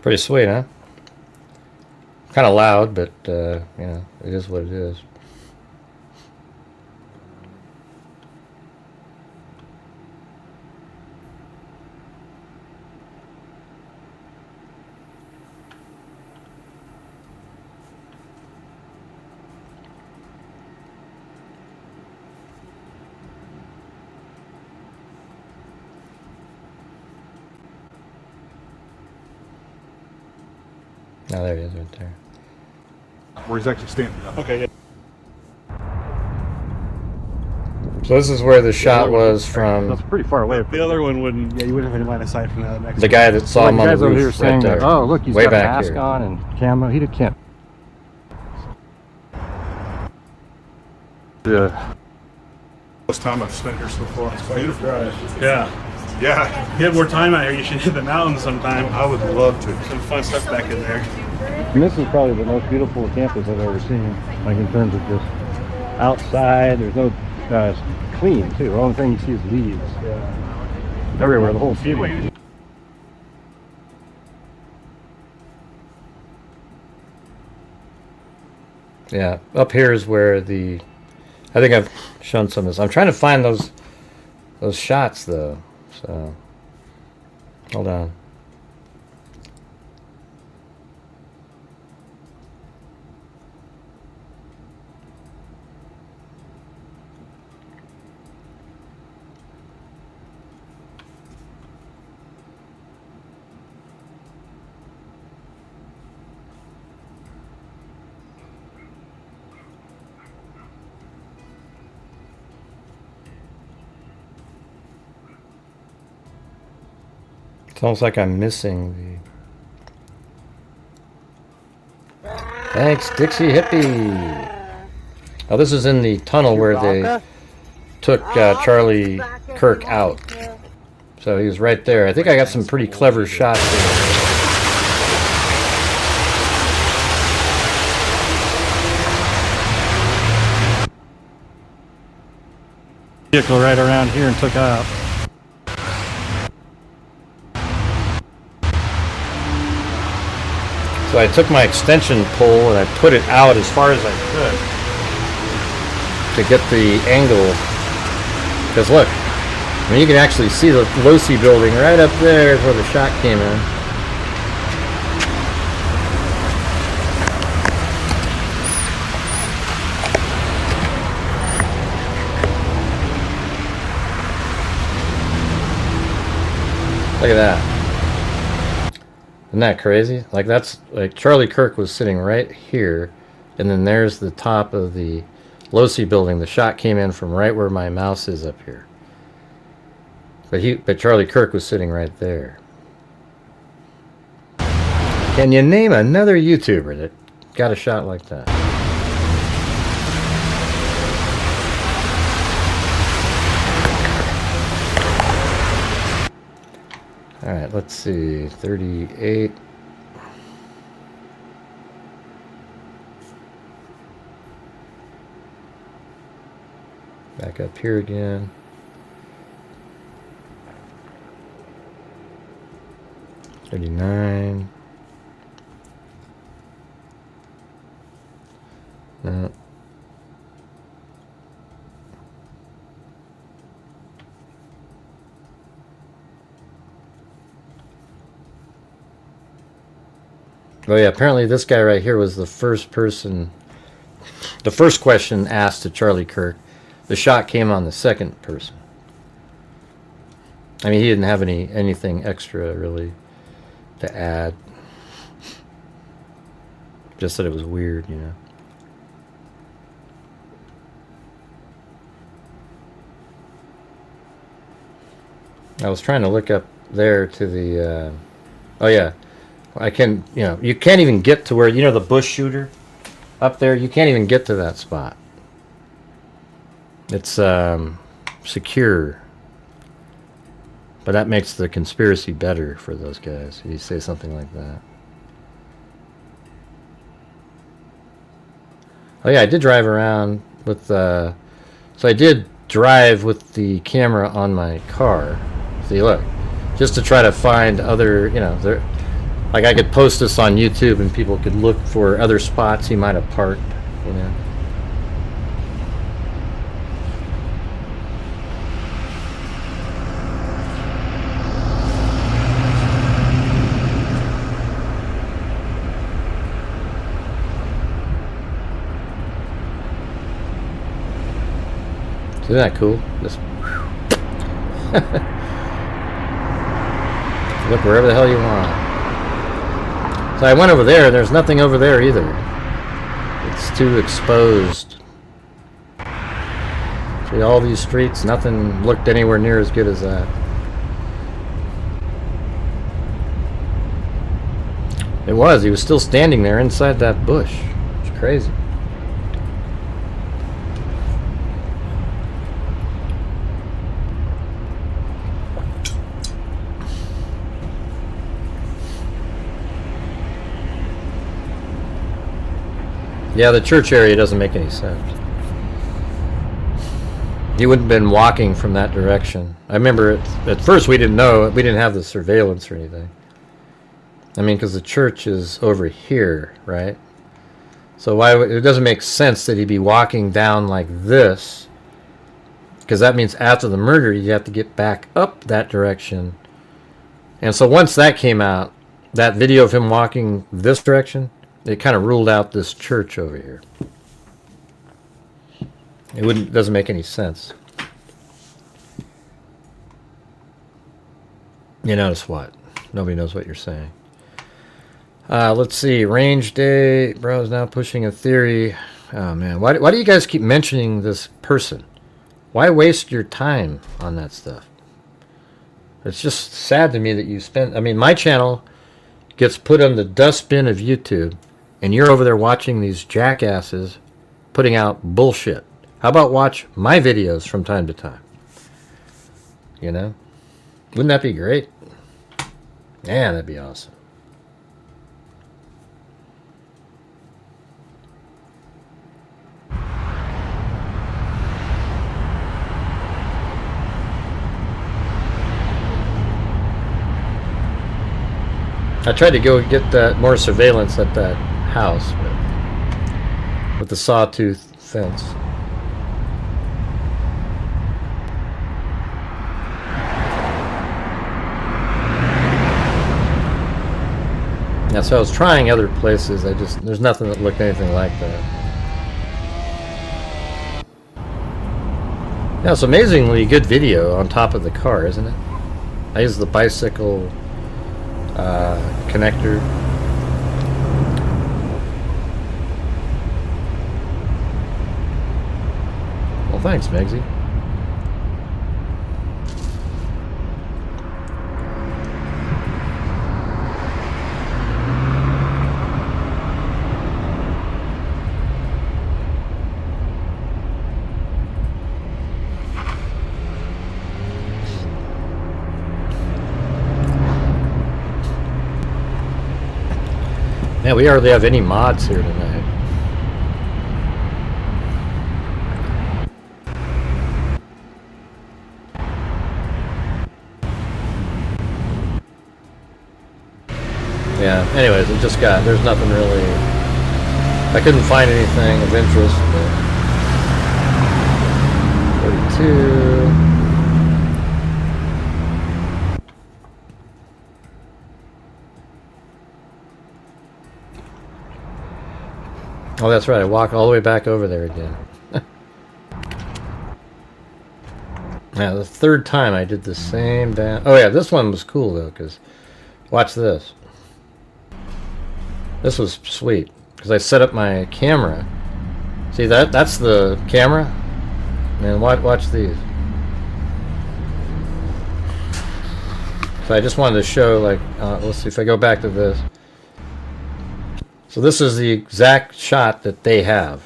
Pretty sweet, huh? Kind of loud, but you know, it is what it is. Oh, there he is right there. Where he's actually standing up. Okay, yeah. So this is where the shot was from. That's pretty far away. The other one wouldn't. Yeah, you wouldn't have any line of sight from that next. The guy that saw him on the over here roof saying right there. that, oh, look, he's way got a back mask here. on and camo. He can't. Yeah. Most time I've spent here so far. It's quite beautiful. Yeah. Yeah. If you have more time out here, you should hit the mountains sometime. I would love to. Some fun stuff back in there. And this is probably the most beautiful campus I've ever seen. Like in terms of just outside, there's no clean too. The only thing you see is leaves. Yeah. Everywhere, the whole city. Yeah, up here is where the. I think I've shown some of this. I'm trying to find those shots though. So hold on. It's almost like I'm missing the... Thanks, Dixie Hippie! Oh, this is in the tunnel where they took Charlie Kirk out. So he was right there. I think I got some pretty clever shots there. Vehicle right around here and took out. So I took my extension pole and I put it out as far as I could to get the angle. Because look, I mean, you can actually see the Losi building right up there where the shot came in. Look at that. Isn't that crazy? Like that's like Charlie Kirk was sitting right here, and then there's the top of the Losi building. The shot came in from right where my mouse is up here. But Charlie Kirk was sitting right there. Can you name another YouTuber that got a shot like that? All right, let's see, 38. Back up here again. 39. No. Oh yeah, apparently this guy right here was the first person, the first question asked to Charlie Kirk. The shot came on the second person. I mean, he didn't have anything extra really to add. Just that it was weird, you know. I was trying to look up there to the, oh yeah, I can, you know, you can't even get to where, you know, the bush shooter up there, you can't even get to that spot. It's secure. But that makes the conspiracy better for those guys. You say something like that. Oh yeah, I did drive around with, so I did drive with the camera on my car. See, look, just to try to find other, you know, there, like I could post this on YouTube and people could look for other spots he might have parked, you know. Isn't that cool? Just look wherever the hell you want. So I went over there, and there's nothing over there either. It's too exposed. See, all these streets, nothing looked anywhere near as good as that. It was. He was still standing there inside that bush. It's crazy. Yeah, the church area doesn't make any sense. He wouldn't have been walking from that direction. I remember at first we didn't know, we didn't have the surveillance or anything. I mean, because the church is over here, right? So why it doesn't make sense that he'd be walking down like this, because that means after the murder you'd have to get back up that direction. And so once that came out, that video of him walking this direction, it kind of ruled out this church over here. It doesn't make any sense. You notice what? Nobody knows what you're saying. Let's see. Range day. Bro is now pushing a theory. Oh man, why do you guys keep mentioning this person? Why waste your time on that stuff? It's just sad to me that you spend. I mean, my channel gets put on the dustbin of YouTube. And you're over there watching these jackasses putting out bullshit. How about watch my videos from time to time? You know? Wouldn't that be great? Man, that'd be awesome. I tried to go get that more surveillance at that house, but with the sawtooth fence. Yeah, so I was trying other places. There's nothing that looked anything like that. Yeah, it's amazingly good video on top of the car, isn't it? I use the bicycle connector. Well, thanks, Megsy. Yeah, we hardly have any mods here tonight. Yeah, anyways, it just got, there's nothing really, I couldn't find anything of interest. But 42. Oh, that's right, I walk all the way back over there again. Yeah, the third time I did the same damn... Oh yeah, this one was cool though, because... Watch this. This was sweet, because I set up my camera. See that? That's the camera. And watch these. So I just wanted to show, like... let's see if I go back to this. So this is the exact shot that they have.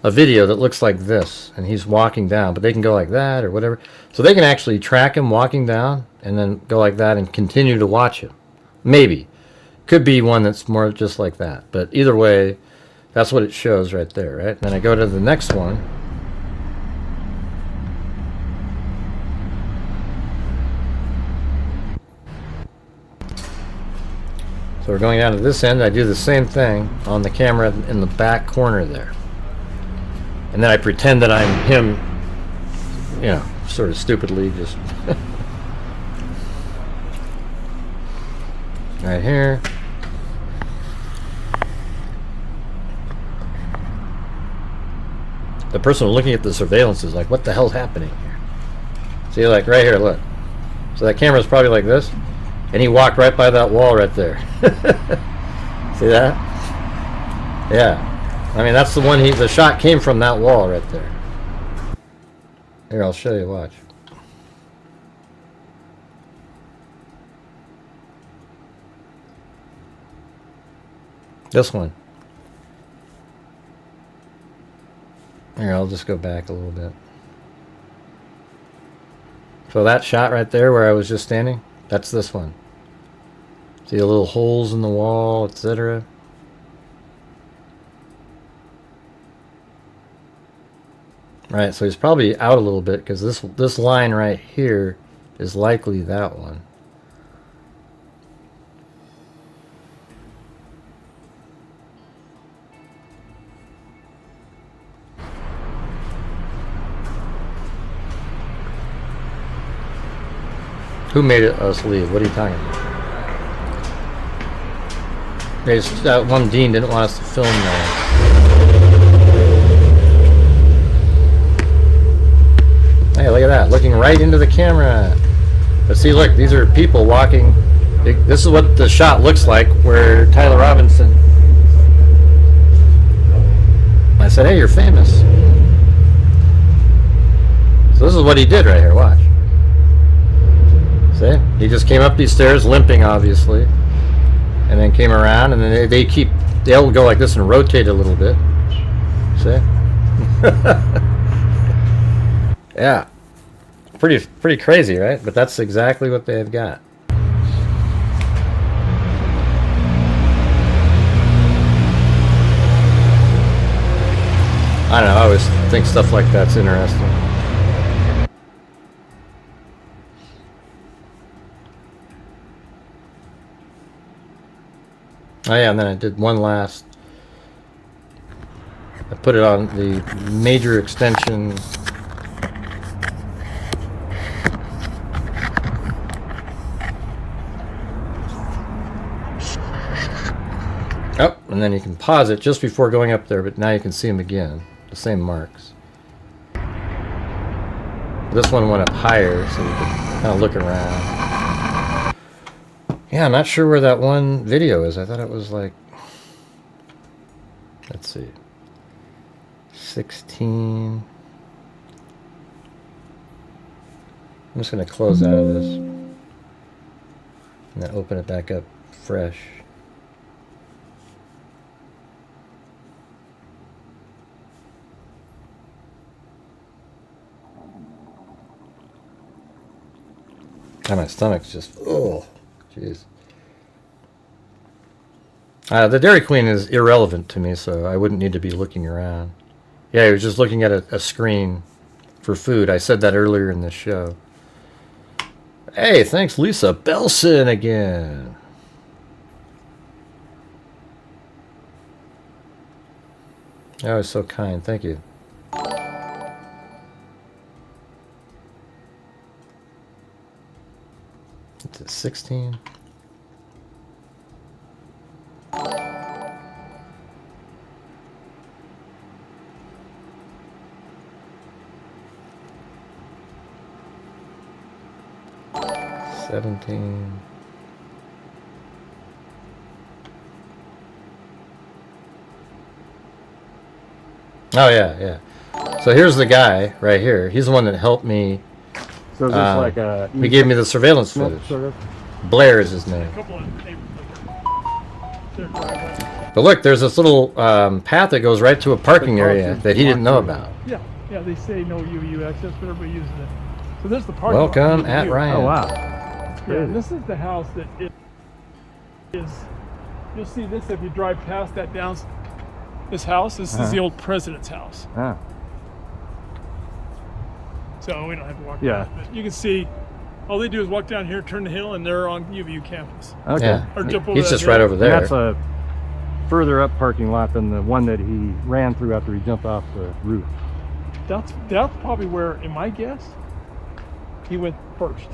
A video that looks like this, and he's walking down, but they can go like that or whatever. So they can actually track him walking down and then go like that and continue to watch him. Maybe. Could be one that's more just like that. But either way, that's what it shows right there, right? And then I go to the next one. So we're going down to this end. I do the same thing on the camera in the back corner there. And then I pretend that I'm him, you know, sort of stupidly just right here. The person looking at the surveillance is like, what the hell's happening here? See, like right here, look. So that camera's probably like this, and he walked right by that wall right there. See that? Yeah. I mean, that's the one the shot came from that wall right there. Here, I'll show you, watch. This one. Here, I'll just go back a little bit. So that shot right there where I was just standing, that's this one. See the little holes in the wall, etc. Right, so he's probably out a little bit because this line right here is likely that one. Who made us leave? What are you talking about? That one dean didn't want us to film that. Hey, look at that, looking right into the camera. But see, look, these are people walking. This is what the shot looks like where Tyler Robinson. I said, hey, you're famous. So this is what he did right here, watch. See? He just came up these stairs, limping obviously. And then came around, and then they'll go like this and rotate a little bit. See? Yeah, pretty crazy, right? But that's exactly what they've got. I don't know, I always think stuff like that's interesting. Oh yeah, and then I did one last. I put it on the major extension. Oh, and then you can pause it just before going up there, but now you can see them again. The same marks. This one went up higher, so you can kind of look around. Yeah, I'm not sure where that one video is. I thought it was like... Let's see. 16... I'm just going to close out of this. And then open it back up fresh. And my stomach's just, oh, jeez. The Dairy Queen is irrelevant to me, so I wouldn't need to be looking around. Yeah, he was just looking at a screen for food. I said that earlier in this show. Hey, thanks, Lisa Belson again. Oh, so kind. Thank you. It's a 16. $17. Oh yeah, yeah. So here's the guy right here. He's the one that helped me. So is this like a... He gave me the surveillance footage. Sort of? Blair is his name. A couple of neighbors live here. But look, there's this little path that goes right to a parking area that he didn't know about. Yeah, yeah, they say no UVU access, but everybody uses it. So there's the parking lot Welcome for at UVU. Ryan. Oh, wow. Yeah, and this is the house that is. You'll see this if you drive past that down. This house. This is the old president's house. Ah. So we don't have to walk. Yeah. past, but you can see. All they do is walk down here, turn the hill, and they're on UVU campus. Okay. Yeah. Or jump over He's that just hill. right over And there. that's a further up parking lot than the one that he ran through after he jumped off the roof. That's probably where, in my guess, he went first.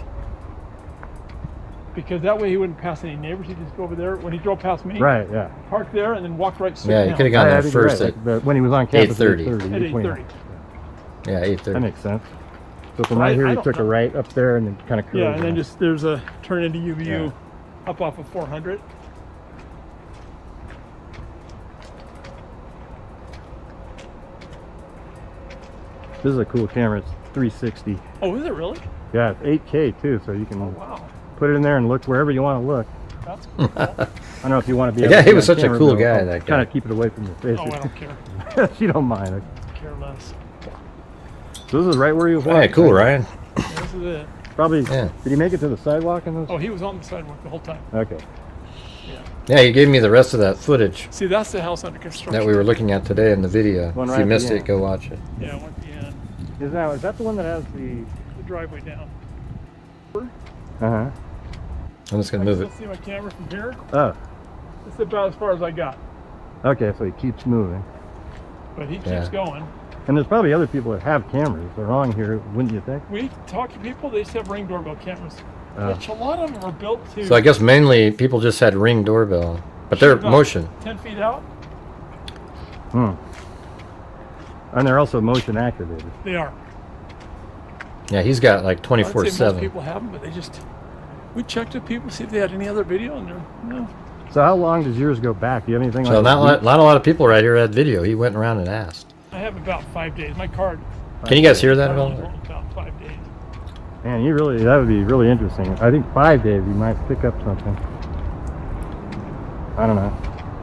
Because that way he wouldn't pass any neighbors. He'd just go over there. When he drove past me, Right, yeah. parked there, and then walked right straight Yeah, down. you could have gone I there think you're first right. at Like when he was on campus 8:30. At between 8:30. yeah, 8:30. That makes sense. So from right here, I he don't took a know. right up there and then kind of curved. Yeah, and then around. just there's a turn into UVU up off of 400. This is a cool camera. It's 360. Oh, is it really? Yeah, it's 8K too, so you can Oh, wow. put it in there and look wherever you want to look. That's cool. I don't know if you want to be. Yeah, able to he see was on such a camera, cool but guy, I'll that guy. Kind of keep it away from your face. Oh, I don't care. She don't mind. Care less. So this is right where he was Hey, walking. cool, Ryan. This is it. Probably. Yeah. Did he make it to the sidewalk in those? Oh, he was on the sidewalk the whole time. Okay. Yeah, he gave me the rest of that footage See, that's the house under construction. that we were looking at today in the video. One If right you at missed the it, end. go watch it. Yeah, I went at the end. Is that the one that has the? The driveway down. Uh I'm just I gonna can move still it. see my camera from here. huh. It's about as far as I got. Oh. Okay, so he keeps moving. But he keeps Yeah. going. And there's probably other people that have cameras along here, wouldn't you think? We talk to people, they just have Ring doorbell cameras. Oh. Which a lot of them are built to So I guess mainly people just had Ring doorbell, but they're about motion. 10 feet out. Hmm. And they're also motion activated. They are. Yeah, he's got like I'd say most 24/7. people have them, but they just. We checked with people, see if they had any other video, and they're no. So how long does yours go back? Do you have anything So like not a lot of people right here had video. He went around and asked. I have about 5 days. My card. Can you guys hear that at card all? is about 5 days. Man, that would be really interesting. I think 5 days you might pick up something. I don't know.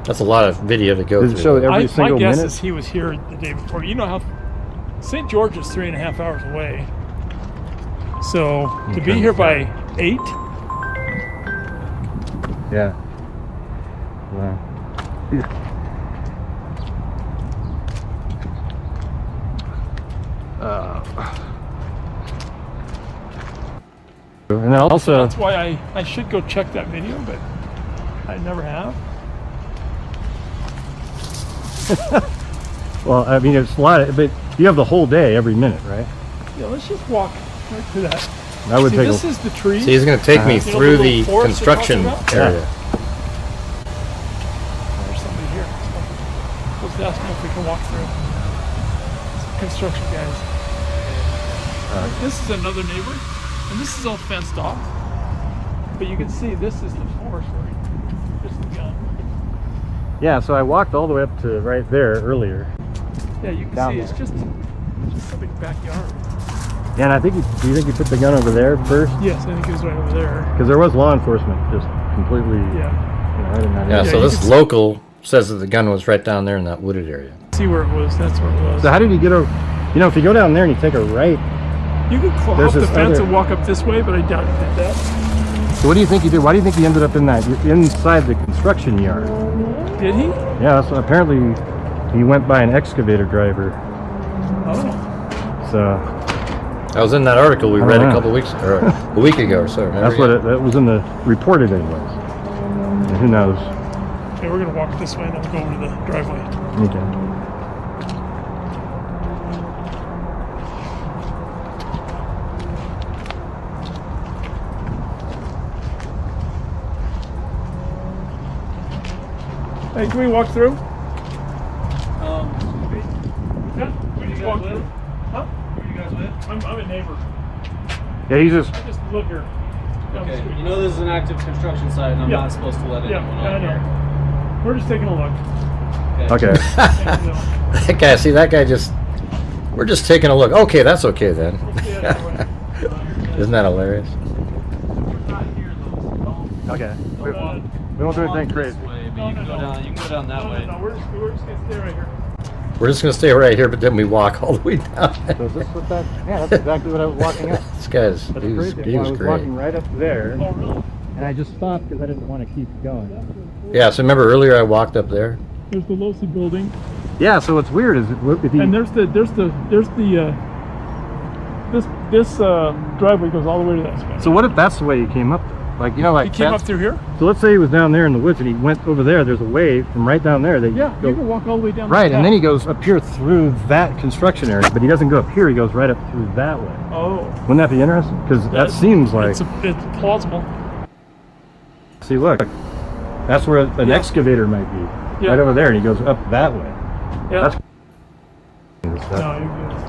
That's a lot of video to go Does it through. show though. every My single guess minute? is he was here the day before. You know how St. George is 3.5 hours away. So to be here by 8, Yeah. Wow. And then also, that's why I should go check that video, but I never have. well, I mean, it's a lot of, but you have the whole day every minute, right? Yeah, let's just walk right to that. That would See, take this a, is the tree. So he's going to take me You know through the the little forest they're construction talking area. There's somebody here. Let's ask them if we can walk through. Some construction guys. This is another neighbor, and this is all fenced off. But you can see this is the forest where he just the gun. yeah, so I walked all the way up to right there earlier. Yeah, you can Down see there. it's just a big backyard. Yeah, and I think, do you think you put the gun over there first? Yes, I think it was right over there. Because there was law enforcement just completely, Yeah. right in that Yeah, area. so you this can see- local says that the gun was right down there in that wooded area. See where it was. That's where it was. So how did you get over, if you go down there and you take a right, You could climb There's up the this fence other- and walk up this way, but I doubt you did that. so what do you think you did? Why do you think you ended up in that, inside the construction yard? Did he? Yeah, so apparently he went by an excavator driver, Oh. so I was in that article we I read don't a know. couple weeks or a week ago or so. Remember? that's what that was in the reported anyways. And who knows? Okay, we're gonna walk this way and then we'll go over to the driveway. Okay. Hey, can we walk through? Where do you guys live? Huh? Where do you guys live? I'm a neighbor. Yeah, he's just. I just live here. Down the Okay, street. you know this is an active construction site and I'm Yeah. not supposed to let Yeah, anyone I on here. know. We're just taking a look. Okay. And, you know, That guy, see that guy just. We're just taking a look. Okay, that's okay then. we'll see it anyway. Isn't that hilarious? Okay. We Uh, won't do anything This crazy. way, but you can go down. You can go down that No, way. no, no, we're just gonna stay right here. We're just gonna stay right here, but then we walk all the way down. So is this what that? Yeah, that's exactly what I was walking up. This guy's, That's he was, crazy. he Well, was I was great. walking right up there, Oh, really? and I just stopped because I didn't want to keep going. Yeah, so remember earlier I walked up there? There's the Losi building, Yeah. So what's weird is if he. and there's the this driveway goes all the way to that spot. So what if that's the way he came up? Like He came up through here? So let's say he was down there in the woods and he went over there. There's a way from right down there that Yeah, go, you can walk all the way down. right, the and then he path. goes up here through that construction area, but he doesn't go up here. He goes right up through that way. Oh, Wouldn't that be interesting? Because that seems like. it's plausible. See, look, that's where an Yeah. excavator might be. Yeah. Right over there, and he goes up that way. Yeah. That's. No, you're good.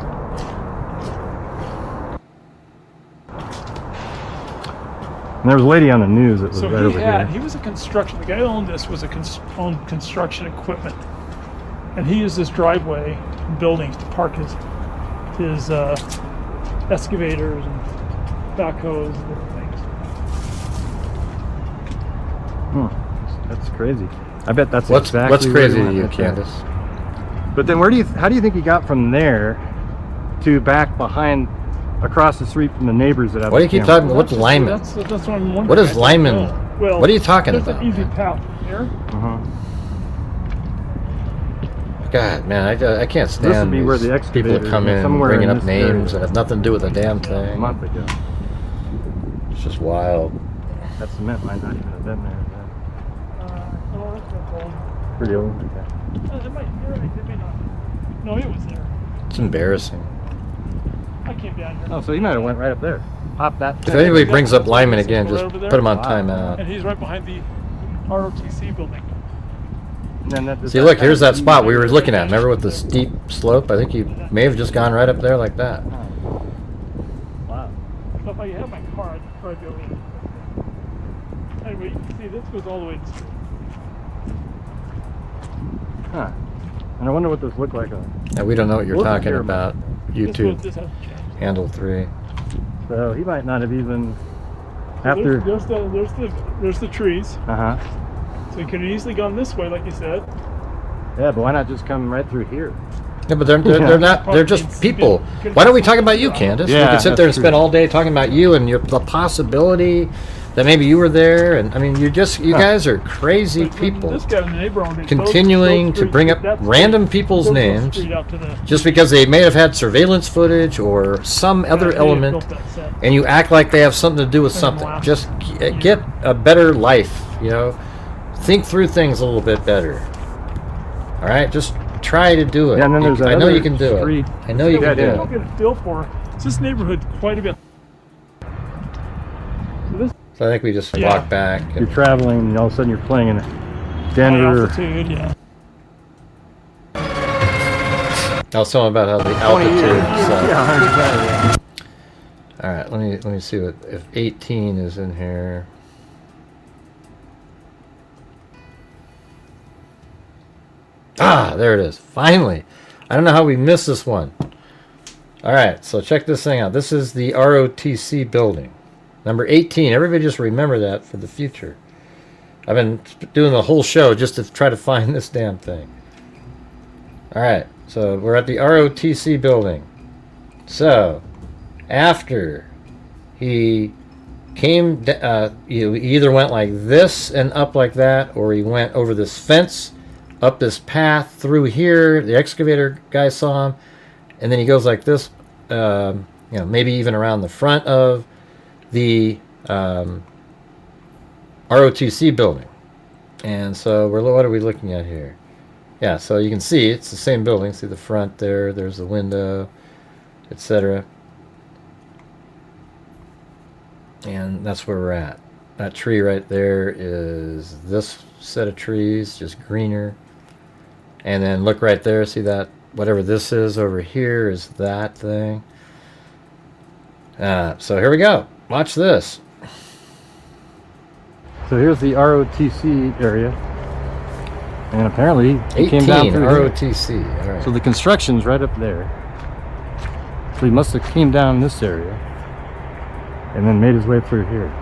And there was a lady on the news that was So right over here. he was a construction. The guy that owned this was owned construction equipment, and he used this driveway and buildings to park his excavators and backhoes and different things. That's crazy. I bet that's What's exactly what's where crazy he to went you, right there. Candace? But then how do you think he got from there to back behind across the street from the neighbors that have Why do you the keep camera? talking? What's lineman? That's what I'm wondering. What is I don't lineman? know. Well, What are you talking there's about? an easy path here. Uh-huh. God, man, I can't This would stand be where these the people that excavator come in somewhere bringing in up this area. names that have nothing to do with the damn A thing. month ago. It's just wild. That cement might not even have been there. Oh, that's not old. Pretty old. It might, you're right, it may not. No, it was there. It's embarrassing. I came down here. Oh, so he might have went right up there. Pop that. If anybody brings up lineman again, Right just over there. put him on Wow. timeout. And he's right behind the ROTC building. And then that, See, look, here's that spot we were looking at. Remember with the steep slope? I think he may have just gone right up there like that. Wow. So if I had my car, I'd probably be able to. Anyway, you can see this goes all the way to the street. Huh. And I wonder what this looked like. Now, we don't know what you're Look at talking here, about. This YouTube, hasn't changed. handle 3. So he might not have even. So After. there's the trees. Uh huh. So you could have easily gone this way, like you said. Yeah, but why not just come right through here? Yeah, but they're not. They're just people. Why don't we talk about you, Candace? Yeah, we could sit there and that's spend true. all day talking about you and the possibility that maybe you were there. And I mean, you guys are crazy But when people. This guy in the neighbor owned it, Continuing those to streets- bring up that's random people's those names street out to the- just because they may have had surveillance footage or some other they built element, that set. and you act like they have something to do with And something. laugh. Just get a better life, you know. Think through things a little bit better. All right, just try to do it. Yeah, and then there's that I know other you can do street. it. I know you Yeah, can we do don't it. get a feel for this neighborhood quite a bit. So this So I think we just Yeah. walk back. You're And, traveling, and all of a sudden you're playing in high Denver. altitude, yeah. I'll tell them about how the altitude. So. Yeah, 100%. All right, let me see what if 18 is in here. Ah, there it is. Finally. I don't know how we missed this one. All right, so check this thing out. This is the ROTC building. Number 18. Everybody just remember that for the future. I've been doing the whole show just to try to find this damn thing. All right, so we're at the ROTC building. So, after he came, he either went like this and up like that, or he went over this fence, up this path through here. The excavator guy saw him, and then he goes like this, maybe even around the front of the ROTC building. And so what are we looking at here? Yeah, so you can see it's the same building. See the front there, there's the window, etc. And that's where we're at. That tree right there is this set of trees, just greener. And then look right there, see that? Whatever this is over here is that thing. So here we go. Watch this. So here's the ROTC area. And apparently he 18 came down through here. ROTC. All right. So the construction's right up there. So he must have came down this area and then made his way through here.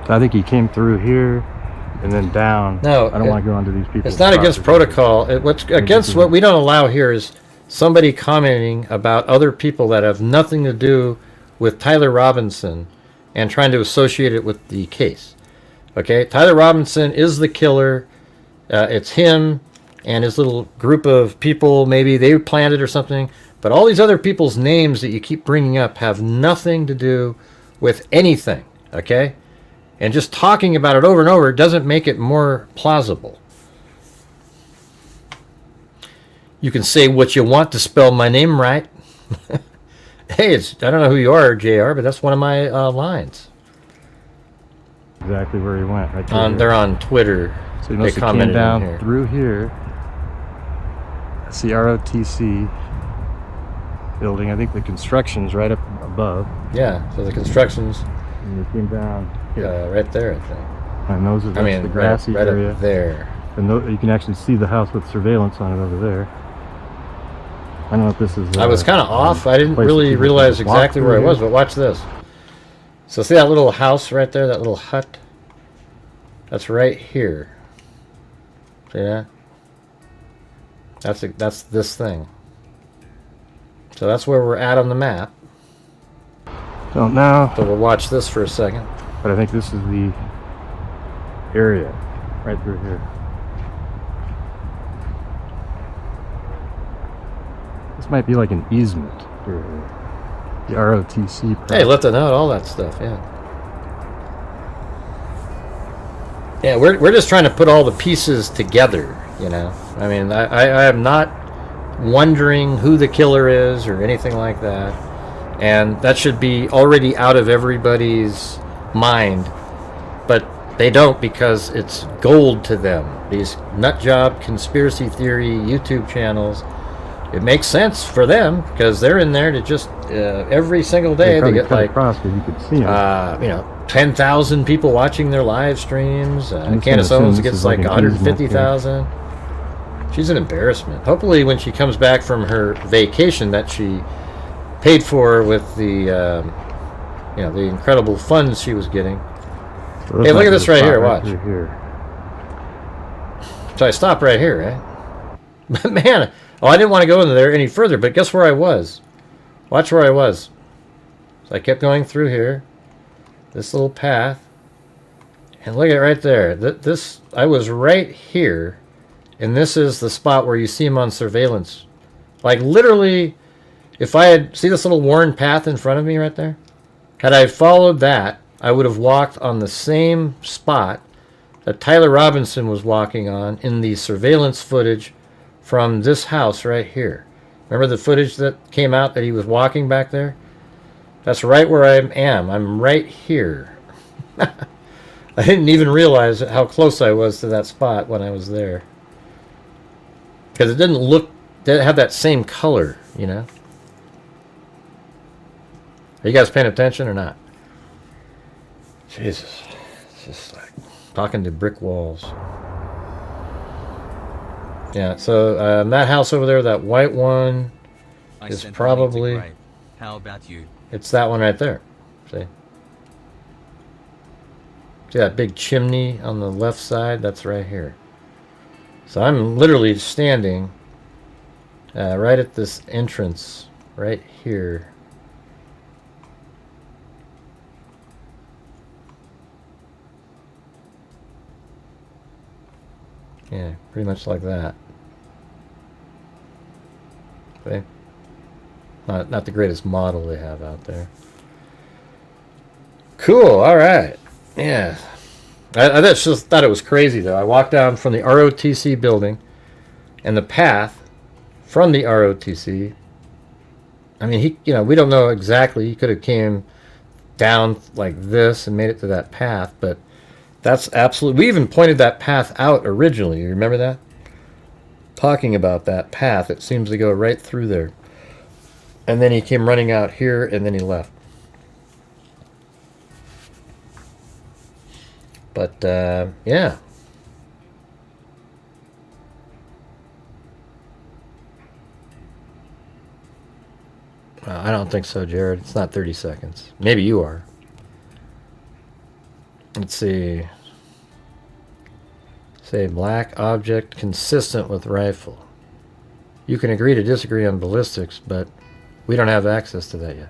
So I think he came through here and then down. No, I don't want to go onto these people. It's not against protocol. What's against what we don't allow here is somebody commenting about other people that have nothing to do with Tyler Robinson and trying to associate it with the case. Okay, Tyler Robinson is the killer. It's him and his little group of people. Maybe they planned it or something. But all these other people's names that you keep bringing up have nothing to do with anything. Okay? And just talking about it over and over doesn't make it more plausible. You can say what you want to spell my name right. Hey, I don't know who you are, JR, but that's one of my lines. Exactly where he went. Right through They're on Twitter. So he must have came down through here. That's the ROTC building. I think the construction's right up above. Yeah, so the construction's And he came down here. right there, I think. And those are the grassy right area. up there. And you can actually see the house with surveillance on it over there. I don't know if this is... I was kind of off. I didn't place really people realize can walk exactly where I through was, here. but watch this. So see that little house right there, that little hut? That's right here. See that? That's this thing. So that's where we're at on the map. Don't know, So we'll watch this for a second. but I think this is the area right through here. This might be like an easement through here. The ROTC. Hey, property. let them know all that stuff, yeah. Yeah, we're just trying to put all the pieces together, you know. I mean, I am not wondering who the killer is or anything like that. And that should be already out of everybody's mind. But they don't, because it's gold to them. These nutjob conspiracy theory YouTube channels. It makes sense for them because they're in there to just every single day they get like across where you could see them. 10,000 people watching their live streams. I'm Candace gonna assume Owens this gets is like like an easement 150,000. She's an embarrassment. Hopefully, when she comes back from her vacation that she paid for with the the incredible funds she was getting. So Hey, look might at be this the right spot here, watch. through here. So I stopped right here, right? But man, I didn't want to go into there any further, but guess where I was? Watch where I was. So I kept going through here, this little path, and look at it right there. I was right here, and this is the spot where you see him on surveillance. Like literally, if I had, see this little worn path in front of me right there? Had I followed that, I would have walked on the same spot that Tyler Robinson was walking on in the surveillance footage from this house right here. Remember the footage that came out that he was walking back there? That's right where I am. I'm right here. I didn't even realize how close I was to that spot when I was there. Because it didn't have that same color, you know? Are you guys paying attention or not? Jesus. It's just like talking to brick walls. Yeah, so that house over there, that white one, I is sent the link to probably... Greg. How about you? It's that one right there. See? See that big chimney on the left side? That's right here. So I'm literally standing right at this entrance right here. Yeah, pretty much like that. See? Not the greatest model they have out there. Cool, alright. Yeah. I just thought it was crazy though. I walked down from the ROTC building And the path from the ROTC, I mean, he, you know, we don't know exactly. He could have came down like this and made it to that path, but that's absolutely, we even pointed that path out originally. You remember that? Talking about that path, it seems to go right through there. And then he came running out here, and then he left. But, yeah. I don't think so, Jared. It's not 30 seconds. Maybe you are. Let's see. Say black object consistent with rifle. You can agree to disagree on ballistics, but we don't have access to that yet.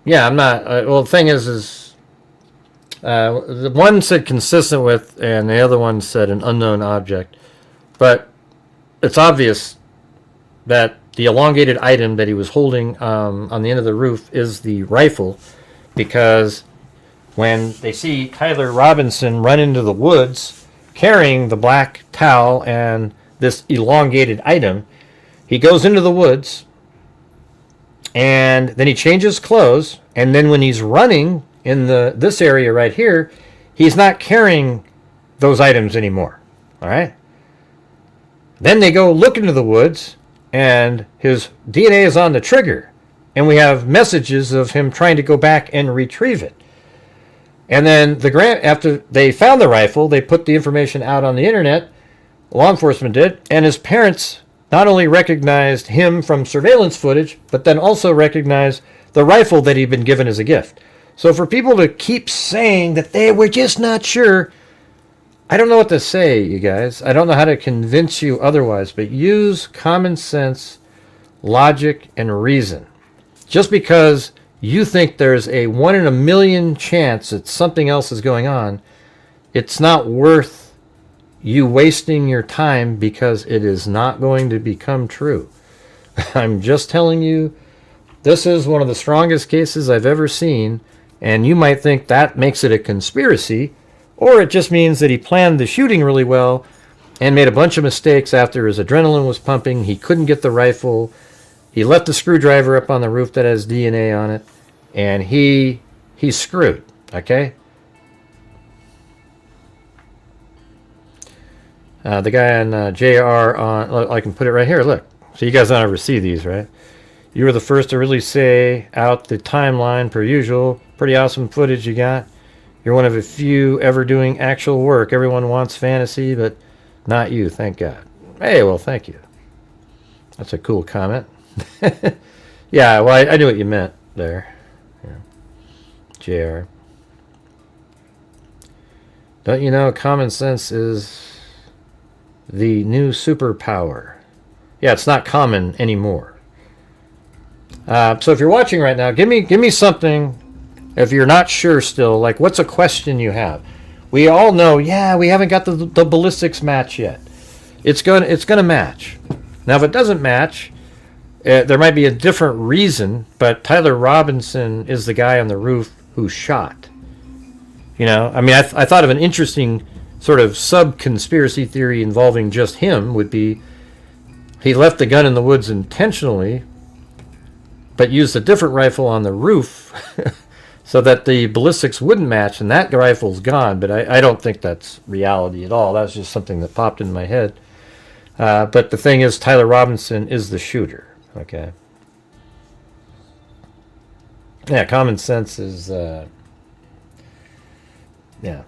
Yeah, I'm not. Well, the thing is the one said consistent with, and the other one said an unknown object. But it's obvious that the elongated item that he was holding on the end of the roof is the rifle, because when they see Tyler Robinson run into the woods carrying the black towel and this elongated item, he goes into the woods and then he changes clothes, and then when he's running in this area right here, he's not carrying those items anymore. All right? Then they go look into the woods, and his DNA is on the trigger, and we have messages of him trying to go back and retrieve it. And then after they found the rifle, they put the information out on the internet, law enforcement did, and his parents not only recognized him from surveillance footage, but then also recognized the rifle that he'd been given as a gift. So for people to keep saying that they were just not sure, I don't know what to say, you guys. I don't know how to convince you otherwise, but use common sense, logic, and reason. Just because you think there's a 1 in a million chance that something else is going on, it's not worth you wasting your time, because it is not going to become true. I'm just telling you, this is one of the strongest cases I've ever seen, and you might think that makes it a conspiracy, or it just means that he planned the shooting really well and made a bunch of mistakes after his adrenaline was pumping. He couldn't get the rifle. He left the screwdriver up on the roof that has DNA on it, and he's screwed, okay? The guy on JR on, I can put it right here, look. So you guys don't ever see these, right? You were the first to really say out the timeline per usual. Pretty awesome footage you got. You're one of a few ever doing actual work. Everyone wants fantasy, but not you, thank God. Hey, well, thank you. That's a cool comment. Yeah, well, I knew what you meant there. Yeah. JR. Don't you know common sense is the new superpower? Yeah, it's not common anymore. So if you're watching right now, give me something. If you're not sure still, like, what's a question you have? We all know, yeah, we haven't got the ballistics match yet. It's gonna match. Now, if it doesn't match, there might be a different reason, but Tyler Robinson is the guy on the roof who shot. You know, I mean, I thought of an interesting sort of sub-conspiracy theory involving just him would be he left the gun in the woods intentionally, but used a different rifle on the roof so that the ballistics wouldn't match, and that rifle's gone. But I don't think that's reality at all. That was just something that popped in my head. But the thing is, Tyler Robinson is the shooter. Okay. Yeah, common sense is, yeah.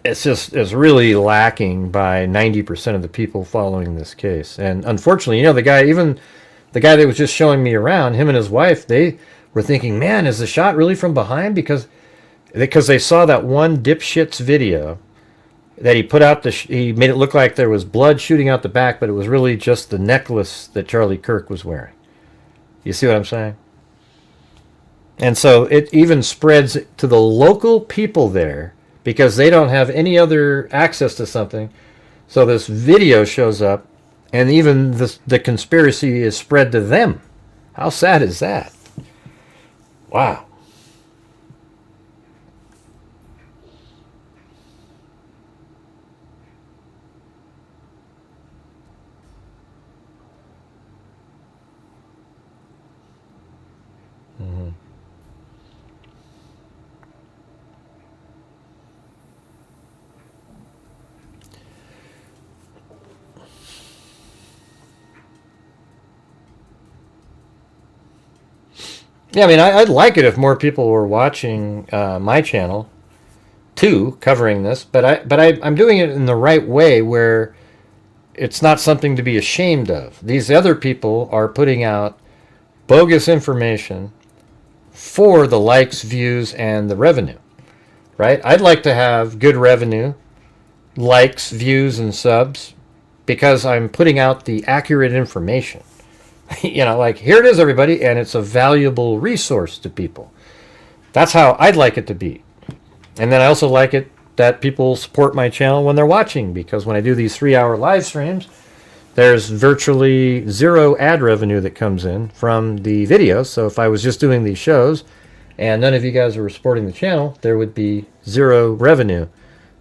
It's really lacking by 90% of the people following this case. And unfortunately, you know, the guy that was just showing me around, him and his wife, they were thinking, man, is the shot really from behind? Because they saw that one dipshit's video that he put out. He made it look like there was blood shooting out the back, but it was really just the necklace that Charlie Kirk was wearing. You see what I'm saying? And so it even spreads to the local people there, because they don't have any other access to something. So this video shows up, and even the conspiracy is spread to them. How sad is that? Wow. Yeah, I mean, I'd like it if more people were watching my channel too, covering this. But I'm doing it in the right way, where it's not something to be ashamed of. These other people are putting out bogus information for the likes, views, and the revenue, right? I'd like to have good revenue, likes, views, and subs, because I'm putting out the accurate information. You know, like, here it is, everybody, and it's a valuable resource to people. That's how I'd like it to be. And then I also like it that people support my channel when they're watching, because when I do these 3-hour live streams, there's virtually zero ad revenue that comes in from the videos. So if I was just doing these shows and none of you guys were supporting the channel, there would be zero revenue,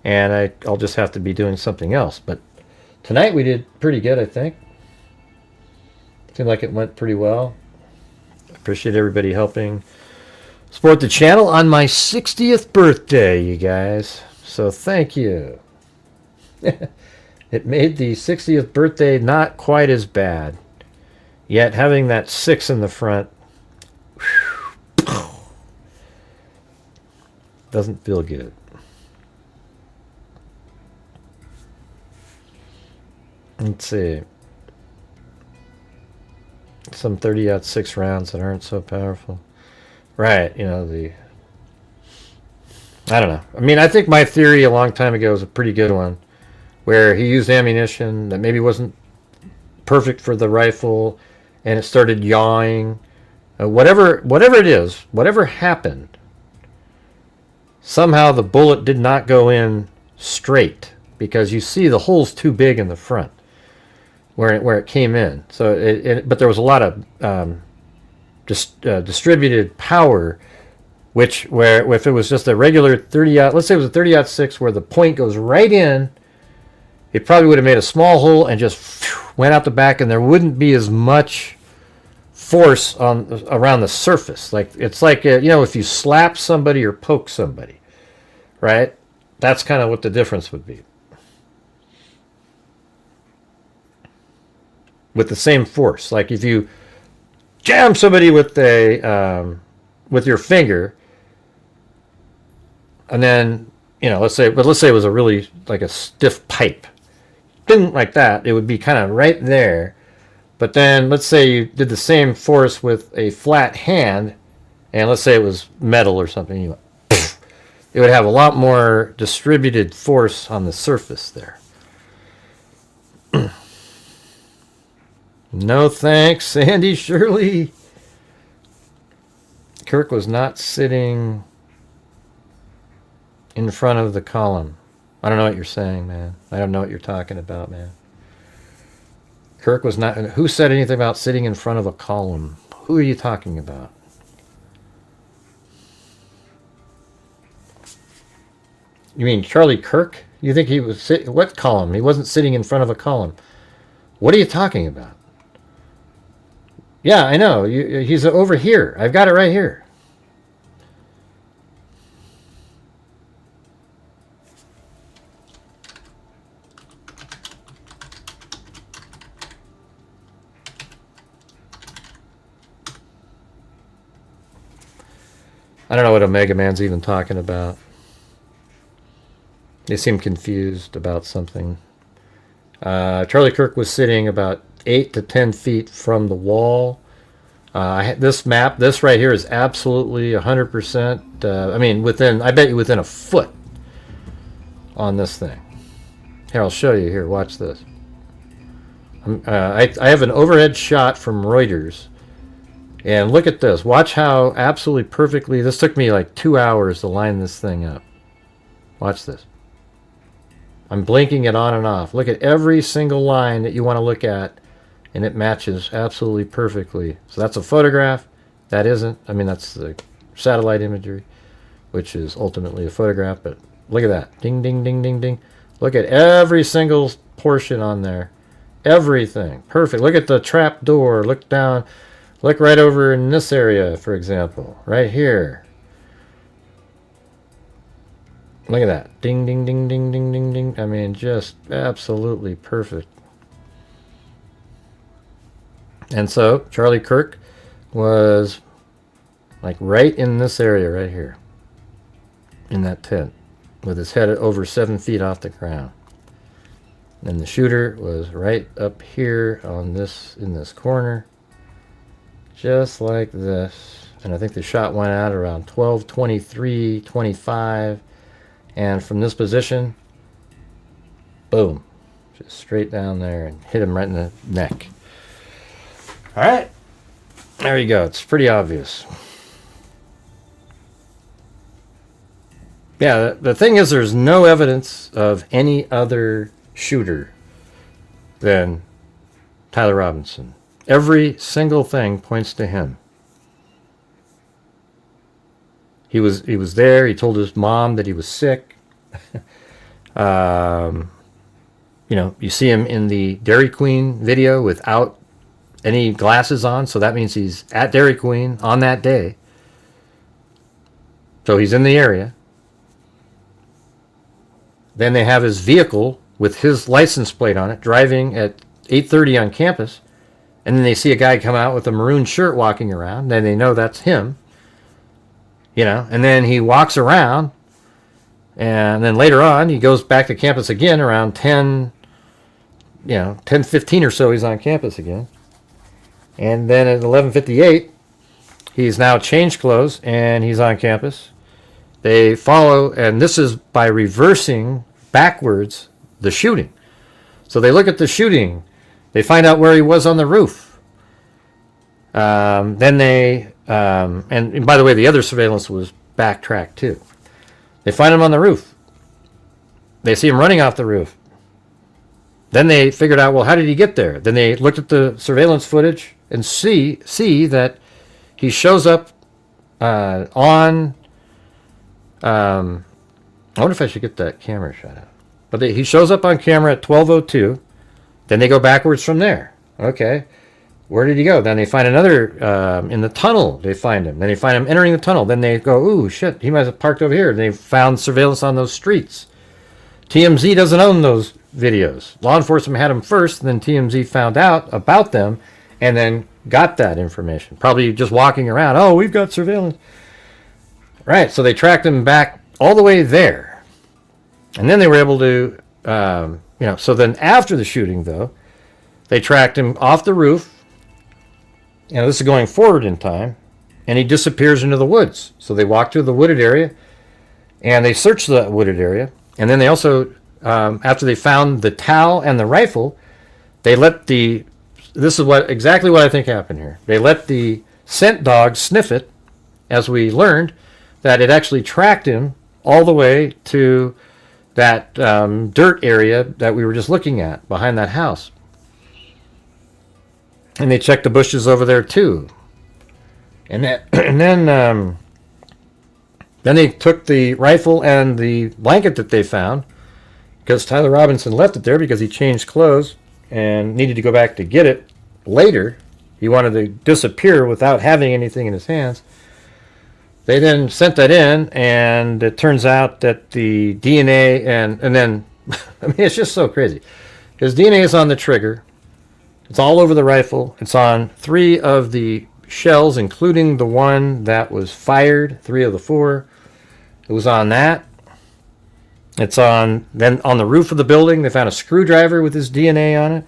and I'll just have to be doing something else. But tonight we did pretty good, I think. Seemed like it went pretty well. Appreciate everybody helping support the channel on my 60th birthday, you guys. So thank you. It made the 60th birthday not quite as bad. Yet having that 6 in the front doesn't feel good. Let's see. Some 30-06 rounds that aren't so powerful. Right, you know, I don't know. I mean, I think my theory a long time ago was a pretty good one, where he used ammunition that maybe wasn't perfect for the rifle, and it started yawing. Whatever it is, whatever happened, somehow the bullet did not go in straight, because you see the hole's too big in the front where it came in. So but there was a lot of distributed power, where if it was just a regular 30-aught, let's say it was a 30-06 where the point goes right in, it probably would have made a small hole and just went out the back, and there wouldn't be as much force around the surface. Like, it's like, you know, if you slap somebody or poke somebody, right? That's kind of what the difference would be. With the same force. Like, if you jam somebody with your finger, and then, you know, let's say it was a really, like, a stiff pipe, didn't like that, it would be kind of right there. But then let's say you did the same force with a flat hand, and let's say it was metal or something, you went, it would have a lot more distributed force on the surface there. No thanks, Sandy Shirley. Kirk was not sitting in front of the column. I don't know what you're saying, man. I don't know what you're talking about, man. Kirk was not... Who said anything about sitting in front of a column? Who are you talking about? You mean Charlie Kirk? You think he was... What column? He wasn't sitting in front of a column. What are you talking about? Yeah, I know. He's over here. I've got it right here. I don't know what Omega Man's even talking about. They seem confused about something. Charlie Kirk was sitting about 8 to 10 feet from the wall. This right here is absolutely 100%. I mean, I bet you within a foot on this thing. Here, I'll show you. Here, watch this. I have an overhead shot from Reuters. And look at this. Watch how absolutely perfectly... This took me like 2 hours to line this thing up. Watch this. I'm blinking it on and off. Look at every single line that you want to look at, and it matches absolutely perfectly. So that's a photograph. That isn't. I mean, that's the satellite imagery, which is ultimately a photograph. But look at that. Ding, ding, ding, ding, ding. Look at every single portion on there. Everything. Perfect. Look at the trap door. Look down. Look right over in this area, for example. Right here. Look at that. Ding, ding, ding, ding, ding, ding, ding. I mean, just absolutely perfect. And so, Charlie Kirk was like right in this area right here, in that tent, with his head over 7 feet off the ground. And the shooter was right up here on this, in this corner, just like this. And I think the shot went out around 12:23, 25, and from this position, boom, just straight down there and hit him right in the neck. All right, there you go. It's pretty obvious. Yeah, the thing is, there's no evidence of any other shooter than Tyler Robinson. Every single thing points to him. He was there. He told his mom that he was sick. You know, you see him in the Dairy Queen video without any glasses on, so that means he's at Dairy Queen on that day. So he's in the area. Then they have his vehicle with his license plate on it, driving at 8:30 on campus. And then they see a guy come out with a maroon shirt walking around. Then they know that's him. You know, and then he walks around. And then later on, he goes back to campus again around 10, 10:15 or so, he's on campus again. And then at 11:58, he's now changed clothes and he's on campus. They follow, and this is by reversing backwards the shooting. So they look at the shooting. They find out where he was on the roof. Then they, and by the way, the other surveillance was backtracked too. They find him on the roof. They see him running off the roof. Then they figured out, well, how did he get there? Then they looked at the surveillance footage and see that he shows up on. I wonder if I should get that camera shot out. But he shows up on camera at 12:02. Then they go backwards from there. Okay. Where did he go? Then they find another, in the tunnel, they find him. Then they find him entering the tunnel. Then they go, ooh, shit, he might have parked over here. And they found surveillance on those streets. TMZ doesn't own those videos. Law enforcement had them first, and then TMZ found out about them and then got that information. Probably just walking around, oh, we've got surveillance. Right, so they tracked him back all the way there. And then they were able to, so then after the shooting, though, they tracked him off the roof. This is going forward in time, and he disappears into the woods. So they walk to the wooded area, and they search the wooded area. And then they also, after they found the towel and the rifle, they let this is exactly what I think happened here. They let the scent dog sniff it, as we learned, that it actually tracked him all the way to that dirt area that we were just looking at behind that house. And they checked the bushes over there too. And then they took the rifle and the blanket that they found, because Tyler Robinson left it there because he changed clothes and needed to go back to get it later. He wanted to disappear without having anything in his hands. They then sent that in, and it turns out that the DNA and then, I mean, it's just so crazy. His DNA is on the trigger. It's all over the rifle. It's on 3 of the shells, including the one that was fired, 3 of the 4. It was on that. It's on the roof of the building. They found a screwdriver with his DNA on it.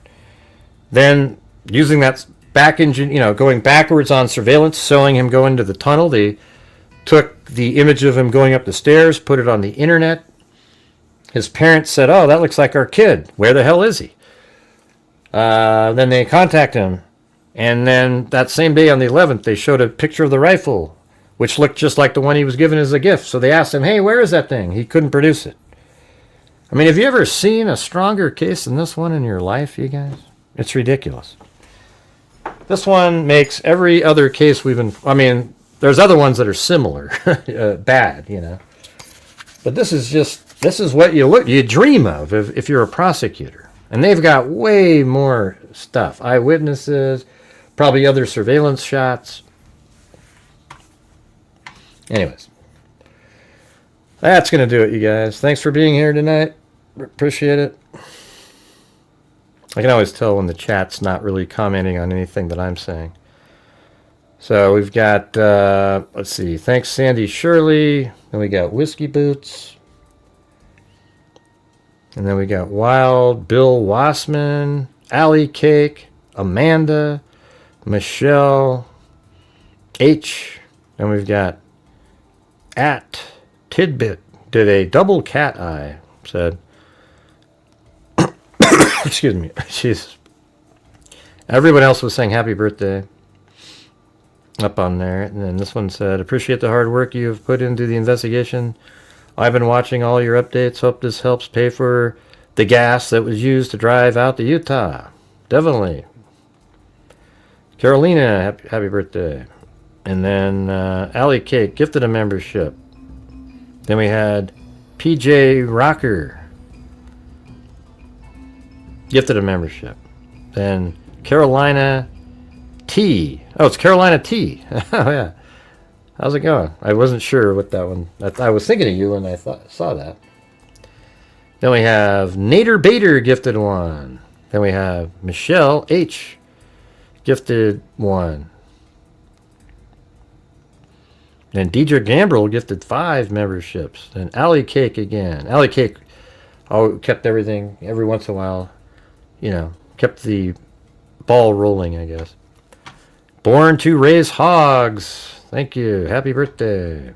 Then, using that back engine, going backwards on surveillance, showing him go into the tunnel, they took the image of him going up the stairs, put it on the internet. His parents said, oh, that looks like our kid. Where the hell is he? Then they contact him. And then that same day on the 11th, they showed a picture of the rifle, which looked just like the one he was given as a gift. So they asked him, hey, where is that thing? He couldn't produce it. I mean, have you ever seen a stronger case than this one in your life, you guys? It's ridiculous. This one makes every other case there's other ones that are similar, bad, But this is what you dream of if you're a prosecutor. And they've got way more stuff. Eyewitnesses, probably other surveillance shots. Anyways, that's going to do it, you guys. Thanks for being here tonight. Appreciate it. I can always tell when the chat's not really commenting on anything that I'm saying. So we've got, let's see, thanks Sandy Shirley. Then we got Whiskey Boots. And then we got Wild Bill Wassman, Allie Cake, Amanda, Michelle, H. Then we've got at Tidbit did a double cat eye, said. Excuse me. Jeez. Everyone else was saying happy birthday up on there. And then this one said, appreciate the hard work you have put into the investigation. I've been watching all your updates. Hope this helps pay for the gas that was used to drive out to Utah. Definitely. Carolina, happy birthday. And then Allie Cake gifted a membership. Then we had PJ Rocker gifted a membership. Then Carolina T. Oh, it's Carolina T. Oh, yeah. How's it going? I wasn't sure what that one... I was thinking of you when I saw that. Then we have Nader Bader gifted one. Then we have Michelle H. gifted one. Then Deidre Gambrel gifted 5 memberships. Then Allie Cake again. Allie Cake kept everything every once in a while. You know, kept the ball rolling, I guess. Born to Raise Hogs. Thank you. Happy birthday.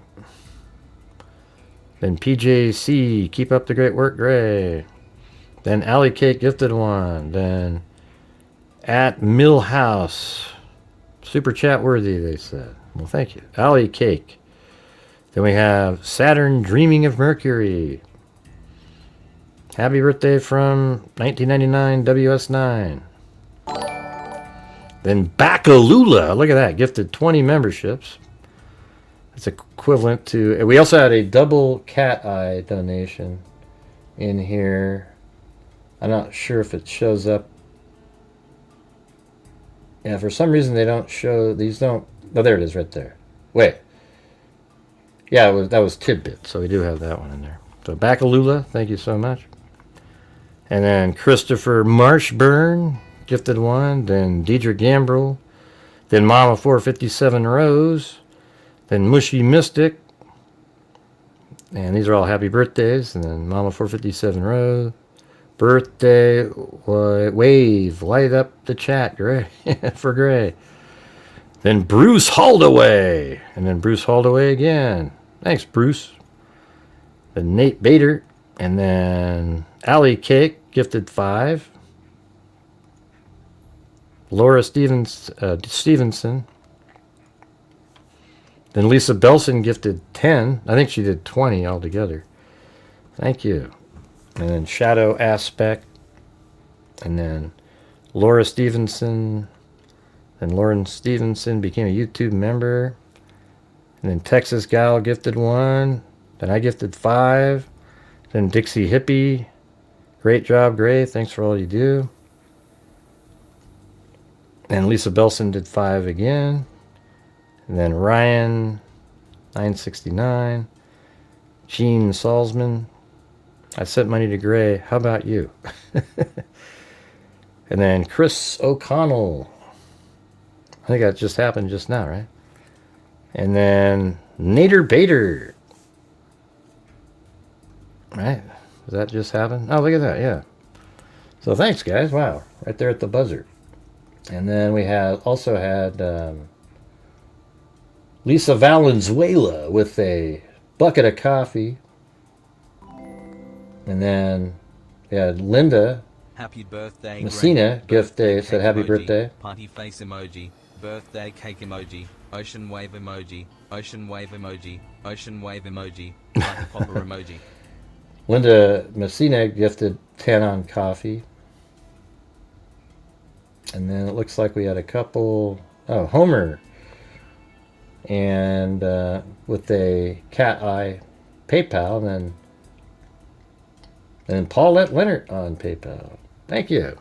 Then PJC, keep up the great work, Gray. Then Allie Cake gifted one. Then at Millhouse, super chat worthy, they said. Well, thank you. Allie Cake. Then we have Saturn Dreaming of Mercury. Happy birthday from 1999 WS9. Then Bakalula, look at that, gifted 20 memberships. It's equivalent to... We also had a double cat eye donation in here. I'm not sure if it shows up. Yeah, for some reason they don't show... These don't... Oh, there it is right there. Wait. Yeah, that was Tidbit, so we do have that one in there. So Bakalula, thank you so much. And then Christopher Marshburn gifted one. Then Deidre Gambrel. Then Mama 457 Rose. Then Mushy Mystic. And these are all happy birthdays. And then Mama 457 Rose. Birthday wave. Light up the chat, Gray. For Gray. Then Bruce Holdaway. And then Bruce Holdaway again. Thanks, Bruce. Then Nate Bader. And then Allie Cake gifted 5. Laura Stevenson. Then Lisa Belson gifted 10. I think she did 20 altogether. Thank you. And then Shadow Aspect. And then Laura Stevenson. Then Lauren Stevenson became a YouTube member. And then Texas Gal gifted 1. Then I gifted 5. Then Dixie Hippie. Great job, Gray. Thanks for all you do. And Lisa Belson did 5 again. And then Ryan 969. Gene Salzman. I sent money to Gray. How about you? And then Chris O'Connell. I think that just happened just now, right? And then Nader Bader. Right? Does that just happen? Oh, look at that, yeah. So thanks, guys. Wow. Right there at the buzzer. And then we also had Lisa Valenzuela with a bucket of coffee. And then we had Linda Happy birthday, Messina gift day, said happy emoji, birthday. Party face emoji, birthday cake emoji, ocean wave emoji, ocean wave emoji, ocean wave emoji, party popper emoji. Linda Messina gifted 10 on coffee. And then it looks like we had a couple... Oh, Homer. And with a cat eye PayPal. And then Paulette Leonard on PayPal. Thank you.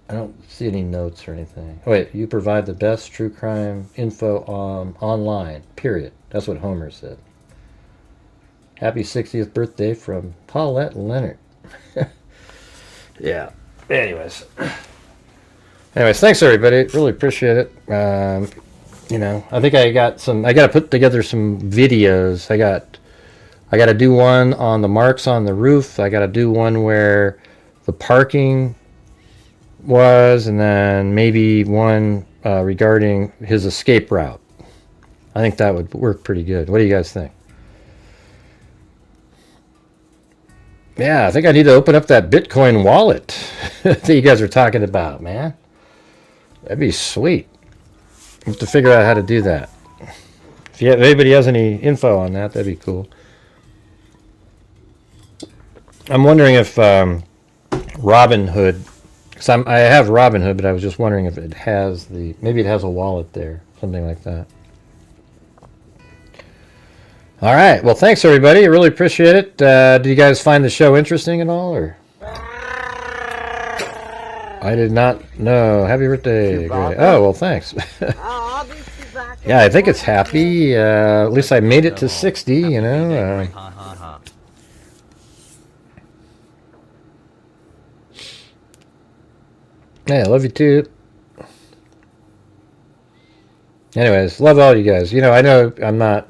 I don't see any notes or anything. Oh, wait, you provide the best true crime info online, period. That's what Homer said. Happy 60th birthday from Paulette Leonard. Yeah. Anyways. Anyways, thanks everybody. Really appreciate it. You know, I think I got to put together some videos. I got to do one on the marks on the roof. I got to do one where the parking was, and then maybe one regarding his escape route. I think that would work pretty good. What do you guys think? Yeah, I think I need to open up that Bitcoin wallet that you guys are talking about, man. That'd be sweet. I have to figure out how to do that. If anybody has any info on that, that'd be cool. I'm wondering if Robinhood, because I have Robinhood, but I was just wondering if it has maybe it has a wallet there, something like that. All right. Well, thanks everybody. I really appreciate it. Do you guys find the show interesting at all, or? I did not know. Happy birthday. Great. Oh, well, thanks. Yeah, I think it's happy. At least I made it to 60, you know. Yeah, I love you too. Anyways, love all you guys. You know, I know I'm not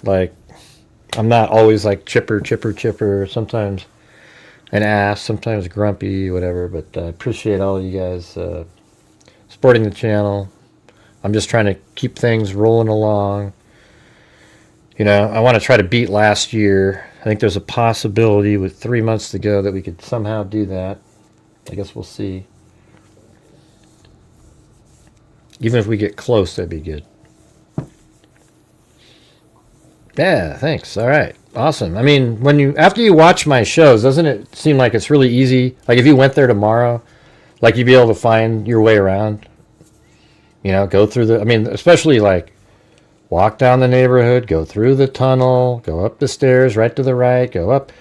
always like chipper. Sometimes an ass, sometimes grumpy, whatever. But I appreciate all of you guys supporting the channel. I'm just trying to keep things rolling along. You know, I want to try to beat last year. I think there's a possibility with 3 months to go that we could somehow do that. I guess we'll see. Even if we get close, that'd be good. Yeah, thanks. All right. Awesome. I mean, after you watch my shows, doesn't it seem like it's really easy? Like if you went there tomorrow, like you'd be able to find your way around. You know, go through especially like walk down the neighborhood, go through the tunnel, go up the stairs, right to the right, go up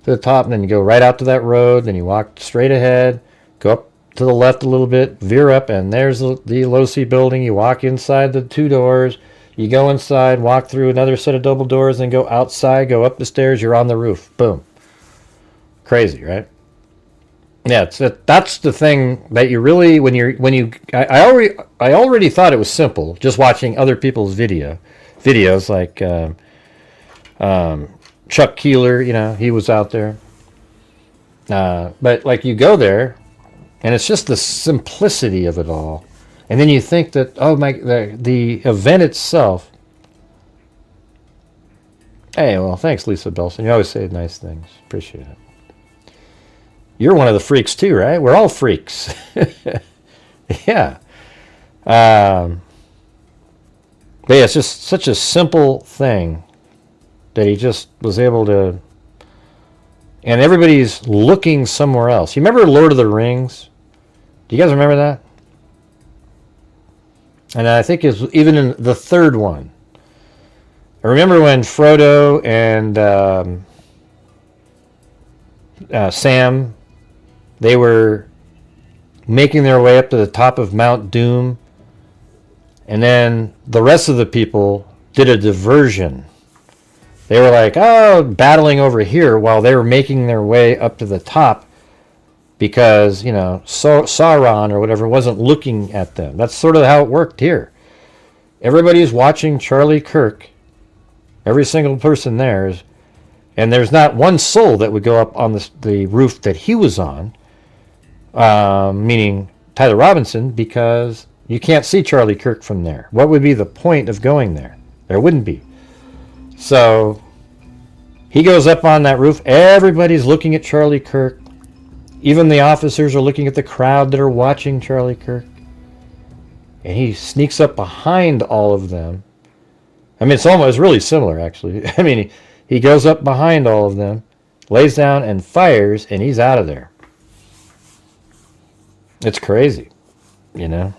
to the top, and then you go right out to that road, then you walk straight ahead, go up to the left a little bit, veer up, and there's the Losi building. You walk inside the 2 doors. You go inside, walk through another set of double doors, then go outside, go up the stairs, you're on the roof. Boom. Crazy, right? Yeah, that's the thing that you really, I already thought it was simple, just watching other people's videos like Chuck Keeler, you know, he was out there. But like you go there, and it's just the simplicity of it all. And then you think that, oh my, the event itself. Hey, well, thanks, Lisa Belson. You always say nice things. Appreciate it. You're one of the freaks too, right? We're all freaks. Yeah. But yeah, it's just such a simple thing that he just was able to. And everybody's looking somewhere else. You remember Lord of the Rings? Do you guys remember that? And I think it's even in the third one. I remember when Frodo and Sam, they were making their way up to the top of Mount Doom, and then the rest of the people did a diversion. They were like, oh, battling over here while they were making their way up to the top because, you know, Sauron or whatever wasn't looking at them. That's sort of how it worked here. Everybody's watching Charlie Kirk. Every single person there is, and there's not one soul that would go up on the roof that he was on, meaning Tyler Robinson, because you can't see Charlie Kirk from there. What would be the point of going there? There wouldn't be. So he goes up on that roof. Everybody's looking at Charlie Kirk. Even the officers are looking at the crowd that are watching Charlie Kirk. And he sneaks up behind all of them. I mean, it's really similar, actually. I mean, he goes up behind all of them, lays down and fires, and he's out of there. It's crazy, you know?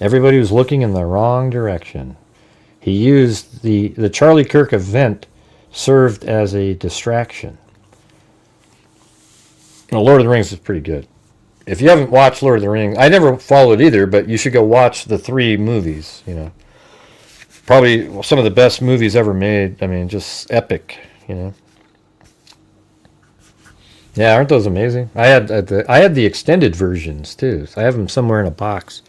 Everybody was looking in the wrong direction. He used the Charlie Kirk event served as a distraction. Well, Lord of the Rings is pretty good. If you haven't watched Lord of the Rings, I never followed either, but you should go watch the 3 movies, you know. Probably some of the best movies ever made. I mean, just epic, you know. Yeah, aren't those amazing? I had the extended versions too. So I have them somewhere in a box.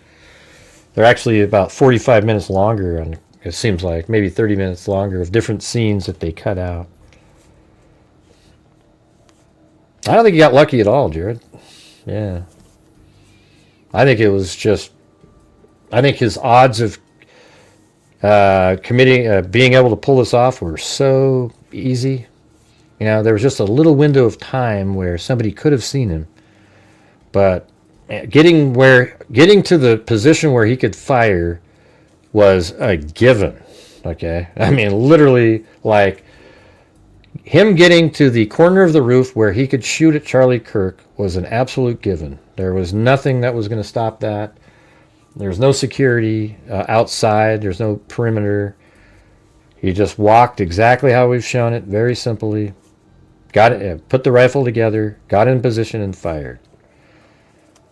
They're actually about 45 minutes longer, and it seems like maybe 30 minutes longer of different scenes that they cut out. I don't think he got lucky at all, Jared. Yeah. I think it was just, I think his odds of being able to pull this off were so easy. You know, there was just a little window of time where somebody could have seen him. But getting to the position where he could fire was a given. Okay? I mean, literally, like, him getting to the corner of the roof where he could shoot at Charlie Kirk was an absolute given. There was nothing that was going to stop that. There's no security outside. There's no perimeter. He just walked exactly how we've shown it, very simply. Got it, put the rifle together, got in position, and fired.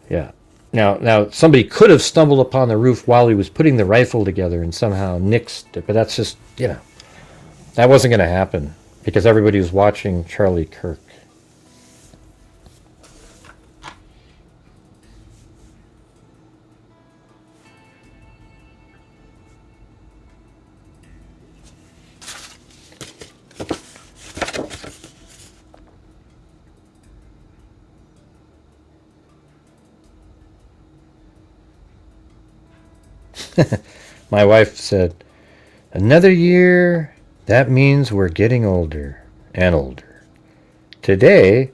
Yeah. Now somebody could have stumbled upon the roof while he was putting the rifle together and somehow nixed it, but that's just, you know, that wasn't going to happen because everybody was watching Charlie Kirk. My wife said, another year, that means we're getting older and older. Today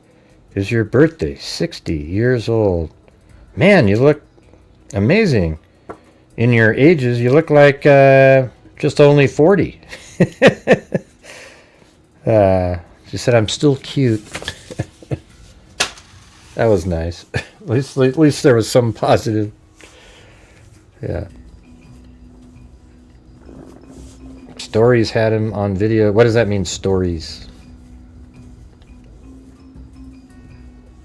is your birthday, 60 years old. Man, you look amazing. In your ages, you look like just only 40. She said, I'm still cute. That was nice. At least there was some positive. Yeah. Stories had him on video. What does that mean, stories?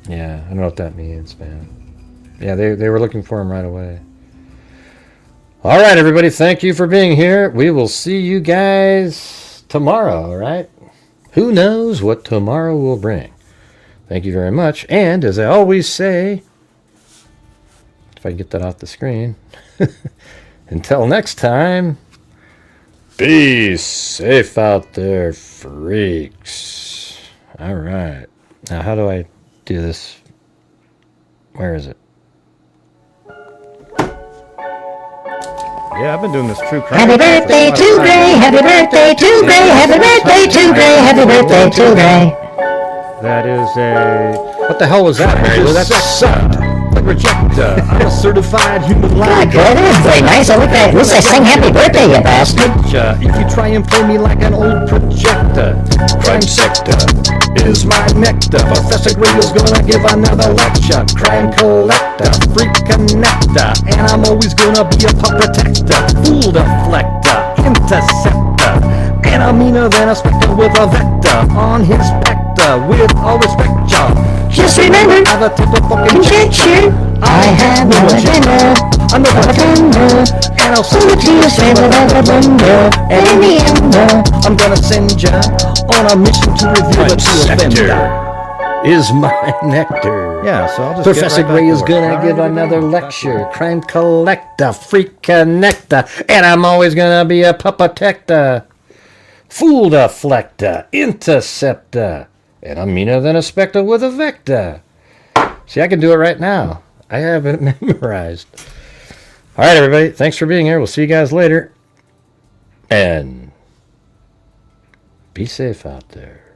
Yeah, I don't know what that means, man. Yeah, they were looking for him right away. All right, everybody, thank you for being here. We will see you guys tomorrow, all right? Who knows what tomorrow will bring. Thank you very much. And as I always say, if I can get that off the screen, until next time, be safe out there, freaks. All right. Now, how do I do this? Where is it? Yeah, I've been doing this true crime. Happy birthday to Gray, happy birthday to Gray, happy birthday to Gray, happy birthday to Gray. That is a... What the hell was that, Mary Lou? That's Rejecta. I'm a certified human God, good, that was very nice. At least I sang happy birthday, you bastard. If you try and play me like an old projector, crime sector is my nectar. Professor Gray is gonna give another lecture. Crime collector, freak connector, and I'm always gonna be a pup protector. Fool deflector, interceptor, and I'm meaner than a spectre with a vector on his spectre. With all respect, y'all. Just remember, conjecture, I have no agenda. I'm no pretender, and I'll send it to you straight without a blender. And in the end, I'm gonna send ya on a mission to reveal the true offender. Is my nectar. Yeah, so I'll just Professor get right Gray back is to gonna work. give another lecture. Crime collector, freak connector, and I'm always gonna be a puppetechter. Fool deflector, interceptor, and I'm meaner than a spectre with a vector. See, I can do it right now. I have it memorized. All right, everybody. Thanks for being here. We'll see you guys later. And be safe out there.